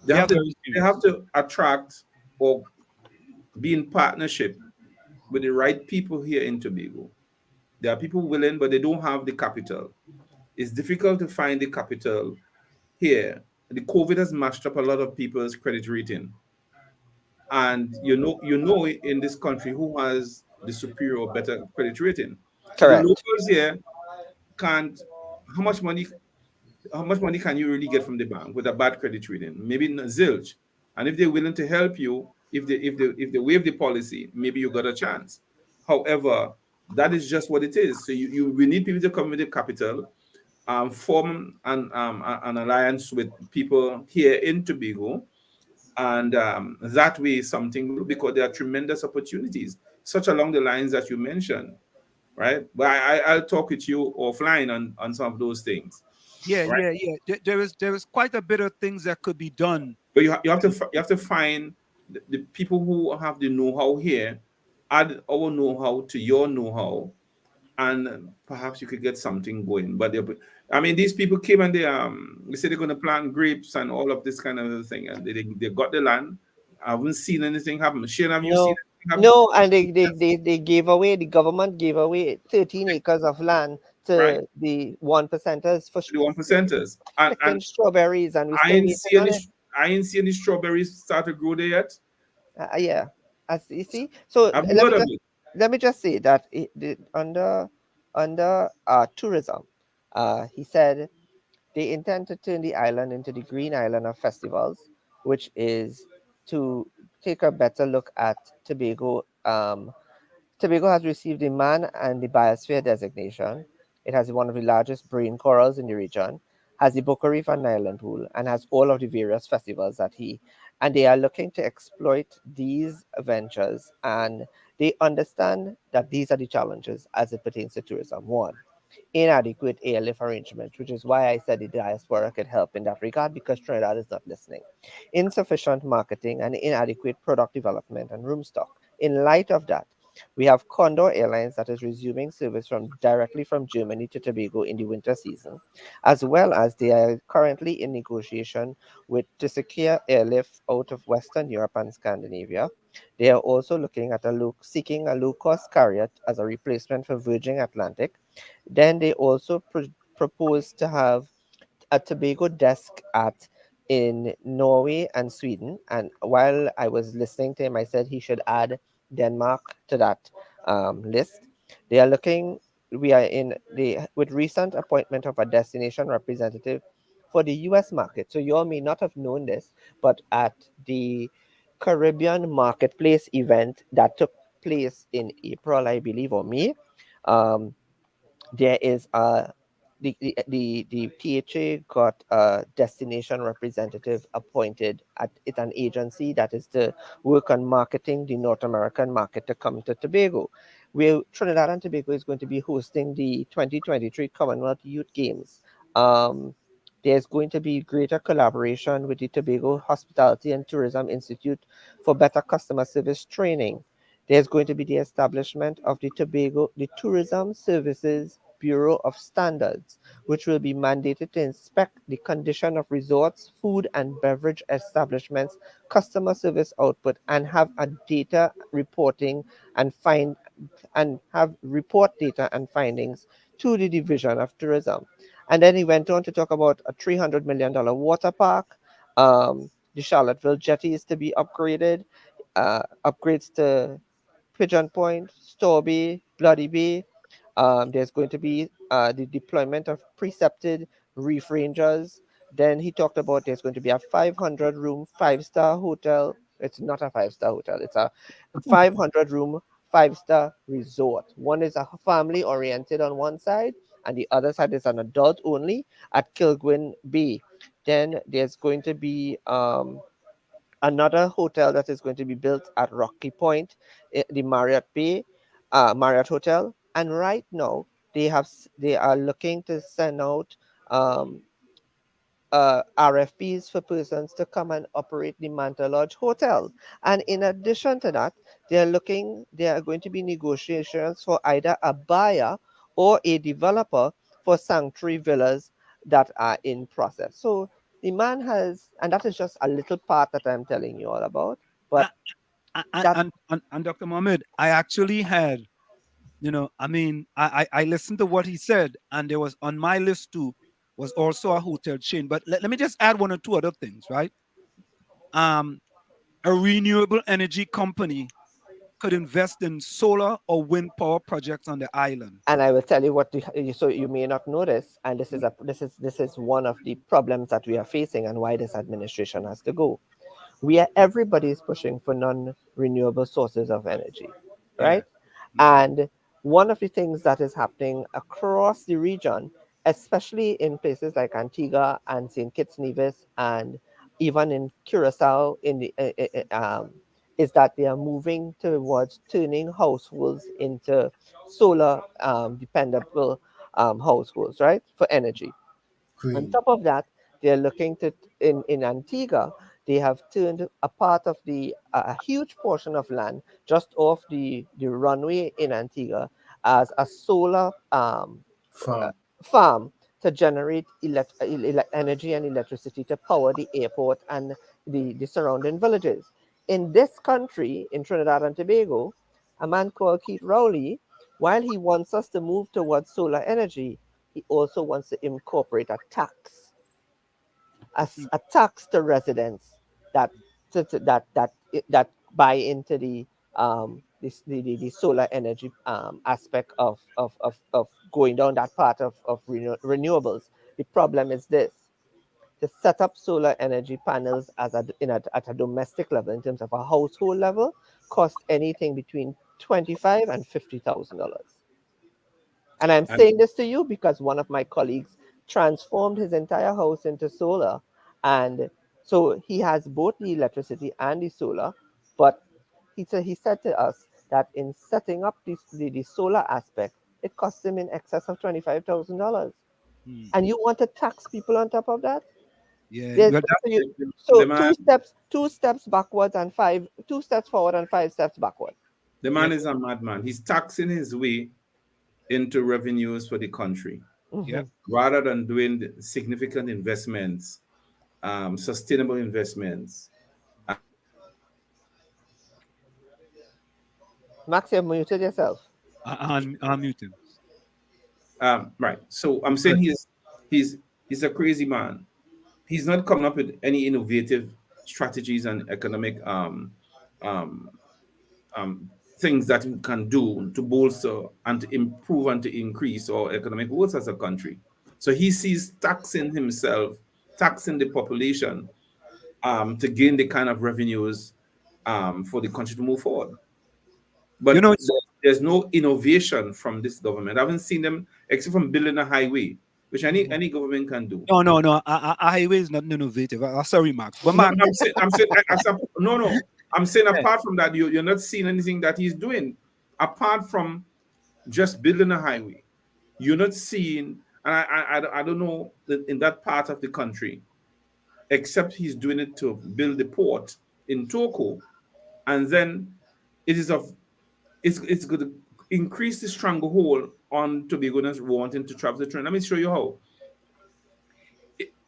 they have to attract or be in partnership with the right people here in Tobago. There are people willing, but they don't have the capital. It's difficult to find the capital here. The COVID has mashed up a lot of people's credit rating. And you know in this country who has the superior or better credit rating. Correct. The locals here can't. How much money can you really get from the bank with a bad credit rating? Maybe zilch. And if they're willing to help you, if they waive the policy, maybe you got a chance. However, that is just what it is. So we need people to come with the capital, form an alliance with people here in Tobago, and that way something, because there are tremendous opportunities, such along the lines that you mentioned, right? But I'll talk with you offline on some of those things. Yeah, right? yeah. There is quite a bit of things that could be done. But you have to find the people who have the know-how here, add our know-how to your know-how, and perhaps you could get something going. But these people came and they said they're going to plant grapes and all of this kind of thing, and they got the land. I haven't seen anything happen. Shane, have you seen anything happen? No, and they gave away. The government gave away 13 acres of land to the 1%ers for the 1%ers. And strawberries, and we I still ain't waiting see on any. it. I ain't see any strawberries start to grow there yet. Yeah, as you see. So I've heard of it. let me just say that under tourism, he said they intend to turn the island into the green island of festivals, which is to take a better look at Tobago. Tobago has received the Man and the Biosphere designation. It has one of the largest marine corals in the region, has the Boca Reef and Island Pool, and has all of the various festivals and they are looking to exploit these ventures, and they understand that these are the challenges as it pertains to tourism. One, inadequate airlift arrangements, which is why I said the diaspora could help in that regard, because Trinidad is not listening. Insufficient marketing and inadequate product development and room stock. In light of that, we have Condor Airlines that is resuming service directly from Germany to Tobago in the winter season, as well as they are currently in negotiation to secure airlift out of Western Europe and Scandinavia. They are also looking at seeking a low-cost carrier as a replacement for Virgin Atlantic. Then they also propose to have a Tobago desk in Norway and Sweden. And while I was listening to him, I said he should add Denmark to that list. They are looking. We are in with recent appointment of a destination representative for the U.S. market. So you all may not have known this, but at the Caribbean Marketplace event that took place in April, I believe, or May, there is the PHA got a destination representative appointed at an agency that is to work on marketing the North American market to come to Tobago. Trinidad and Tobago is going to be hosting the 2023 Commonwealth Youth Games. There's going to be greater collaboration with the Tobago Hospitality and Tourism Institute for better customer service training. There's going to be the establishment of the Tourism Services Bureau of Standards, which will be mandated to inspect the condition of resorts, food and beverage establishments, customer service output, and have a data reporting and have report data and findings to the Division of Tourism. And then he went on to talk about a $300 million water park. The Charlottesville jetty is to be upgraded. Upgrades to Pigeon Point, Storby, Bloody Bay. There's going to be the deployment of precepted reef rangers. Then he talked about there's going to be a 500-room, five-star hotel. It's not a five-star hotel. It's a 500-room, five-star resort. One is a family-oriented on one side, and the other side is an adult-only at Kilgwin Bay. Then there's going to be another hotel that is going to be built at Rocky Point, the Marriott Bay, Marriott Hotel. And right now, they are looking to send out RFPs for persons to come and operate the Manta Lodge Hotel. And in addition to that, there are going to be negotiations for either a buyer or a developer for sanctuary villas that are in process. So the man has, and that is just a little part that I'm telling you all about. But and Dr. Mohammed, I actually had, I listened to what he said, and there was on my list too was also a hotel chain. But let me just add one or two other things, right? A renewable energy company could invest in solar or wind power projects on the island. And I will tell you so you may not know this, and this is one of the problems that we are facing and why this administration has to go. Everybody is pushing for non-renewable sources of energy, right? Yeah. And one of the things that is happening across the region, especially in places like Antigua and St. Kitts Nevis, and even in Curacao, is that they are moving towards turning households into solar dependable households, right, for energy. On top of that, they're looking to in Antigua. They have turned a part of a huge portion of land just off the runway in Antigua as a solar farm to generate energy and electricity to power the airport and the surrounding villages. In this country, in Trinidad and Tobago, a man called Keith Rowley while he wants us to move towards solar energy, he also wants to incorporate a tax, a tax to residents that that buy into the solar energy aspect of going down that part of renewables. The problem is this: to set up solar energy panels at a domestic level, in terms of a household level, cost anything between $25,000 and $50,000. And I'm saying this to you because one of my colleagues transformed his entire house into solar. And so he has both the electricity and the solar. But he said to us that in setting up the solar aspect, it cost him in excess of $25,000. And you want to tax people on top of that? Yeah. So two steps backwards and two steps forward and 5 steps backward. The man is a madman. He's taxing his way into revenues for the country, rather than doing significant investments, sustainable investments. Max, you've muted yourself. I'm muted. Right. So I'm saying he's a crazy man. He's not coming up with any innovative strategies and economic things that we can do to bolster and to improve and to increase our economic growth as a country. So he sees taxing himself, taxing the population, to gain the kind of revenues for the country to move forward. But there's no innovation from this government. I haven't seen them except from building a highway, which any government can do. No. A highway is not innovative. Sorry, Max. But Max, I'm saying apart from that, you're not seeing anything that he's doing apart from just building a highway. You're not seeing, and I don't know in that part of the country, except he's doing it to build the port in Toko, and then it's going to increase the stranglehold on Tobagonians wanting to travel the train. Let me show you how.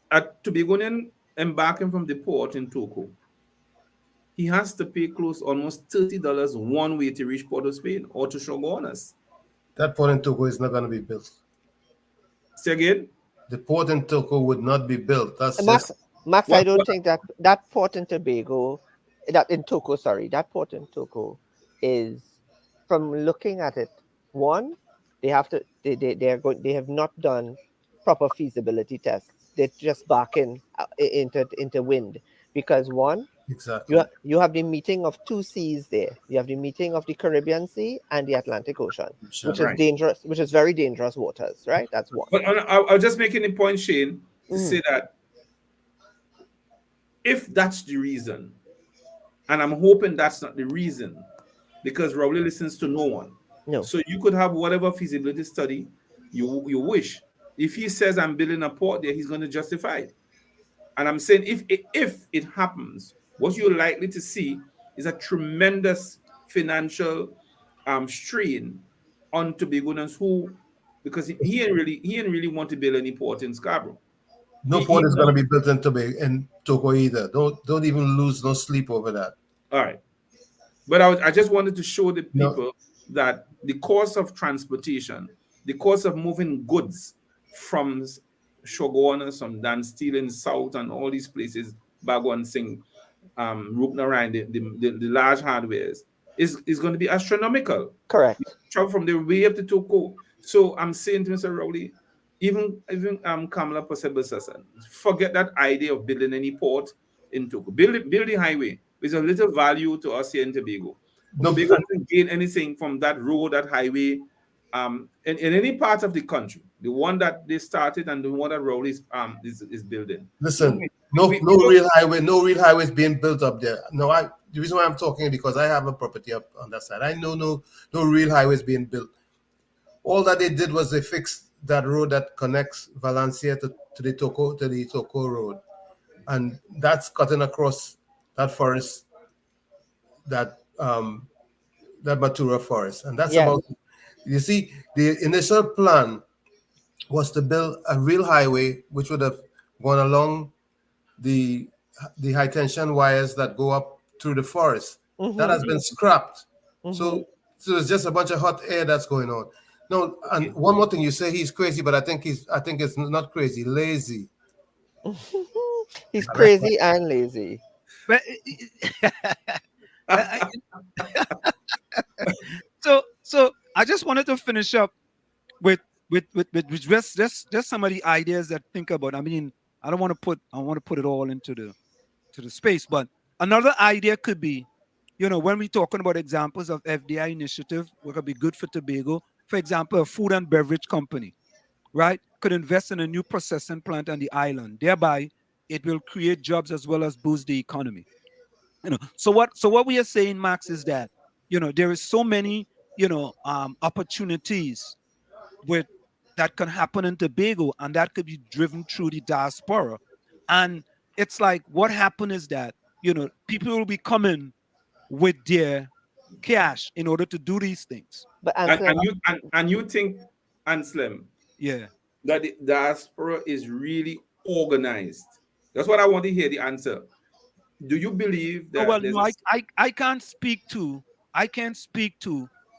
A Tobagonian embarking from the port in Toko, he has to pay almost $30 one way to reach Port of Spain or to Shogunas. That port in Toko is not going to be built. Say again? The port in Toko would not be built. That's Max, I don't think that port in Tobago, that port in Toko is, from looking at it, one, they have not done proper feasibility tests. They're just barking into wind, because one, exactly, you have the meeting of two seas there. You have the meeting of the Caribbean Sea and the Atlantic Ocean, which is dangerous, which is very dangerous waters, right? That's one. But I'll just making a point, Shane, to say that if that's the reason, and I'm hoping that's not the reason, because Rowley listens to no one. No. So you could have whatever feasibility study you wish. If he says I'm building a port there, he's going to justify it. And I'm saying if it happens, what you're likely to see is a tremendous financial strain on Tobagonians because he ain't really want to build any port in Scarborough. No port is going to be built in Toko either. Don't even lose no sleep over that. All right. But I just wanted to show the people that the cost of transportation, the cost of moving goods from Shogunas, from Dan Steel in South and all these places, Bagwan Singh, Rupnarayan, the large hardwares, is going to be astronomical. Correct. Travel from there way up to Toko. So I'm saying to Mr. Rowley, even Kamala Posebel, forget that idea of building any port in Toko. Build the highway. There's a little value to us here in Tobago. Tobago doesn't gain anything from that road, that highway, in any part of the country. The one that they started and the one that Rowley is building. Listen, no real highway is being built up there. No, the reason why I'm talking is because I have a property up on that side. I know no real highways being built. All that they did was they fixed that road that connects Valencia to the Toko road, and that's cutting across that forest, that Matura forest, and that's about. You see, the initial plan was to build a real highway which would have gone along the high tension wires that go up through the forest. That has been scrapped. So So it's just a bunch of hot air that's going on. No, and one more thing, you say he's crazy, but I think it's not crazy, lazy. He's crazy and lazy. But so I just wanted to finish up with just some of the ideas that think about. I mean, I want to put it all into the space, but another idea could be, when we're talking about examples of FDI initiative, what could be good for Tobago. For example, a food and beverage company, right, could invest in a new processing plant on the island. Thereby, it will create jobs as well as boost the economy. So what we are saying, Max, is that there is so many opportunities with that can happen in Tobago, and that could be driven through the diaspora. And it's like what happened is that people will be coming with their cash in order to do these things. But and you think, Anselm, yeah, that the diaspora is really organized? That's what I want to hear the answer. Do you believe that? Well, no, I can't speak to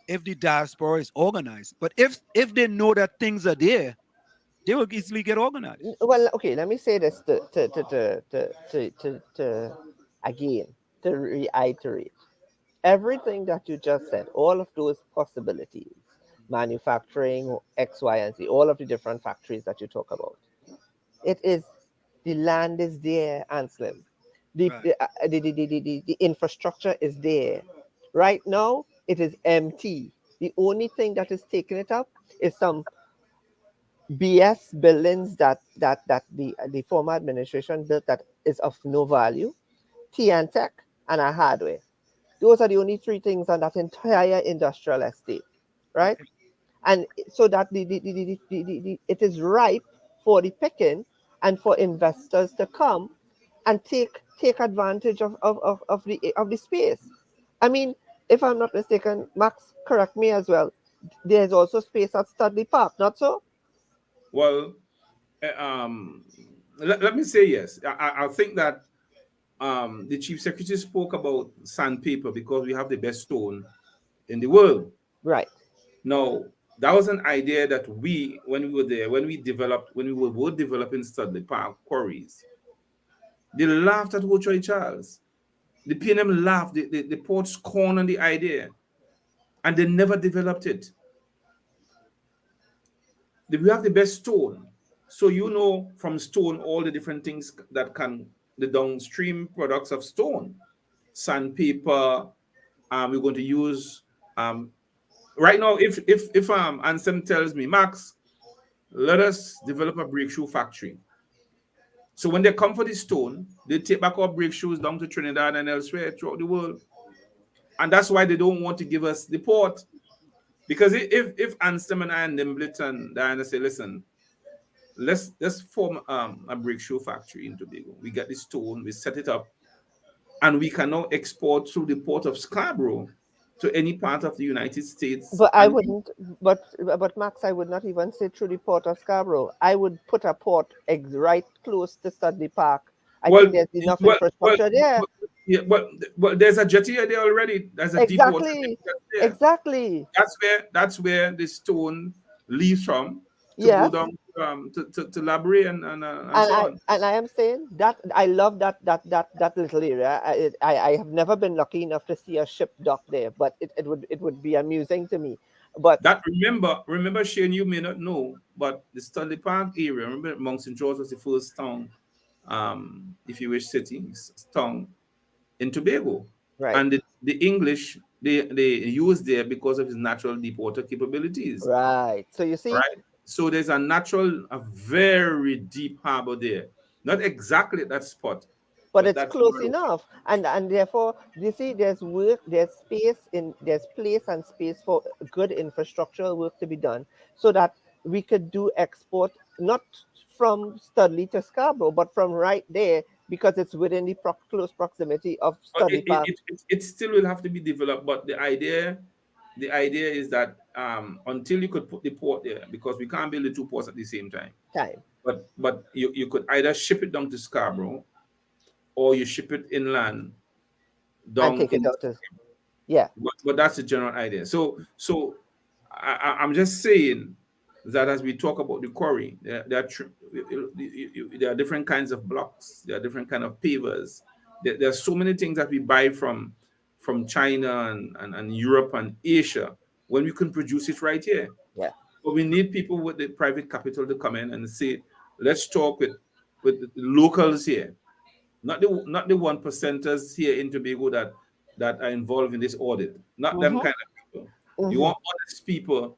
if the diaspora is organized, but if they know that things are there, they will easily get organized. Well, okay, let me say this to again, to reiterate everything that you just said, all of those possibilities, manufacturing, X, Y, and Z, all of the different factories that you talk about. It is, the land is there, Anselm. The infrastructure is there. Right now, it is empty. The only thing that is taking it up is some BS buildings that the former administration built that is of no value, and tech, and a hardware. Those are the only three things on that entire industrial estate, right? And so that it is ripe for the picking and for investors to come and take advantage of the space. I mean, if I'm not mistaken, Max, correct me as well, there's also space at Studley Park, not so? Well, let me say yes. I think that the chief secretary spoke about sandpaper because we have the best stone in the world. Right. Now, that was an idea that when we were there, when we were developing Studley Park quarries, they laughed at Hochoi Charles. The PNM laughed, the port scorned on the idea, and they never developed it. We have the best stone. So from stone all the different things that the downstream products of stone, sandpaper. We're going to use right now. If Anselm tells me, Max, let us develop a brake shoe factory. So when they come for the stone, they take back our brake shoes down to Trinidad and elsewhere throughout the world, and that's why they don't want to give us the port. Because if Anselm and I and Nimblet and Diana say, listen, let's form a brake shoe factory in Tobago. We get the stone, we set it up, and we can now export through the port of Scarborough to any part of the United States. But I wouldn't. But Max, I would not even say through the port of Scarborough. I would put a port right close to Studley Park. I think there's enough infrastructure there. Yeah, but there's a jetty there already. There's a exactly. Exactly. That's where the stone leaves from to go down to Labrie and so on. And I am saying that I love that little area. I have never been lucky enough to see a ship dock there, but it would be amusing to me. But that remember Shane, you may not know, but the Studley Park area, remember Mount St. George was the first town, if you wish, city town in Tobago. Right. And the English they used there because of its natural deep water capabilities. Right. So you see. Right. So there's a very deep harbor there. Not exactly at that spot, but it's close enough. And therefore, you see, there's place and space for good infrastructural work to be done, so that we could do export not from Studley to Scarborough, but from right there, because it's within the close proximity of Studley Park. It still will have to be developed, but the idea is that until you could put the port there, because we can't build the two ports at the same time. But you could either ship it down to Scarborough, or you ship it inland down and take it out to, Yeah. But that's the general idea. So I'm just saying that as we talk about the quarry, there are different kinds of blocks. There are different kind of pavers. There are so many things that we buy from China and Europe and Asia when we can produce it right here. Yeah. But we need people with the private capital to come in and say, let's talk with the locals here, not the 1%ers here in Tobago that are involved in this audit. Not them kind of people. You want honest people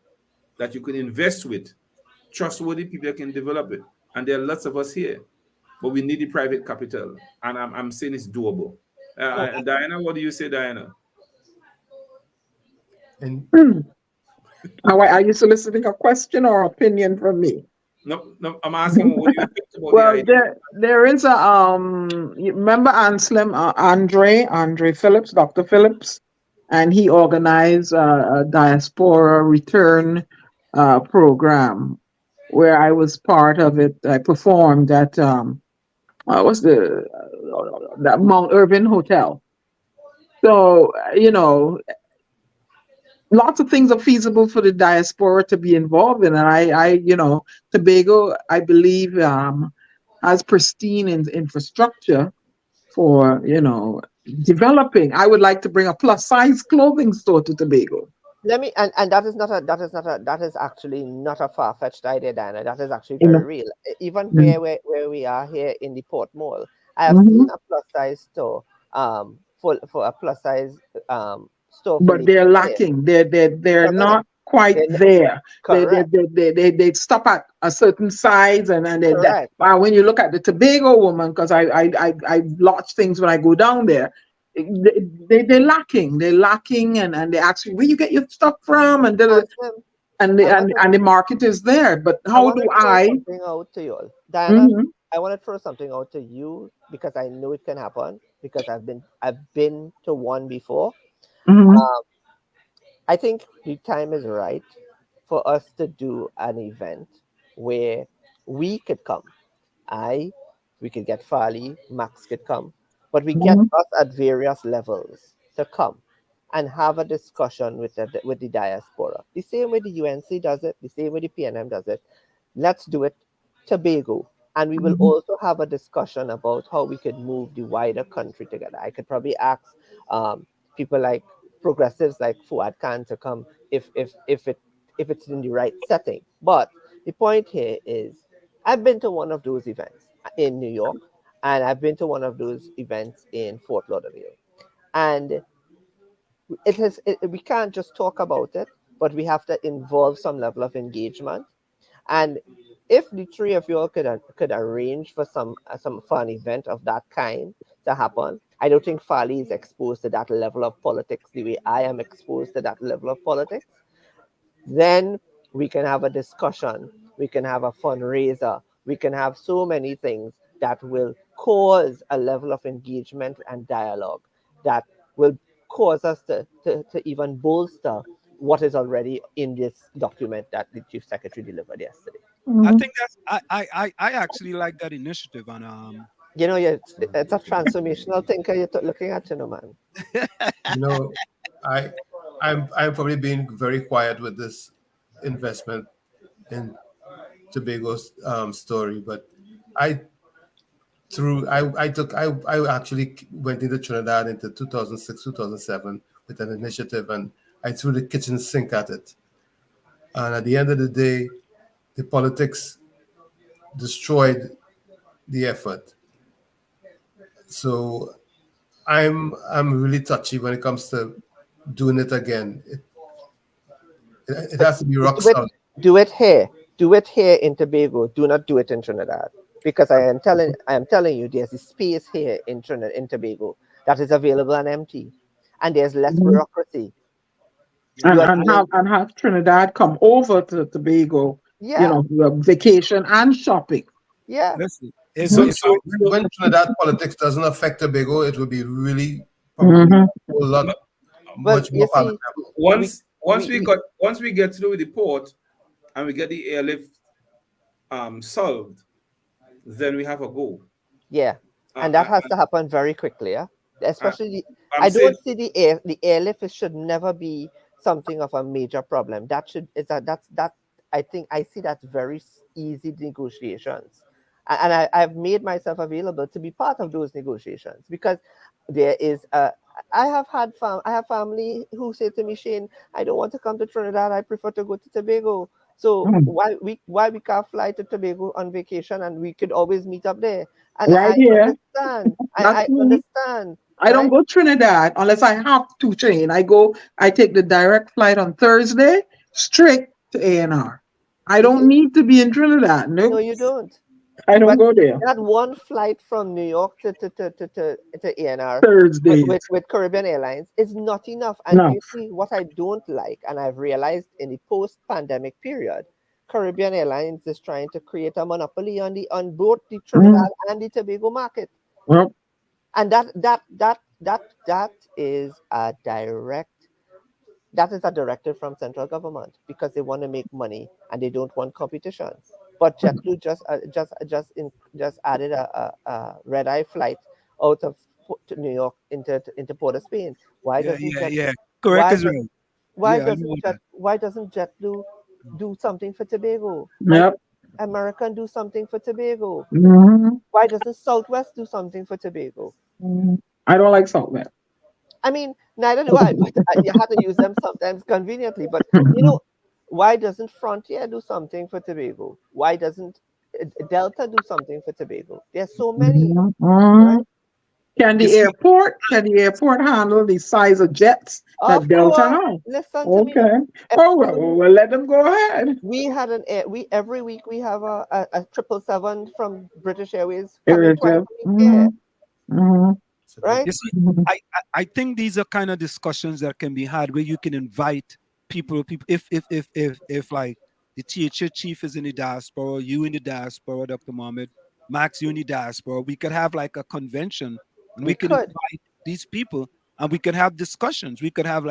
that you can invest with, trustworthy people that can develop it. And there are lots of us here, but we need the private capital. And I'm saying it's doable. Diana, what do you say, Diana? Are you soliciting a question or opinion from me? No, I'm asking what do you think about Well, the idea? there is a you remember Anselm Andre Phillips, Dr. Phillips, and he organized a diaspora return program where I was part of it. I performed at what's that Mount Irvin Hotel. So lots of things are feasible for the diaspora to be involved in, and I Tobago, I believe, has pristine infrastructure for developing. I would like to bring a plus size clothing store to Tobago. Let me and that is actually not a far-fetched idea, Diana. That is actually very real. Even here where we are here in the Port Mall, I have seen a plus size store for a plus size store. But they're lacking. They're not quite there. They stop at a certain size, and when you look at the Tobago woman, because I launch things when I go down there, they're lacking. They're lacking, and they ask you where you get your stuff from, and the market is there. But how do I? Something out to you all, Diana. I want to throw something out to you because I know it can happen because I've been to one before. I think the time is right for us to do an event where we could come. We could get Farley, Max could come, but we get us at various levels to come and have a discussion with the diaspora. The same way the UNC does it, the same way the PNM does it. Let's do it Tobago. And we will also have a discussion about how we could move the wider country together. I could probably ask people like progressives like Fuad Khan to come if it's in the right setting. But the point here is I've been to one of those events in New York, and I've been to one of those events in Fort Lauderdale. And we can't just talk about it, but we have to involve some level of engagement. And if the three of you all could arrange for some fun event of that kind to happen, I don't think Farley is exposed to that level of politics the way I am exposed to that level of politics. Then we can have a discussion, we can have a fundraiser, we can have so many things that will cause a level of engagement and dialogue that will cause us to even bolster what is already in this document that the Chief Secretary delivered yesterday. I think that's I actually like that initiative on it's a transformational thinker you're looking at, man. I'm probably being very quiet with this investment in Tobago's story, but I actually went into Trinidad into 2006, 2007 with an initiative, and I threw the kitchen sink at it. And at the end of the day, the politics destroyed the effort. So I'm really touchy when it comes to doing it again. It has to be rock solid. Do it here. Do it here in Tobago. Do not do it in Trinidad. Because I am telling you, there's a space here in Trinidad, in Tobago, that is available and empty, and there's less bureaucracy. And have Trinidad come over to Tobago, vacation and shopping. Yeah. Listen, so when Trinidad politics doesn't affect Tobago, it would be really probably a whole lot much more palatable. Once we get through with the port and we get the airlift solved, then we have a go. Yeah, and that has to happen very quickly, especially I don't see the airlift should never be something of a major problem. That should is that I think I see that's very easy negotiations, and I've made myself available to be part of those negotiations because there is a. I have family who say to me, Shane, I don't want to come to Trinidad. I prefer to go to Tobago. So why we can't fly to Tobago on vacation and we could always meet up there? And Right I here. understand. That's I me. understand. I don't go Trinidad unless I have to train. I take the direct flight on Thursday straight to ANR. I don't need to be in Trinidad. Nope. No, you don't. I don't go there. That one flight from New York to ANR Thursday with Caribbean Airlines is not enough. And you see what I don't like, and I've realized in the post-pandemic period, Caribbean Airlines is trying to create a monopoly on both the Trinidad and the Tobago market. Well, and that is a directive from central government because they want to make money and they don't want competition. But JetBlue just added a red-eye flight out of New York into Port of Spain. Why doesn't JetBlue do something for Tobago? Yep. American do something for Tobago. Mm-hmm. Why doesn't Southwest do something for Tobago? I don't like Southwest. I mean, neither do I, but you have to use them sometimes conveniently. But, why doesn't Frontier do something for Tobago? Why doesn't Delta do something for Tobago? There's so many. Right? Can the airport handle the size of jets that Delta has? Listen to me. Oh, well, let them go ahead. We had every week we have a 777 from British Airways coming twice a week. Right? You see, I think these are kind of discussions that can be had where you can invite people if like the THA chief is in the diaspora, you in the diaspora, Dr. Mohammed, Max, you in the diaspora, we could have like a convention and we could invite these people and we could have discussions. We could have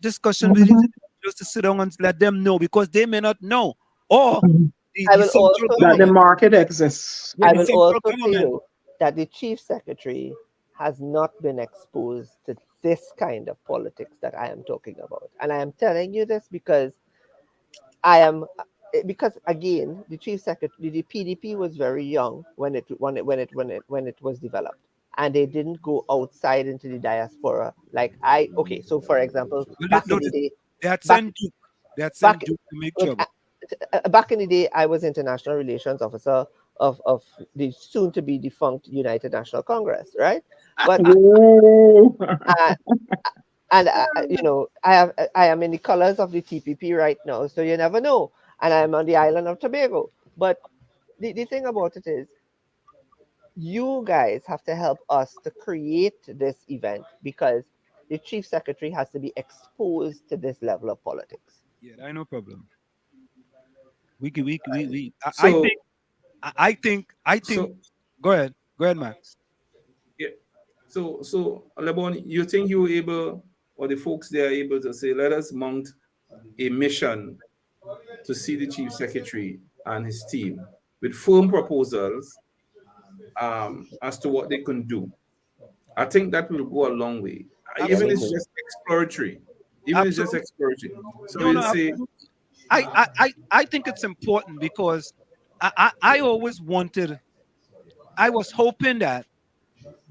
discussion with these individuals to sit down and let them know because they may not know. Or the market exists. I will also tell you that the chief secretary has not been exposed to this kind of politics that I am talking about. And I am telling you this because again, the chief secretary, the PDP was very young when it was developed. And they didn't go outside into the diaspora. So for example, back in the day, they had sent Duke to make trouble. Back in the day, I was international relations officer of the soon to be defunct United National Congress, right? But I am in the colors of the TPP right now, so you never know. And I'm on the island of Tobago. But the thing about it is, you guys have to help us to create this event because the chief secretary has to be exposed to this level of politics. Yeah, no problem. I think. Go ahead, Max. Yeah. So Lebon, you think you were able, or the folks there are able to say, let us mount a mission to see the chief secretary and his team with firm proposals as to what they can do. I think that will go a long way. Absolutely. Even if it's just exploratory. So say, I think it's important because I always I was hoping that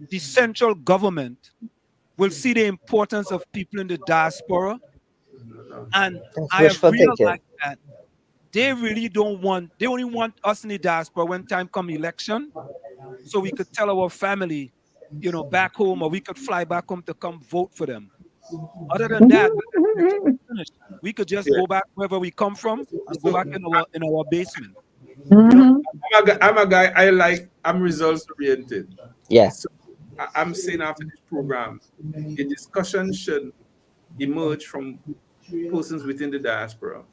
the central government will see the importance of people in the diaspora. And I have realized that they only want us in the diaspora when time come election, so we could tell our family, back home, or we could fly back home to come vote for them. Other than that, we could just go back wherever we come from and go back in our basement. I'm a guy, I'm results oriented. Yes. So I'm saying after this program, a discussion should emerge from persons within the diaspora,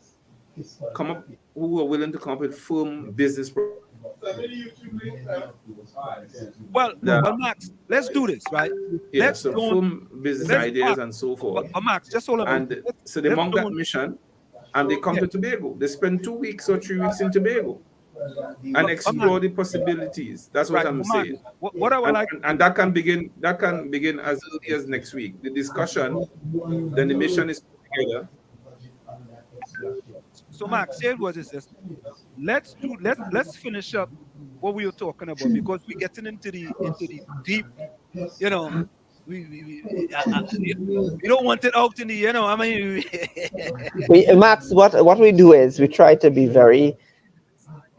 who are willing to come up with firm business. Well, Max, let's do this, right? Yeah, firm business ideas and so forth. But Max, just hold on. And so they mount that mission and they come to Tobago. They spend 2 weeks or 3 weeks in Tobago. and explore the possibilities. That's what I'm saying. What I would like, and that can begin as early as next week. The discussion, then the mission is put together. So Max, say what is this? Let's finish up what we were talking about, because we're getting into the deep, you know. We don't want it out in the, you know, I mean. Max, what we do is we try to be very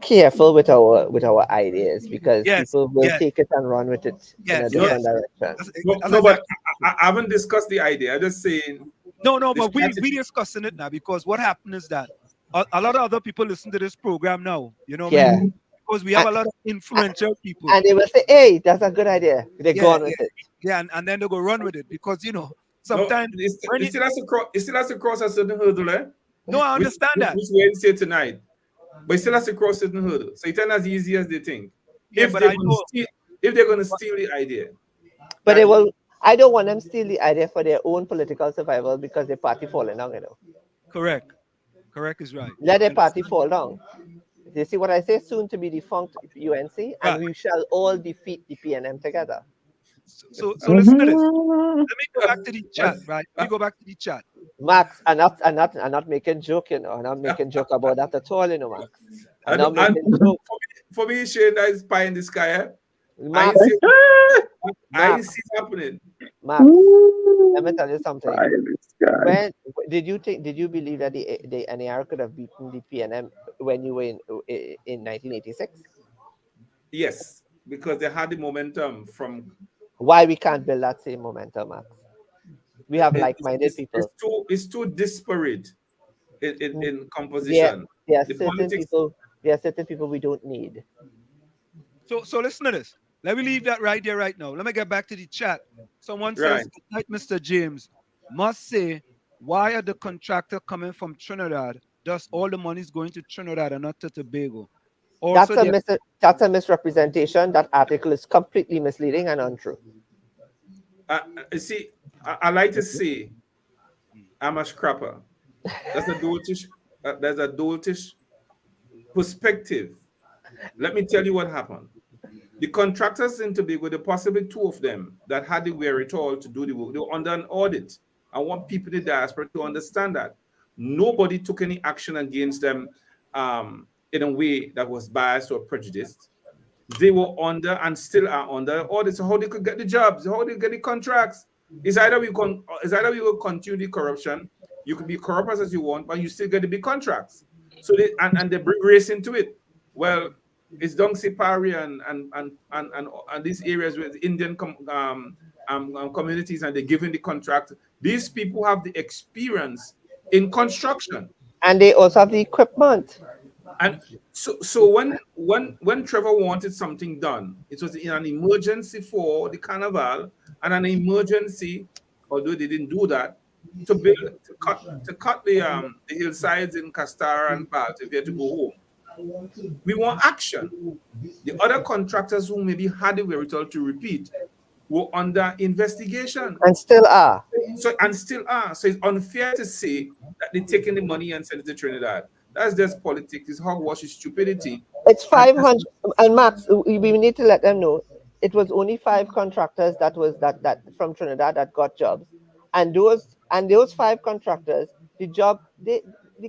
careful with our ideas, because people will take it and run with it in a different direction. But I haven't discussed the idea. I'm just saying. No, but we discussing it now, because what happened is that a lot of other people listen to this program now, you know. Yeah. Because we have a lot of influential people. And they will say, hey, that's a good idea. They go on with it. Yeah, and then they go run with it, because, you know, sometimes... No, it still has to cross a certain hurdle, eh? No, I understand that. Which we say tonight. But it still has to cross a certain hurdle. So it's not as easy as they think. Yeah, if they're going to steal the idea. But they will... I don't want them steal the idea for their own political survival, because their party falling down, you know. Correct is right. Let their party fall down. You see what I say? Soon to be defunct UNC, and we shall all defeat the PNM together. So listen to this. Let me go back to the chat, right? Let me go back to the chat. Max, I'm not making joke, you know. I'm not making joke about that at all, you know, Max. I'm not making joke. For me, Shane, that is pie in the sky, eh? Max, I see it happening. Max, let me tell you something. When did you believe that the NAR could have beaten the PNM when you were in 1986? Yes, because they had the momentum from. Why we can't build that same momentum, Max? We have like-minded people. It's too disparate in composition. There are certain people we don't need. So listen to this. Let me leave that right there right now. Let me get back to the chat. Someone says, "Good night, Mr. James. Must say, why are the contractor coming from Trinidad? Thus, all the money is going to Trinidad and not to Tobago." Also, that's a misrepresentation. That article is completely misleading and untrue. See, I like to say, I'm a scrapper. There's a doltish perspective. Let me tell you what happened. The contractors in Tobago, there possibly two of them that had the wherewithal to do the work. They were under an audit. I want people in the diaspora to understand that. Nobody took any action against them in a way that was biased or prejudiced. They were under and still are under audit. So how they could get the jobs, how they get the contracts. It's either we will continue the corruption. You could be corrupt as you want, but you still get the big contracts. So they bring race into it. Well, it's Dong Sipari and these areas with Indian communities, and they're given the contract. These people have the experience in construction, and they also have the equipment. And so when Trevor wanted something done, it was in an emergency for the carnival and an emergency, although they didn't do that, to cut the hillsides in Castara and Balt if they had to go home. We want action. The other contractors who maybe had the wherewithal to repeat were under investigation. And still are. So it's unfair to say that they're taking the money and sending it to Trinidad. That's just politics. It's hogwash, it's stupidity. It's 500. And Max, we need to let them know it was only 5 contractors that from Trinidad that got jobs. And those 5 contractors, the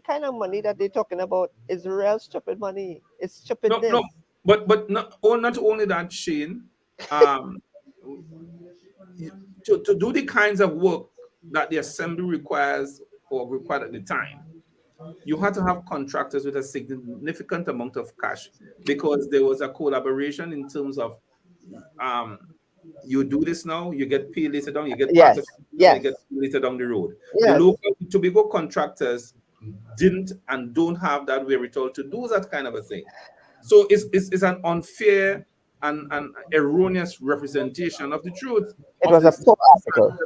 kind of money that they're talking about is real stupid money. It's stupidness. No, but not only that, Shane. To do the kinds of work that the assembly requires or required at the time, you had to have contractors with a significant amount of cash, because there was a collaboration in terms of you do this now, you get paid later down, you get you get paid later down the road. Yes. The local Tobago contractors didn't and don't have that wherewithal to do that kind of a thing. So it's an unfair and erroneous representation of the truth. It was a poor article.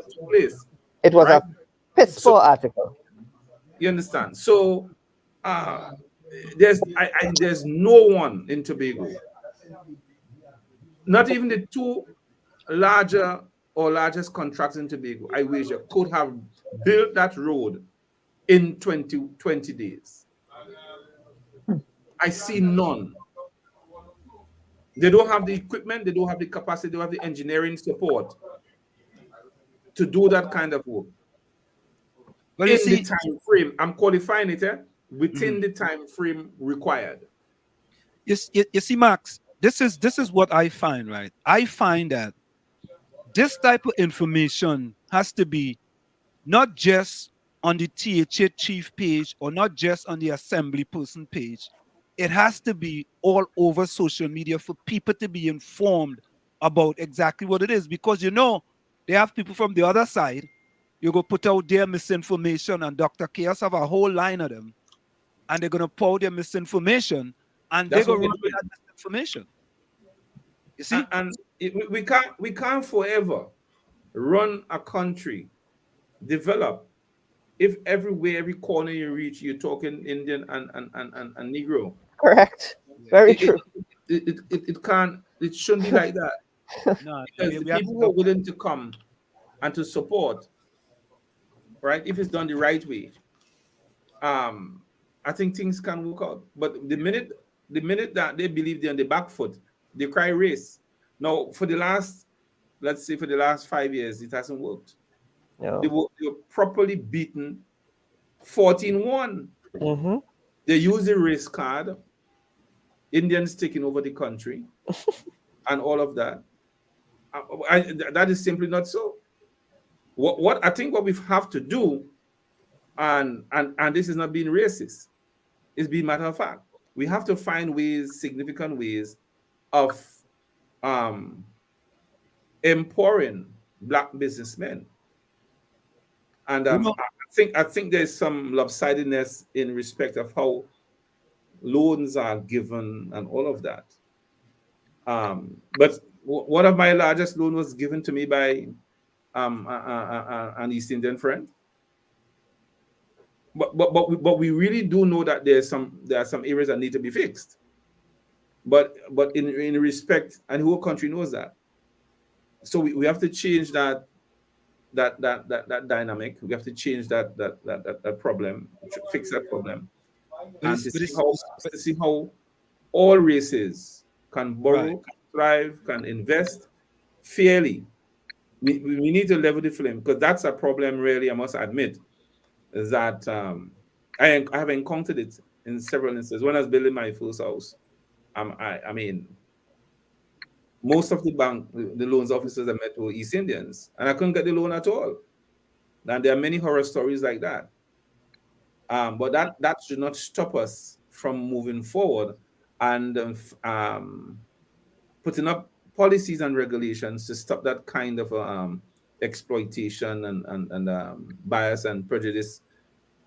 It was a piss poor article. You understand? So there's no one in Tobago, not even the 2 largest contractors in Tobago, I wish I could have built that road in 20 days. I see none. They don't have the equipment, they don't have the capacity, they don't have the engineering support to do that kind of work. Well, in the time frame, I'm qualifying it within the time frame required. You see, Max, this is what I find, right? I find that this type of information has to be not just on the THA chief page or not just on the assembly person page. It has to be all over social media for people to be informed about exactly what it is, because they have people from the other side. You go put out their misinformation, and Dr. Chaos have a whole line of them, and they're gonna pour their misinformation, and they're gonna run with that misinformation. You see, we can't forever run a country, develop, if everywhere, every corner you reach, you're talking Indian and Negro. Correct. Very true. It can't. It shouldn't be like that. No, because the people who are willing to come and to support, right? If it's done the right way, I think things can work out. But the minute that they believe they're on the back foot, they cry race. Now, for the last 5 years, it hasn't worked. No. They were properly beaten 14-1. Mm-hmm. They use the race card, Indians taking over the country, and all of that. That is simply not so. What I think what we have to do, and this is not being racist, is being matter of fact. We have to find ways, significant ways, of empowering Black businessmen. And I think there's some lopsidedness in respect of how loans are given and all of that. But one of my largest loans was given to me by an East Indian friend. But we really do know that there are some areas that need to be fixed. But in respect, and the whole country knows that. So we have to change that dynamic. We have to change that problem, fix that problem, and to see how all races can borrow, can thrive, can invest fairly. We need to level the flame, because that's a problem, really, I must admit, is that I have encountered it in several instances. When I was building my first house, I mean, most of the loans officers I met were East Indians, and I couldn't get the loan at all. And there are many horror stories like that. But that should not stop us from moving forward and putting up policies and regulations to stop that kind of exploitation and bias and prejudice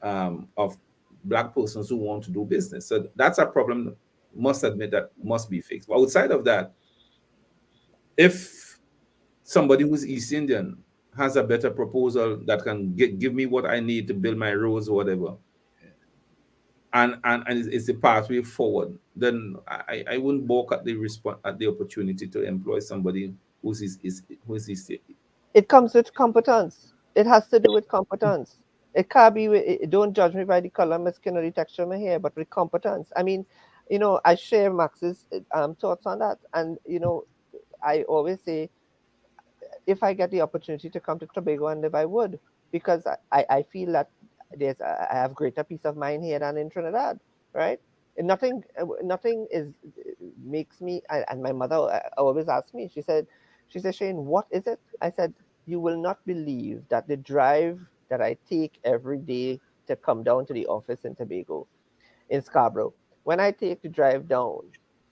of Black persons who want to do business. So that's a problem, must admit, that must be fixed. But outside of that, if somebody who's East Indian has a better proposal that can give me what I need to build my roads or whatever, and it's the pathway forward, then I wouldn't balk at the opportunity to employ somebody who's East. It comes with competence. It has to do with competence. It can't be. Don't judge me by the color of my skin or the texture of my hair, but with competence. I mean, I share Max's thoughts on that, and I always say, if I get the opportunity to come to Tobago and live, I would, because I feel that I have greater peace of mind here than in Trinidad, right? And nothing makes me. And my mother always asks me. She said, Shane, what is it? I said, you will not believe that the drive that I take every day to come down to the office in Tobago, in Scarborough, when I take the drive down,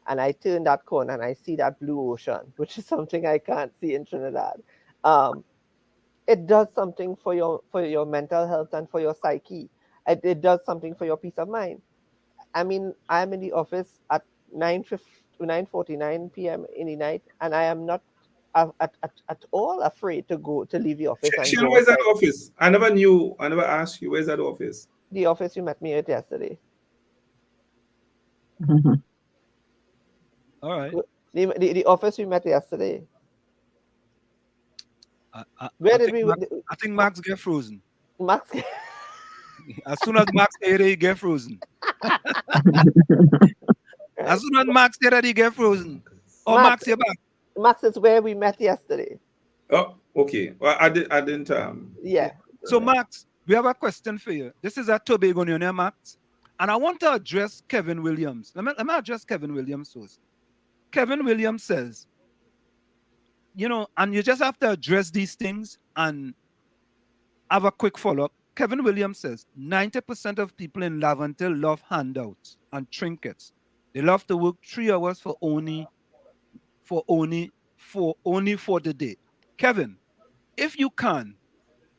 and I turn that corner and I see that blue ocean, which is something I can't see in Trinidad. It does something for your mental health and for your psyche. It does something for your peace of mind. I mean, I'm in the office at 9:49 p.m. in the night, and I am not at all afraid to leave the office. Shane, where's that office? I never asked you, where's that office? The office you met me at yesterday. Mm-hmm. All right. The office we met yesterday. I think Max get frozen. Max. As soon as Max get ready, he get frozen. As soon as Max get ready, he get frozen. Max, you're back. Max is where we met yesterday. Oh, okay. Well, I didn't. Yeah. So Max, we have a question for you. This is a Tobago Union, Max, and I want to address Kevin Williams. Let me address Kevin Williams first. Kevin Williams says, and you just have to address these things and have a quick follow-up. Kevin Williams says 90% of people in Laventille love handouts and trinkets. They love to work 3 hours for only for the day. Kevin, if you can,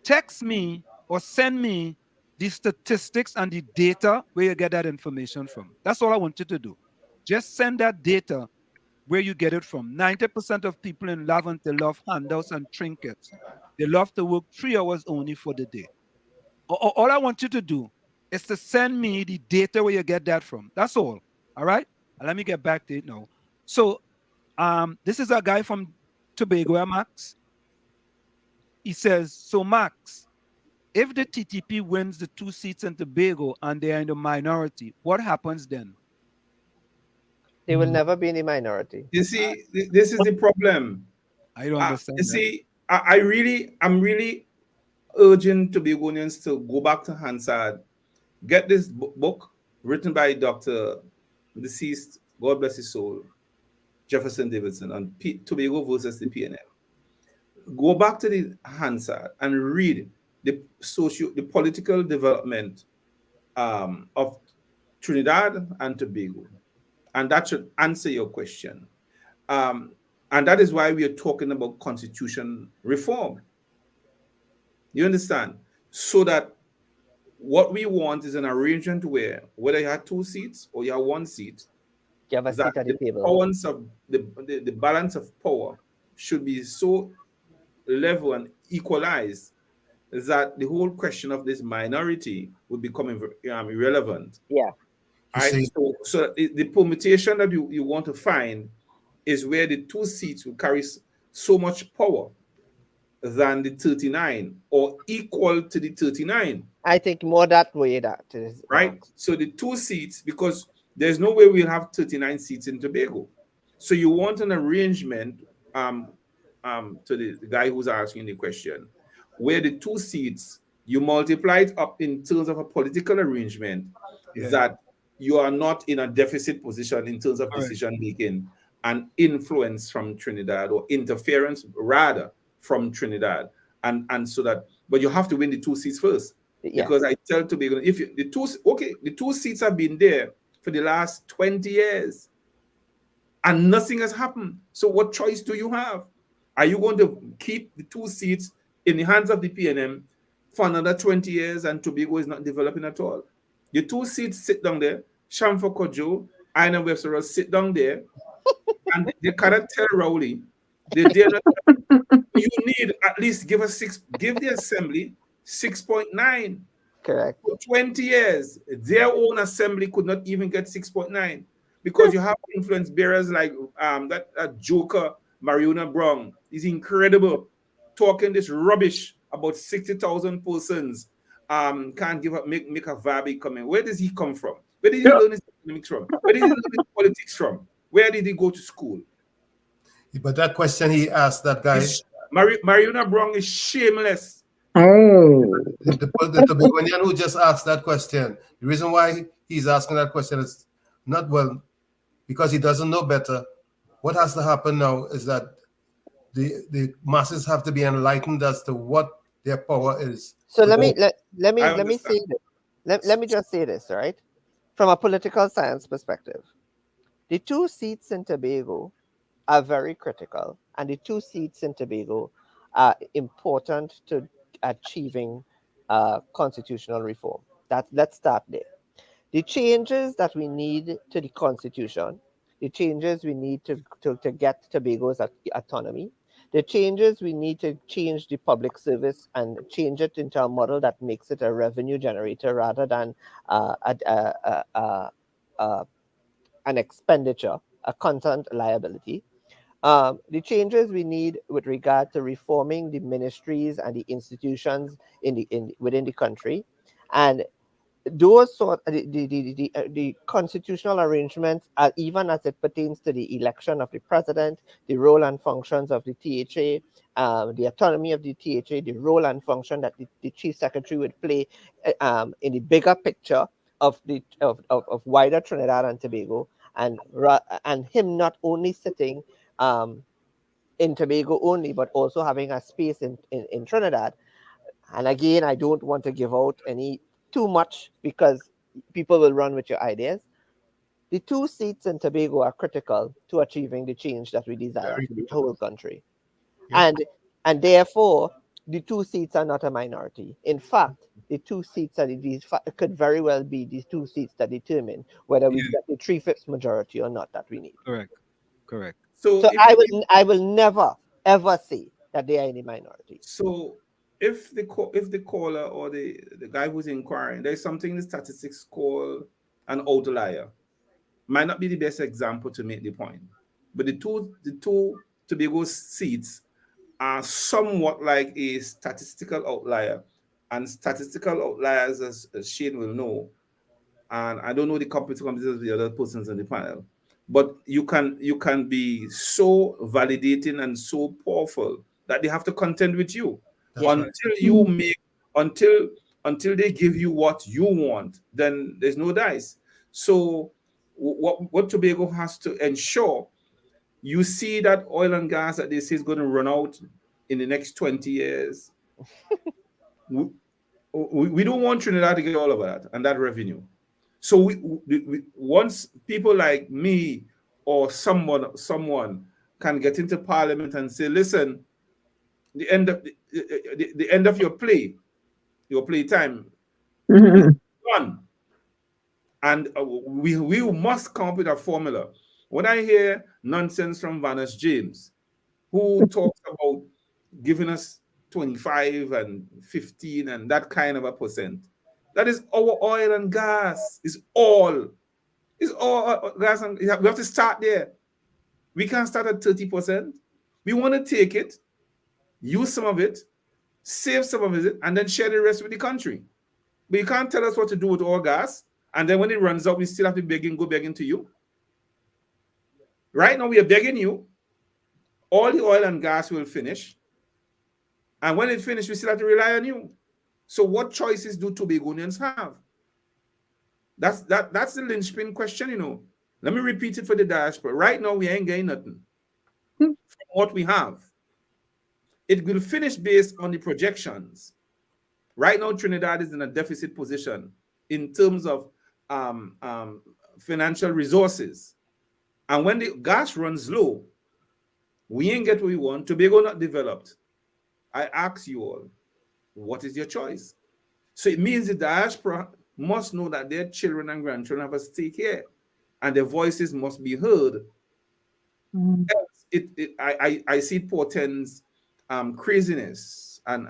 text me or send me the statistics and the data where you get that information from. That's all I want you to do. Just send that data where you get it from. 90% of people in Laventille love handouts and trinkets. They love to work 3 hours only for the day. All I want you to do is to send me the data where you get that from. That's all. All right? And let me get back to it now. So this is a guy from Tobago, Max. He says, so Max, if the TTP wins the 2 seats in Tobago and they are in the minority, what happens then? They will never be in the minority. You see, this is the problem. I don't understand. You see, I'm really urging Tobagonians to go back to Hansard, get this book written by Dr. deceased, God bless his soul, Jefferson Davidson on Tobago versus the PNL. Go back to the Hansard and read the political development of Trinidad and Tobago. And that should answer your question. And that is why we are talking about constitution reform. You understand? So that what we want is an arrangement where whether you have 2 seats or you have 1 seat, you have a seat at the table. The balance of power should be so level and equalized that the whole question of this minority would become irrelevant. Yeah. So the permutation that you want to find is where the 2 seats will carry so much power than the 39 or equal to the 39. I think more that way that is right. So the 2 seats, because there's no way we'll have 39 seats in Tobago. So you want an arrangement to the guy who's asking the question, where the 2 seats you multiply it up in terms of a political arrangement that you are not in a deficit position in terms of decision making and influence from Trinidad or interference rather from Trinidad, and so that, but you have to win the 2 seats first. Because I tell Tobago, if the 2 seats have been there for the last 20 years and nothing has happened. So what choice do you have? Are you going to keep the 2 seats in the hands of the PNM for another 20 years and Tobago is not developing at all? The 2 seats sit down there. Shamfa Kojo, Aina Webster sit down there, and they cannot tell Rowley. You need at least give the assembly 6.9. Correct. For 20 years, their own assembly could not even get 6.9 because you have influence bearers like that joker Mariona Brown. He's incredible, talking this rubbish about 60,000 persons. Can't give up, make a Vabi come in. Where does he come from? Where did he learn his economics from? Where did he learn his politics from? Where did he go to school? But that question he asked, that guy, Mariona Brown is shameless. Oh, the Tobagonian who just asked that question. The reason why he's asking that question is not because he doesn't know better. What has to happen now is that the masses have to be enlightened as to what their power is. So let me say this. Let me just say this, right? From a political science perspective, the 2 seats in Tobago are very critical, and the 2 seats in Tobago are important to achieving constitutional reform. Let's start there. The changes that we need to the Constitution, the changes we need to get Tobago's autonomy, the changes we need to change the public service and change it into a model that makes it a revenue generator rather than an expenditure, a content liability. The changes we need with regard to reforming the ministries and the institutions within the country, and those sort the constitutional arrangements, even as it pertains to the election of the president, the role and functions of the THA, the autonomy of the THA, the role and function that the chief secretary would play in the bigger picture of the of wider Trinidad and Tobago, and him not only sitting in Tobago only, but also having a space in Trinidad. And again, I don't want to give out any too much because people will run with your ideas. The 2 seats in Tobago are critical to achieving the change that we desire for the whole country. Yeah. And therefore, the 2 seats are not a minority. In fact, the 2 seats could very well be these 2 seats that determine whether we get the 3/5 majority or not that we need. Correct. So I will never ever say that they are in the minority. So if the caller or the guy who's inquiring, there's something the statistics call an outlier. Might not be the best example to make the point, but the two Tobago seats are somewhat like a statistical outlier, and statistical outliers, as Shane will know, and I don't know the competence of the other persons in the panel, but you can be so validating and so powerful that they have to contend with you. Until they give you what you want, then there's no dice. So what Tobago has to ensure, you see that oil and gas that they say is going to run out in the next 20 years. we don't want Trinidad to get all of that and that revenue. So we once people like me or someone can get into parliament and say, listen, the end of your play time is done, and we must come up with a formula. When I hear nonsense from Vanessa James, who talks about giving us 25 and 15 and that kind of a percent, that is our oil and gas. It's all gas, and we have to start there. We can't start at 30%. We want to take it, use some of it, save some of it, and then share the rest with the country. But you can't tell us what to do with our gas, and then when it runs out, we still have to go begging to you. Right now, we are begging you. All the oil and gas will finish, and when it finishes, we still have to rely on you. So what choices do Tobagonians have? That's the linchpin question, Let me repeat it for the diaspora. Right now, we ain't getting nothing from what we have. It will finish based on the projections. Right now, Trinidad is in a deficit position in terms of financial resources. And when the gas runs low, we ain't get what we want. Tobago not developed. I ask you all, what is your choice? So it means the diaspora must know that their children and grandchildren have a stake here, and their voices must be heard. I see it portends craziness and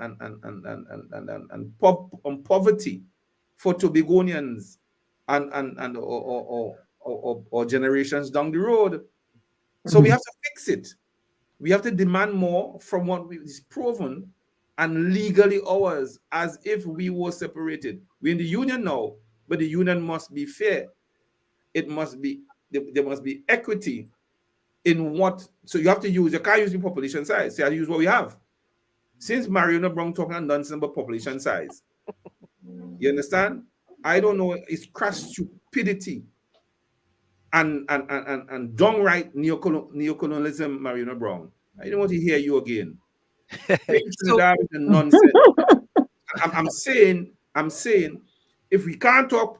poverty for Tobagonians or generations down the road. So we have to fix it. We have to demand more from what is proven and legally ours, as if we were separated. We're in the union now, but the union must be fair. It must be, there must be equity in what, so you have to use, you can't use the population size. So you have to use what we have. Since Mariona Brown talking nonsense about population size, you understand? I don't know, it's crass stupidity and downright neocolonialism, Mariona Brown. I don't want to hear you again. Nonsense. I'm saying, if we can't talk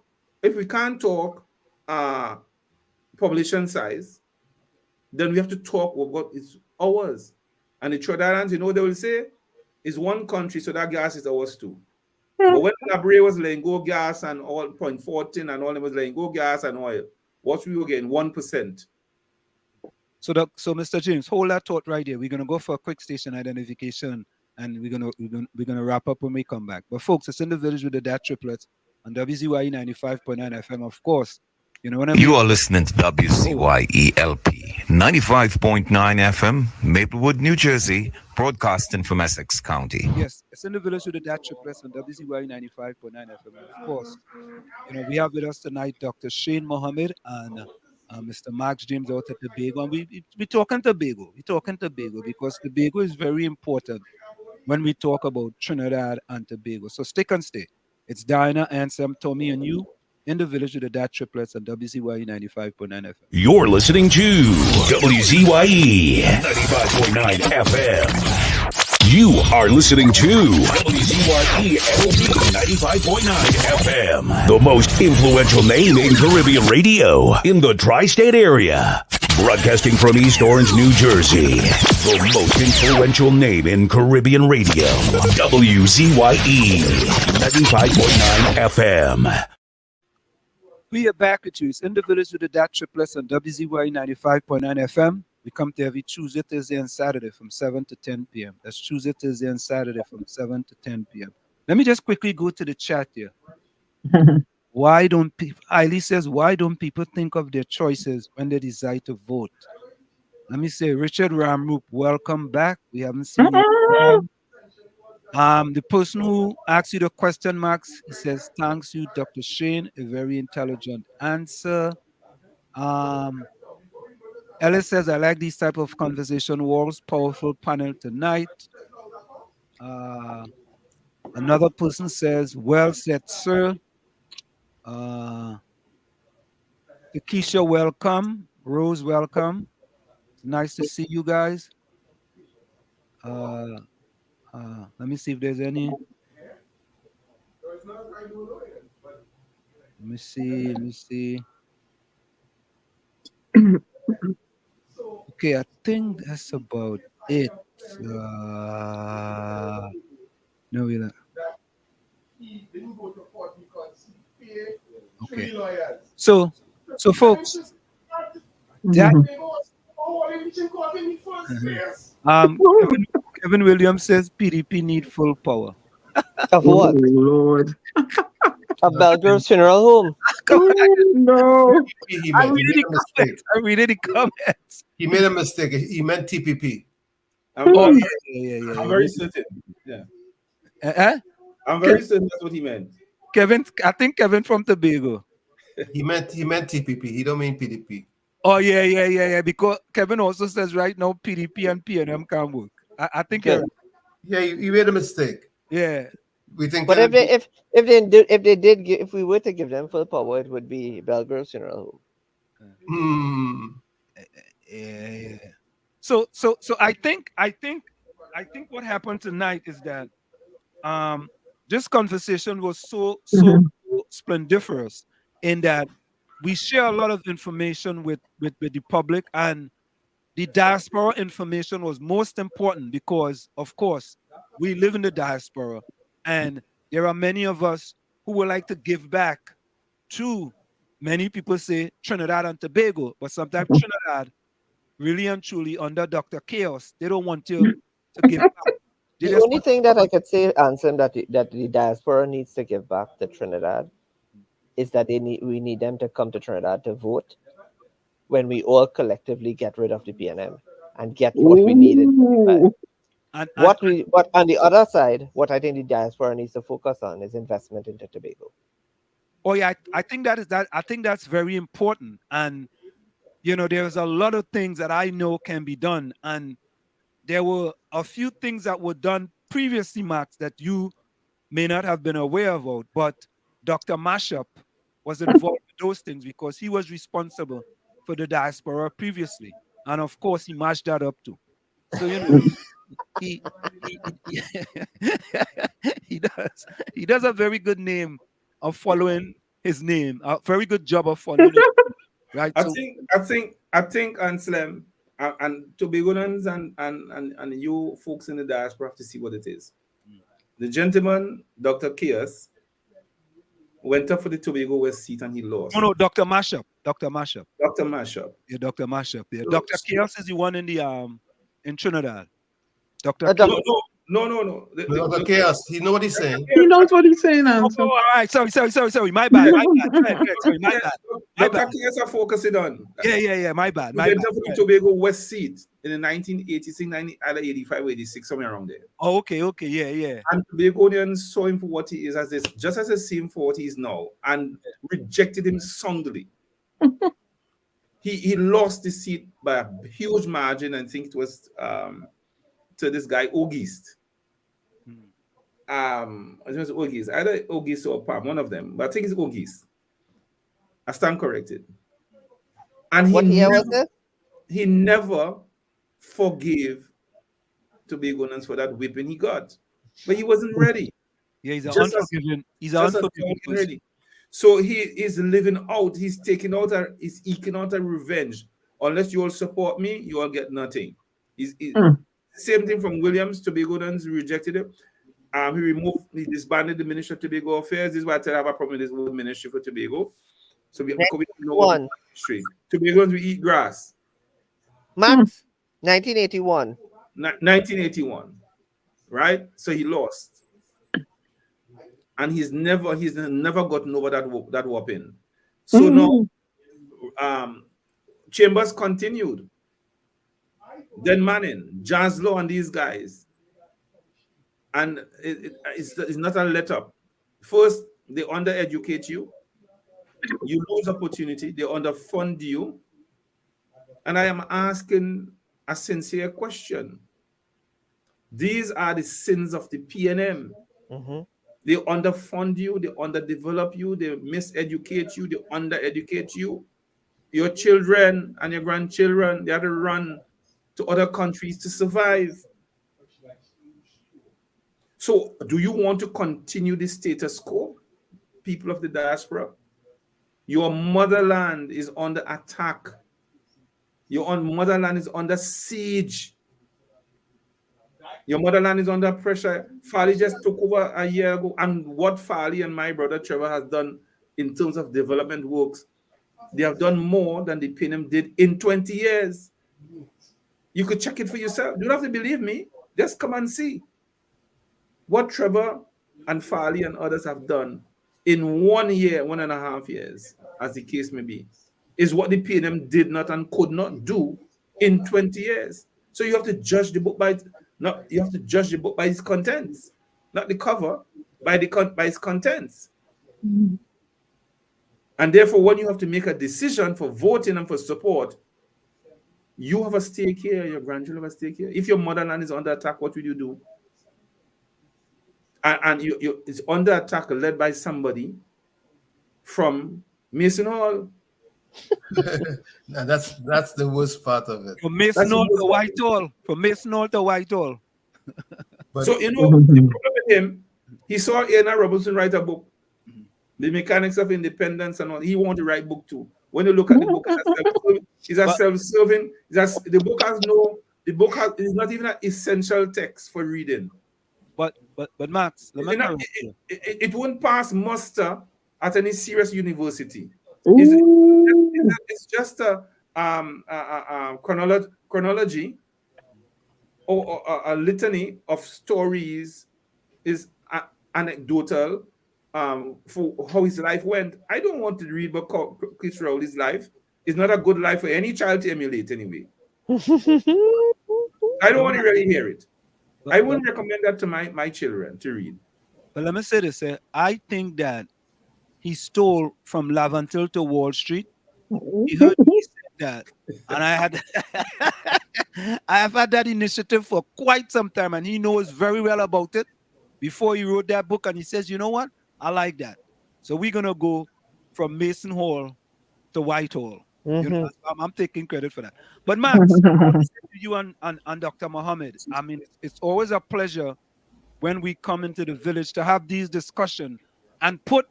population size, then we have to talk about what is ours. And the Trinidadians, they will say, is one country, so that gas is ours too. But when Labrie was letting go gas and all 0.14 and all them was letting go gas and oil, what we were getting 1%. So Mr. James, hold that thought right there. We're gonna go for a quick station identification, and we're gonna wrap up when we come back. But folks, it's in the village with the Dad Triplets on WZYE 95.9 FM. Of course, You know what I mean? You are listening to WZYE LP 95.9 FM, Maplewood, New Jersey, broadcasting from Essex County. Yes, it's in the village with the Dad Triplets on WZYE 95.9 FM. Of course, you know, we have with us tonight Dr. Shane Mohammed and Mr. Max James out at Tobago. And we talking Tobago. We talking Tobago because Tobago is very important when we talk about Trinidad and Tobago. So stick and stay. It's Diana, Ansem, Tommy, and you in the village with the Dad Triplets on WZYE 95.9 FM. You're listening to WZYE 95.9 FM. You are listening to WZYE 95.9 FM, the most influential name in Caribbean radio in the tri-state area. Broadcasting from East Orange, New Jersey, the most influential name in Caribbean radio, WZYE 95.9 FM. We are back with you. It's in the village with the Dad Triplets on WZYE 95.9 FM. We come to every Tuesday, Thursday, and Saturday from 7 to 10 p.m. That's Tuesday, Thursday, and Saturday from 7 to 10 p.m. Let me just quickly go to the chat here. Why don't people, Eileen says, why don't people think of their choices when they decide to vote? Let me say, Richard Ramroop, welcome back. We haven't seen you. The person who asked you the question, Max, he says, thanks you, Dr. Shane, a very intelligent answer. Ellis says, I like these type of conversation walls, powerful panel tonight. Another person says, well said, sir. Keisha, welcome. Rose, welcome. It's nice to see you guys. Let me see if there's any. Let me see. Okay, I think that's about it. No, we're not. Okay. So folks, that, Kevin Williams says PDP need full power. Of what? Oh, Lord. A Belgrave funeral home. No. I read the comments. He made a mistake. He meant TPP. I'm very certain. Yeah. I'm very certain that's what he meant. Kevin, I think Kevin from Tobago. He meant TPP. He don't mean PDP. Oh yeah. Because Kevin also says right now PDP and PNM can't work. I think you're right. Yeah, you made a mistake. Yeah. We think. But if we were to give them full power, it would be Belgrave funeral home. Yeah. So I think what happened tonight is that this conversation was so splendiferous in that we share a lot of information with the public, and the diaspora information was most important because, of course, we live in the diaspora, and there are many of us who would like to give back to, many people say, Trinidad and Tobago, but sometimes Trinidad, really and truly, under Dr. Chaos, they don't want to give back. The only thing that I could say, Anselm, that the diaspora needs to give back to Trinidad is that we need them to come to Trinidad to vote when we all collectively get rid of the PNM and get what we needed. And on the other side, what I think the diaspora needs to focus on is investment into Tobago. Oh yeah, I think that's very important. And you know, there's a lot of things that I know can be done, and there were a few things that were done previously, Max, that you may not have been aware of, but Dr. Mashup was involved with those things because he was responsible for the diaspora previously. And of course, he mashed that up too. So, you know, he does a very good name of following his name, a very good job of following it. Right? I think, Anselm, and Tobagoans and you folks in the diaspora have to see what it is. The gentleman, Dr. Chaos, went up for the Tobago West seat and he lost. No, Dr. Mashup. Dr. Mashup. Yeah, Dr. Mashup. Yeah. Dr. Chaos is the one in the in Trinidad. No. The chaos. He know what he's saying. He knows what he's saying, answer. all right. Sorry. My bad. Sorry, my bad. Dr. Chaos are focusing on. Yeah. My bad. The Tobago West seat in the 1986, either 85 or 86, somewhere around there. Oh, okay. Yeah. And Tobagonians saw him for what he is, just as they see him for what he is now, and rejected him soundly. He lost the seat by a huge margin. I think it was to this guy August. It was August, either August or Palm, one of them. But I think it's August. I stand corrected. And what year was it? He never forgave Tobagonians for that whipping he got, but he wasn't ready. Yeah, he's unforgiving. He's unforgiving. Ready. So he is living out. He's eking out a revenge. Unless you all support me, you all get nothing. Same thing from Williams. Tobagonians rejected him. He disbanded the Ministry of Tobago Affairs. This is why I tell you I have a problem with this ministry for Tobago. So we know what ministry. Tobagonians, we eat grass. Max, 1981. 1981, right? So he lost. And he's never gotten over that whopping. So now Chambers continued. Then Manning, Jaslow, and these guys. And it's not a let up. First, they undereducate you. You lose opportunity. They underfund you. And I am asking a sincere question. These are the sins of the PNM. They underfund you, they underdevelop you, they miseducate you, they undereducate you. Your children and your grandchildren, they have to run to other countries to survive. So do you want to continue the status quo, people of the diaspora? Your motherland is under attack. Your motherland is under siege. Your motherland is under pressure. Farley just took over a year ago. And what Farley and my brother Trevor has done in terms of development works, they have done more than the PNM did in 20 years. You could check it for yourself. You don't have to believe me. Just come and see. What Trevor and Farley and others have done in 1 year, 1.5 years, as the case may be, is what the PNM did not and could not do in 20 years. So you have to judge the book by its contents, not the cover, by its contents. And therefore, when you have to make a decision for voting and for support, you have a stake here, your grandchildren have a stake here. If your motherland is under attack, what will you do? And it's under attack led by somebody from Mason Hall. That's the worst part of it. From Mason Hall to Whitehall. From Mason Hall to Whitehall. So, the problem with him, he saw Anna Robinson write a book, The Mechanics of Independence and all. He wanted to write book too. When you look at the book, it's a self-serving. The book is not even an essential text for reading. But Max, it won't pass muster at any serious university. It's just a chronology or a litany of stories, is anecdotal for how his life went. I don't want to read about Chris Rowley's life. It's not a good life for any child to emulate anyway. I don't want to really hear it. I wouldn't recommend that to my children to read. But let me say this. I think that he stole from Lavantil to Wall Street. He heard me say that. And I have had that initiative for quite some time, and he knows very well about it before he wrote that book. And he says, you know what? I like that. So we're going to go from Mason Hall to Whitehall. You know, I'm taking credit for that. But Max, you and Dr. Mohammed, I mean, it's always a pleasure when we come into the village to have these discussions and put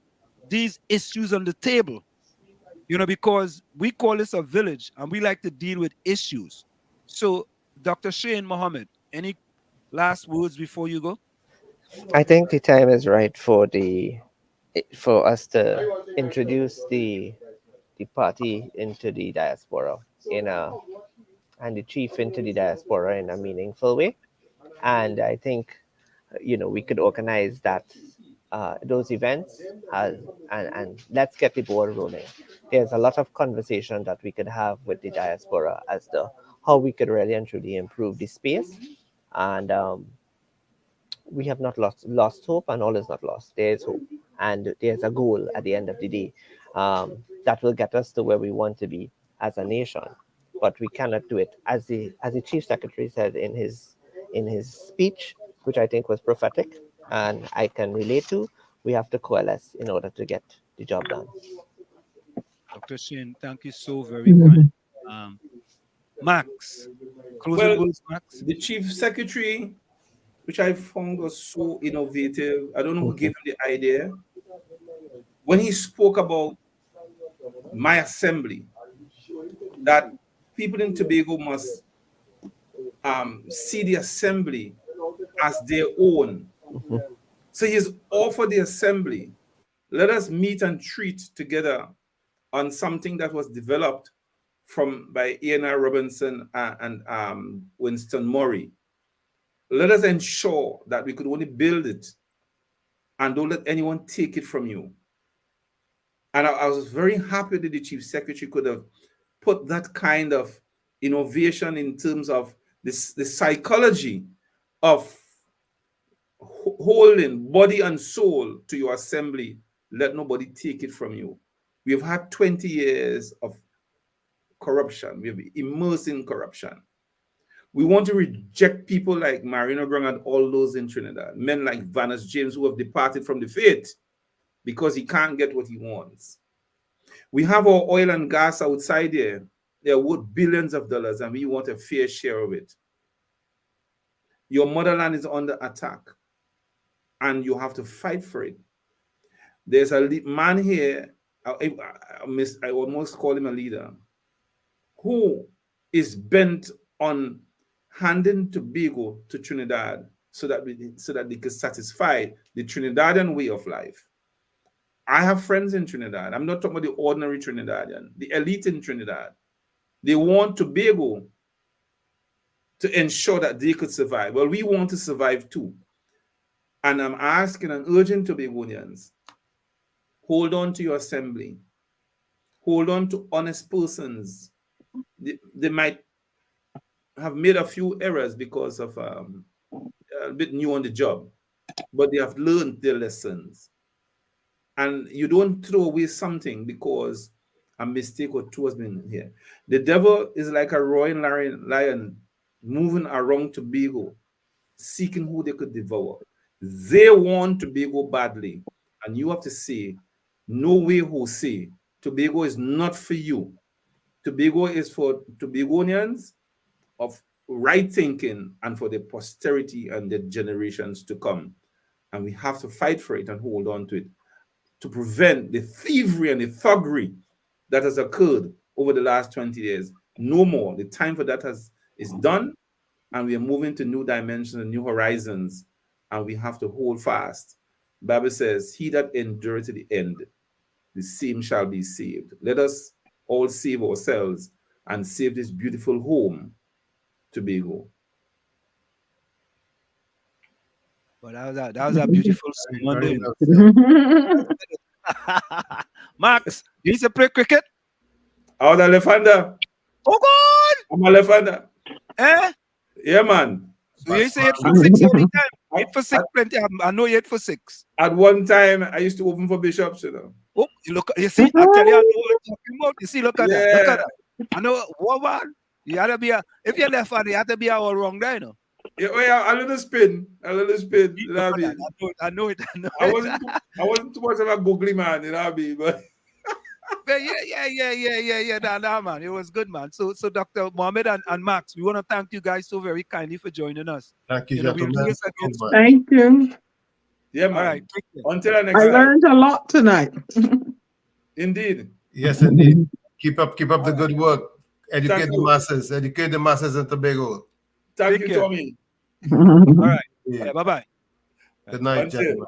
these issues on the table, you know, because we call this a village and we like to deal with issues. So, Dr. Shane Mohammed, any last words before you go? I think the time is right for us to introduce the party into the diaspora and the chief into the diaspora in a meaningful way. And I think we could organize those events, and let's get the ball rolling. There's a lot of conversation that we could have with the diaspora as to how we could really and truly improve the space. And we have not lost hope, and all is not lost. There is hope, and there's a goal at the end of the day that will get us to where we want to be as a nation. But we cannot do it, as the chief secretary said in his speech, which I think was prophetic, and I can relate to. We have to coalesce in order to get the job done. Dr. Shane, thank you so very much. Max, closing words, Max. The chief secretary, which I found was so innovative. I don't know who gave him the idea. When he spoke about my assembly, that people in Tobago must see the assembly as their own. So he's offered the assembly. Let us meet and treat together on something that was developed by A.N.R. Robinson and Winston Murray. Let us ensure that we could only build it and don't let anyone take it from you. And I was very happy that the chief secretary could have put that kind of innovation in terms of the psychology of holding body and soul to your assembly. Let nobody take it from you. We have had 20 years of corruption. We have immersed in corruption. We want to reject people like Marino Grung and all those in Trinidad, men like Vanus James who have departed from the faith because he can't get what he wants. We have our oil and gas outside there. They're worth billions of dollars, and we want a fair share of it. Your motherland is under attack, and you have to fight for it. There's a man here, I almost call him a leader, who is bent on handing Tobago to Trinidad so that they can satisfy the Trinidadian way of life. I have friends in Trinidad. I'm not talking about the ordinary Trinidadian, the elite in Trinidad. They want Tobago to ensure that they could survive. Well, we want to survive too. And I'm asking and urging Tobagonians, hold on to your assembly. Hold on to honest persons. They might have made a few errors because of a bit new on the job, but they have learned their lessons. And you don't throw away something because a mistake or two has been here. The devil is like a roaring lion moving around Tobago, seeking who they could devour. They want Tobago badly. And you have to say, no way, Jose. Tobago is not for you. Tobago is for Tobagonians of right thinking and for the posterity and the generations to come. And we have to fight for it and hold on to it to prevent the thievery and the thuggery that has occurred over the last 20 years. No more. The time for that is done, and we are moving to new dimensions and new horizons, and we have to hold fast. The Bible says, he that endureth to the end, the same shall be saved. Let us all save ourselves and save this beautiful home, Tobago. But that was a beautiful Monday. Max, you used to play cricket? I was a left-hander. Oh, God! I'm a left-hander. Eh? Yeah, man. So you say 8 for 6 every time? 8 for 6, plenty. I know you 8 for 6. At one time, I used to open for bishops, you know. Oh, you see, I tell you, I know what I'm talking about. You see, look at that. Look at that. I know, what man? You have to be if you're left-handed, you have to be all wrong there, you know. Yeah, a little spin. You know what I mean? I know it. I wasn't too much of a googly man, you know what I mean? But yeah. Nah, man. It was good, man. So Dr. Mohammed and Max, we want to thank you guys so very kindly for joining us. Thank you, gentlemen. We'll thank you. Yeah, man. All right. Until next time. I learned a lot tonight. Indeed. Yes, indeed. Keep up the good work. Educate the masses in Tobago. Thank you, Tommy. All right. Yeah, bye-bye. Good night, gentlemen.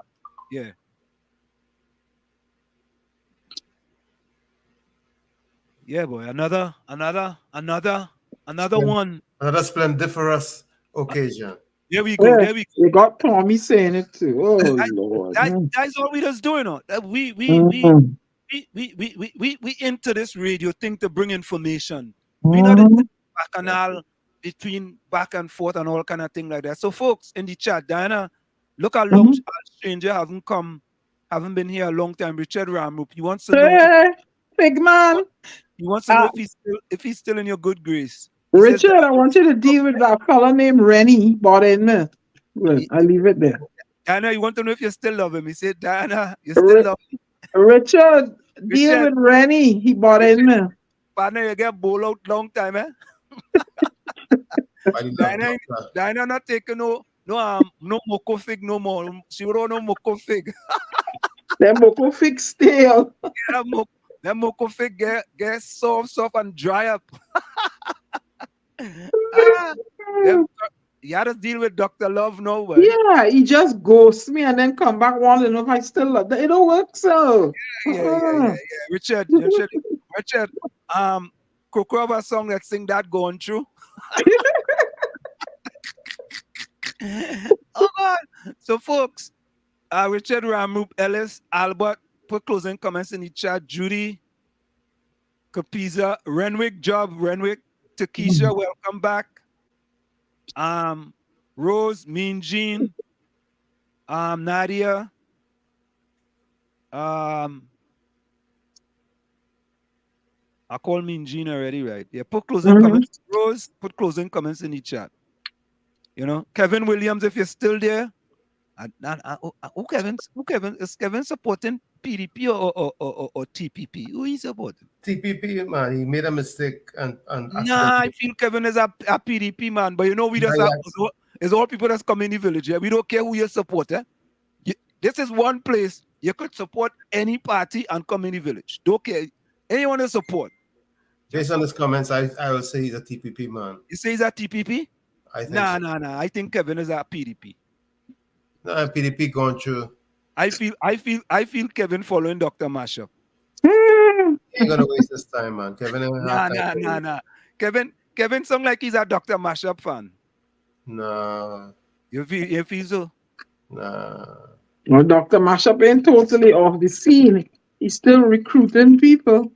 Yeah. Yeah, boy. Another one. Another splendiferous occasion. There we go. There we go. You got Tommy saying it too. Oh Lord. That's all we just doing. We into this radio thing to bring information. We not into bacchanal between back and forth and all kind of thing like that. So folks in the chat, Diana, look how long stranger haven't been here a long time. Richard Ramrup, he wants to know big man. He wants to know if he's still in your good grace. Richard, I want you to deal with that fella named Rennie bought in me. Well, I leave it there. Diana, you want to know if you still love him? He said, Diana, you still love him. Richard, deal with Rennie. He bought in me. Partner, you get bowl out long time, eh? Diana not taking no moko fig no more. She wrote no moko fig. That moko fig stale. That moko fig get soft and dry up. You had to deal with Dr. Love now, but yeah, he just ghosts me and then come back wondering if I still love that. It don't work so. Yeah. Richard, Coco have a song that sing that going through. Oh God. So folks, Richard Ramrup, Ellis, Albert, put closing comments in the chat. Judy, Capiza, Renwick, Takesha, welcome back. Rose, Mean Jean, Nadia, I call Mean Jean already, right? Yeah, put closing comments. Rose, put closing comments in the chat. You know, Kevin Williams, if you're still there. Who Kevin? Is Kevin supporting PDP or TPP? Who is supporting? TPP, man. He made a mistake and I feel Kevin is a PDP man, but you know we just have it's all people that's come in the village. Yeah? We don't care who you support. Eh? This is one place you could support any party and come in the village. Don't care anyone to support. Based on his comments, I will say he's a TPP man. You say he's a TPP? I think nah. I think Kevin is a PDP. No, PDP going through. I feel Kevin following Dr. Mashup. He ain't gonna waste his time, man. Kevin Nah. Kevin sound like he's a Dr. Mashup fan. Nah. You feel so? Nah. Well, Dr. Mashup ain't totally off the scene. He's still recruiting people.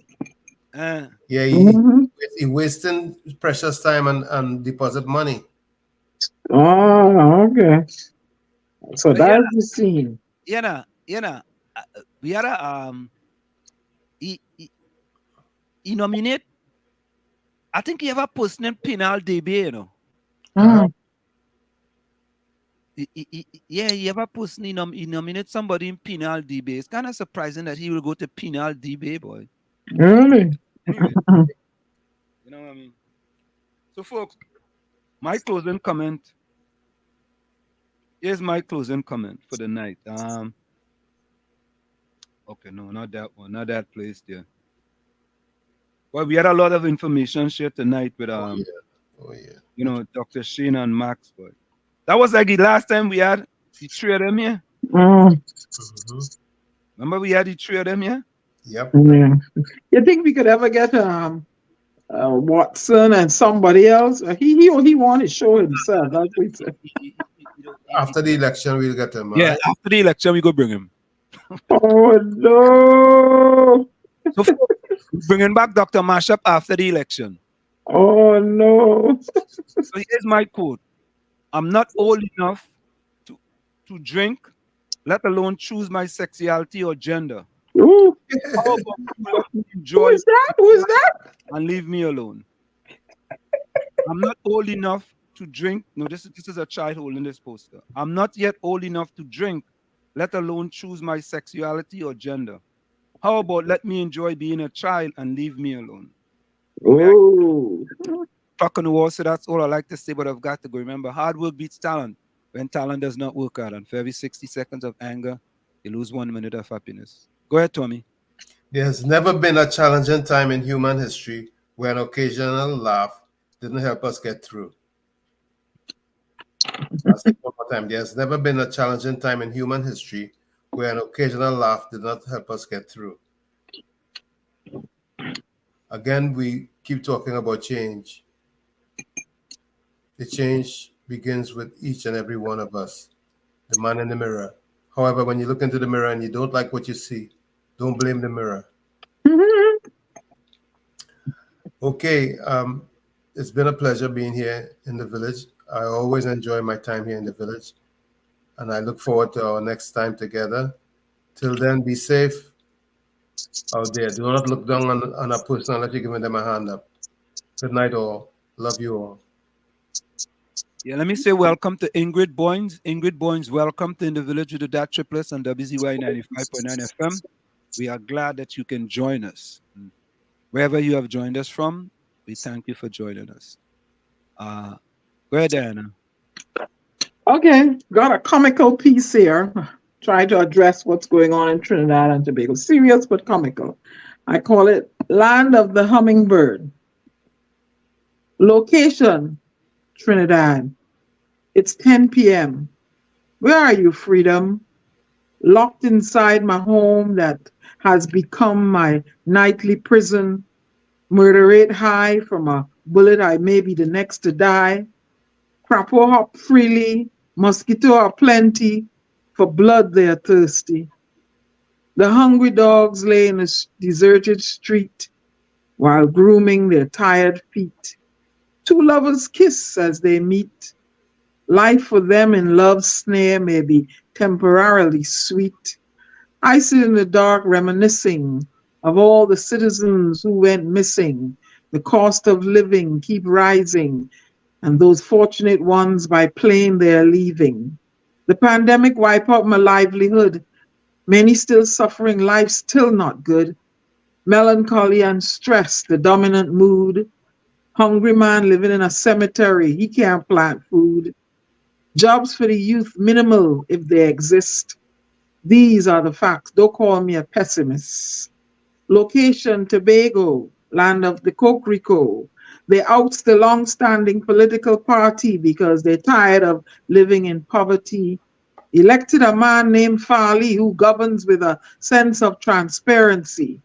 Yeah, he wasting precious time and deposit money. Oh, okay. So that's the scene. We had he nominate. I think he have a person in Penal DB, you know. He have a person. He nominate somebody in Penal DB. It's kind of surprising that he will go to Penal DB, boy. Really? Anyway, you know what I mean? So, folks, my closing comment. Here's my closing comment for the night. Okay, no, not that one, not that place there. Well, we had a lot of information shared tonight with you know, Dr. Shane and Max, but that was like the last time we had the three of them here. Remember we had the three of them here? Yep. Yeah. You think we could ever get Watson and somebody else? He wanted to show himself. That's what he said. After the election, we'll get him. Yeah, after the election, we go bring him. Oh no! So bringing back Dr. Mashup after the election. Oh no! So here's my quote: "I'm not old enough to drink, let alone choose my sexuality or gender. Ooh. How about enjoy Who is that? And leave me alone. I'm not old enough to drink." No, this is a child holding this poster. "I'm not yet old enough to drink, let alone choose my sexuality or gender. How about let me enjoy being a child and leave me alone?" Oh. Clock on the wall, so that's all I like to say, but I've got to go. Remember, hard work beats talent when talent does not work out. And for every 60 seconds of anger, you lose 1 minute of happiness. Go ahead, Tommy. There's never been a challenging time in human history where an occasional laugh didn't help us get through. I'll say it one more time. There's never been a challenging time in human history where an occasional laugh did not help us get through. Again, we keep talking about change. The change begins with each and every one of us, the man in the mirror. However, when you look into the mirror and you don't like what you see, don't blame the mirror. Okay, it's been a pleasure being here in the village. I always enjoy my time here in the village, and I look forward to our next time together. Till then, be safe out there. Do not look down on a person unless you're giving them a hand up. Good night, all. Love you all. Yeah, let me say welcome to Ingrid Boynes. Ingrid Boynes, welcome to In the Village with the Dad Triplets on WZYE 95.9 FM. We are glad that you can join us. Wherever you have joined us from, we thank you for joining us. Go ahead, Diana. Okay, got a comical piece here. Trying to address what's going on in Trinidad and Tobago. Serious but comical. I call it Land of the Hummingbird. Location, Trinidad. It's 10 p.m. Where are you, freedom? Locked inside my home that has become my nightly prison. Murder rate high from a bullet, I may be the next to die. Crapo hop freely, mosquito are plenty, for blood they are thirsty. The hungry dogs lay in a deserted street while grooming their tired feet. Two lovers kiss as they meet. Life for them in love's snare may be temporarily sweet. I sit in the dark reminiscing of all the citizens who went missing. The cost of living keep rising, and those fortunate ones by plane they are leaving. The pandemic wiped out my livelihood. Many still suffering, life still not good. Melancholy and stress, the dominant mood. Hungry man living in a cemetery, he can't plant food. Jobs for the youth minimal if they exist. These are the facts. Don't call me a pessimist. Location, Tobago, land of the Cocorico. They oust the long-standing political party because they're tired of living in poverty. Elected a man named Farley who governs with a sense of transparency.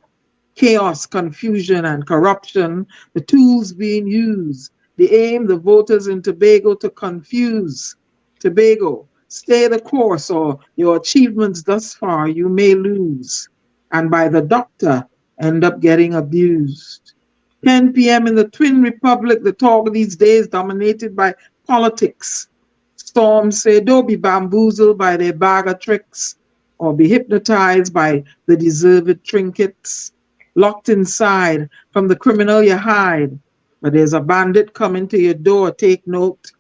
Chaos, confusion, and corruption, the tools being used. The aim, the voters in Tobago to confuse. Tobago, stay the course or your achievements thus far you may lose. And by the doctor, end up getting abused. 10 p.m. in the Twin Republic, the talk these days dominated by politics. Storms say don't be bamboozled by their bag of tricks or be hypnotized by the deserved trinkets. Locked inside, from the criminal you hide. But there's a bandit coming to your door, take note.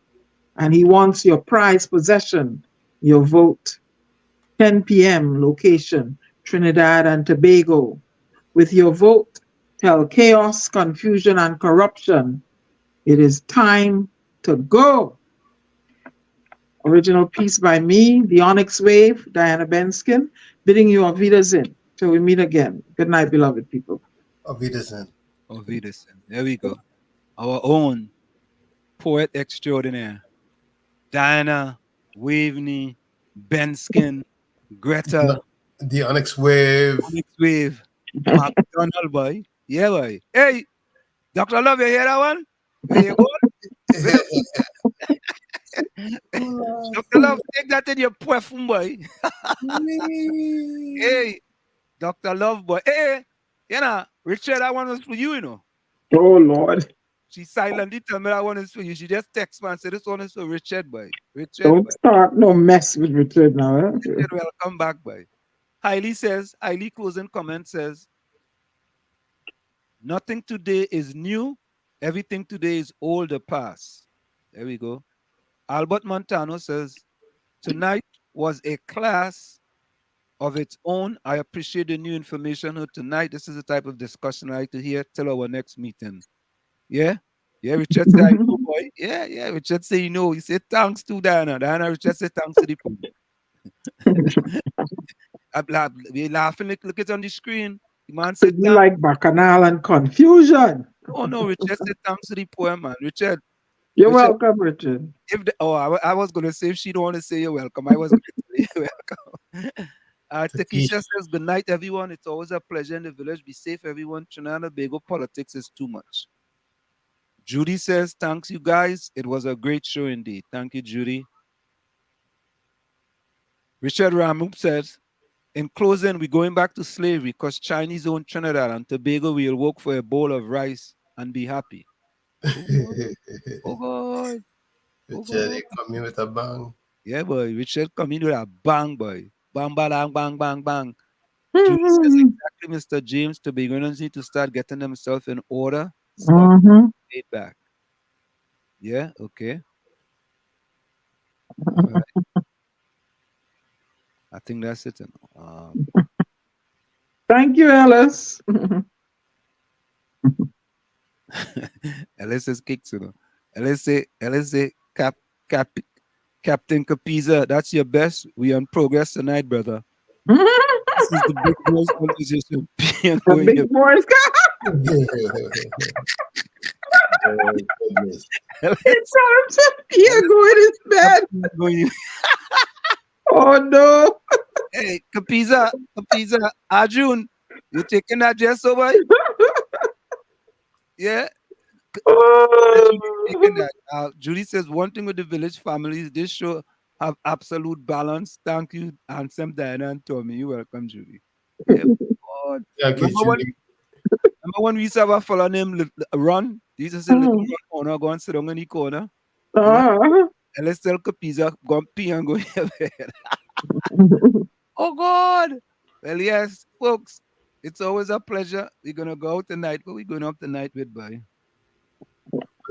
And he wants your prized possession, your vote. 10 p.m. location, Trinidad and Tobago. With your vote, tell chaos, confusion, and corruption, it is time to go. Original piece by me, The Onyx Wave, Diana Benskin, bidding you auf Wiedersehen till we meet again. Good night, beloved people. Auf Wiedersehen. Auf Wiedersehen. There we go. Our own poet extraordinaire, Diana Waveney Benskin, Greta. The Onyx Wave. Onyx Wave. McDonald, boy. Yeah, boy. Hey, Dr. Love, you hear that one? There you go. Dr. Love, take that in your perfume, boy. Hey, Dr. Love, boy. Hey, you know, Richard, that one was for you, you know. Oh, Lord. She silently told me that one is for you. She just text me and said, this one is for Richard, boy. Richard, Don't boy. start no mess with Richard now. Eh? Richard, welcome back, boy. Hailey closing comment says, nothing today is new. Everything today is old or past. There we go. Albert Montano says, tonight was a class of its own. I appreciate the new information heard tonight. This is the type of discussion I like to hear till our next meeting. Yeah? Yeah, Richard said, I know, boy. Yeah, Richard said, you know. He said, thanks to Diana. Richard said, thanks to the people. We're laughing, look it on the screen. The man said, you like bacchanal and confusion. Oh, no, Richard said, thanks to the poor man. Richard. You're welcome, Richard. I was going to say, if she don't want to say you're welcome, I was going to say you're welcome. Takesha says, good night, everyone. It's always a pleasure in the village. Be safe, everyone. Trinidad and Tobago politics is too much. Judy says, thanks, you guys. It was a great show indeed. Thank you, Judy. Richard Ramup says, in closing, we're going back to slavery because Chinese own Trinidad and Tobago will work for a bowl of rice and be happy. Oh, God. Richard, they come in with a bang. Yeah, boy. Richard come in with a bang, boy. Bang, bang, bang, bang, bang. Judy says, exactly, Mr. James, Tobagonians need to start getting themselves in order. Start paid back. Yeah, okay. All right. I think that's it. Thank you, Ellis. Ellis is kicked, you know. Ellis say, Captain Capiza, that's your best. We on progress tonight, brother. This is the big boys conversation. The big boys. He going his bed. Oh no. Hey, Capiza, Arjun, you taking that dress over? Yeah. Judy says, one thing with the village families, this show have absolute balance. Thank you, handsome Diana and Tommy. You're welcome, Judy. Yeah, remember when we used to have a fellow named Ron? He used to say, little corner, go and sit down in the corner. And let's tell Capiza, go and pee and go here. Oh, God. Well, yes, folks, it's always a pleasure. We're going to go out tonight, but we're going out tonight with Boy.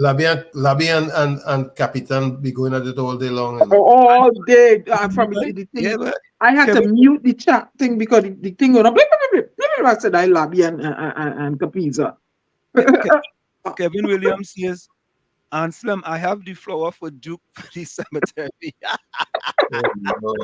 Labby and Capitan be going at it all day long. All day. From the thing. Yeah, I had to mute the chat thing because the thing went up. I said, I Labby and Capiza. Kevin Williams says, Anselm, I have the flower for Duke for the cemetery. Oh, no.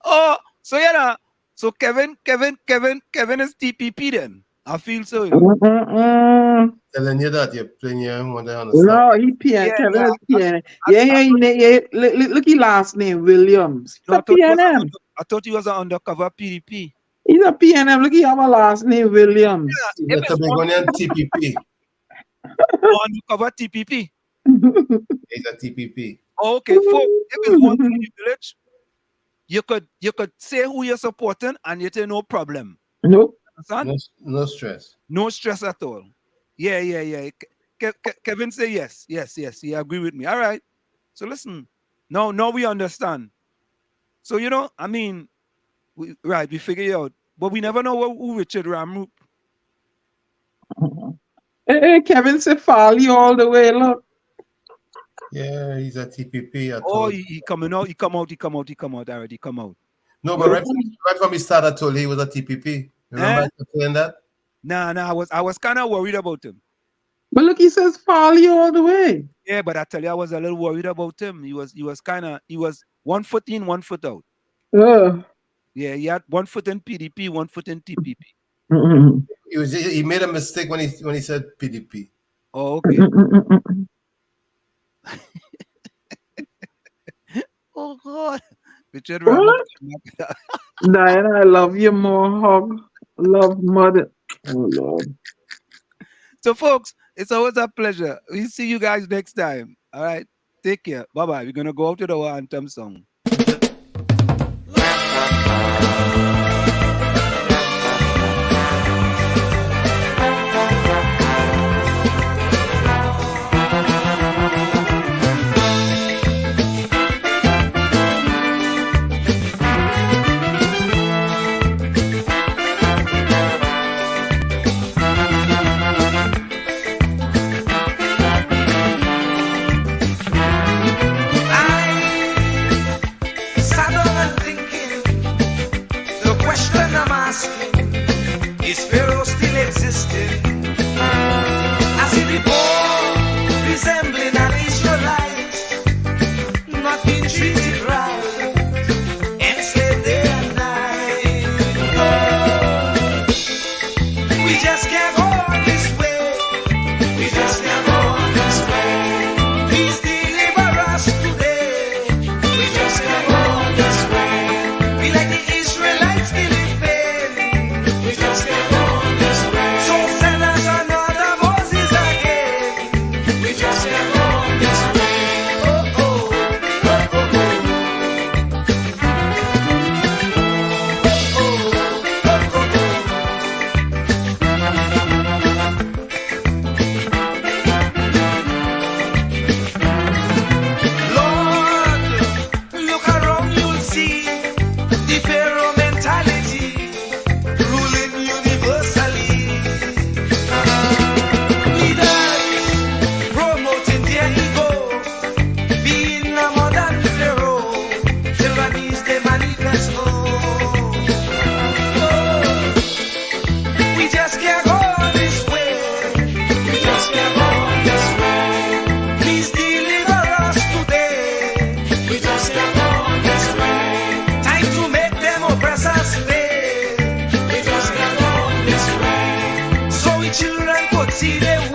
Oh, so yeah, so Kevin is TPP then. I feel so. You know? Telling you that you're playing your own understand. No, he PN. Kevin is PN. Yeah. Look his last name, Williams. No, I thought he was an undercover PDP. He's a PNM. Look, he have a last name, Williams. Yeah, he's a TPP. Undercover TPP. He's a TPP. Oh, okay, folks, if it's one thing in the village, you could say who you're supporting and you say no problem. Nope. No stress. No stress at all. Yeah. Kevin say yes. He agree with me. All right. So listen, now we understand. So, you know, I mean, we figure it out. But we never know who Richard Ramroop. Hey, Kevin say folly all the way, look. Yeah, he's a TPP. He coming out. He come out already. Come out. No, but right from the start, I told you he was a TPP. Remember saying that? Nah. I was kind of worried about him. But look, he says folly all the way. Yeah, but I tell you, I was a little worried about him. He was 1 foot in, 1 foot out. Yeah, he had 1 foot in PDP, 1 foot in TPP. He made a mistake when he said PDP. Oh, okay. Oh God, Richard Diana, I love you more. Hug, love, mother. Oh Lord. So, folks, it's always a pleasure. We'll see you guys next time. All right, take care. Bye bye. We're gonna go out to our anthem song. Is Pharaoh still existing? As he before, resembling an Israelite, not being treated right, enslaved day and night. Oh, we just can't go on this way. We just can't go on this way. Please deliver us today. We just can't go on this way. We like the Israelites still in pain. We just can't go on. children could see their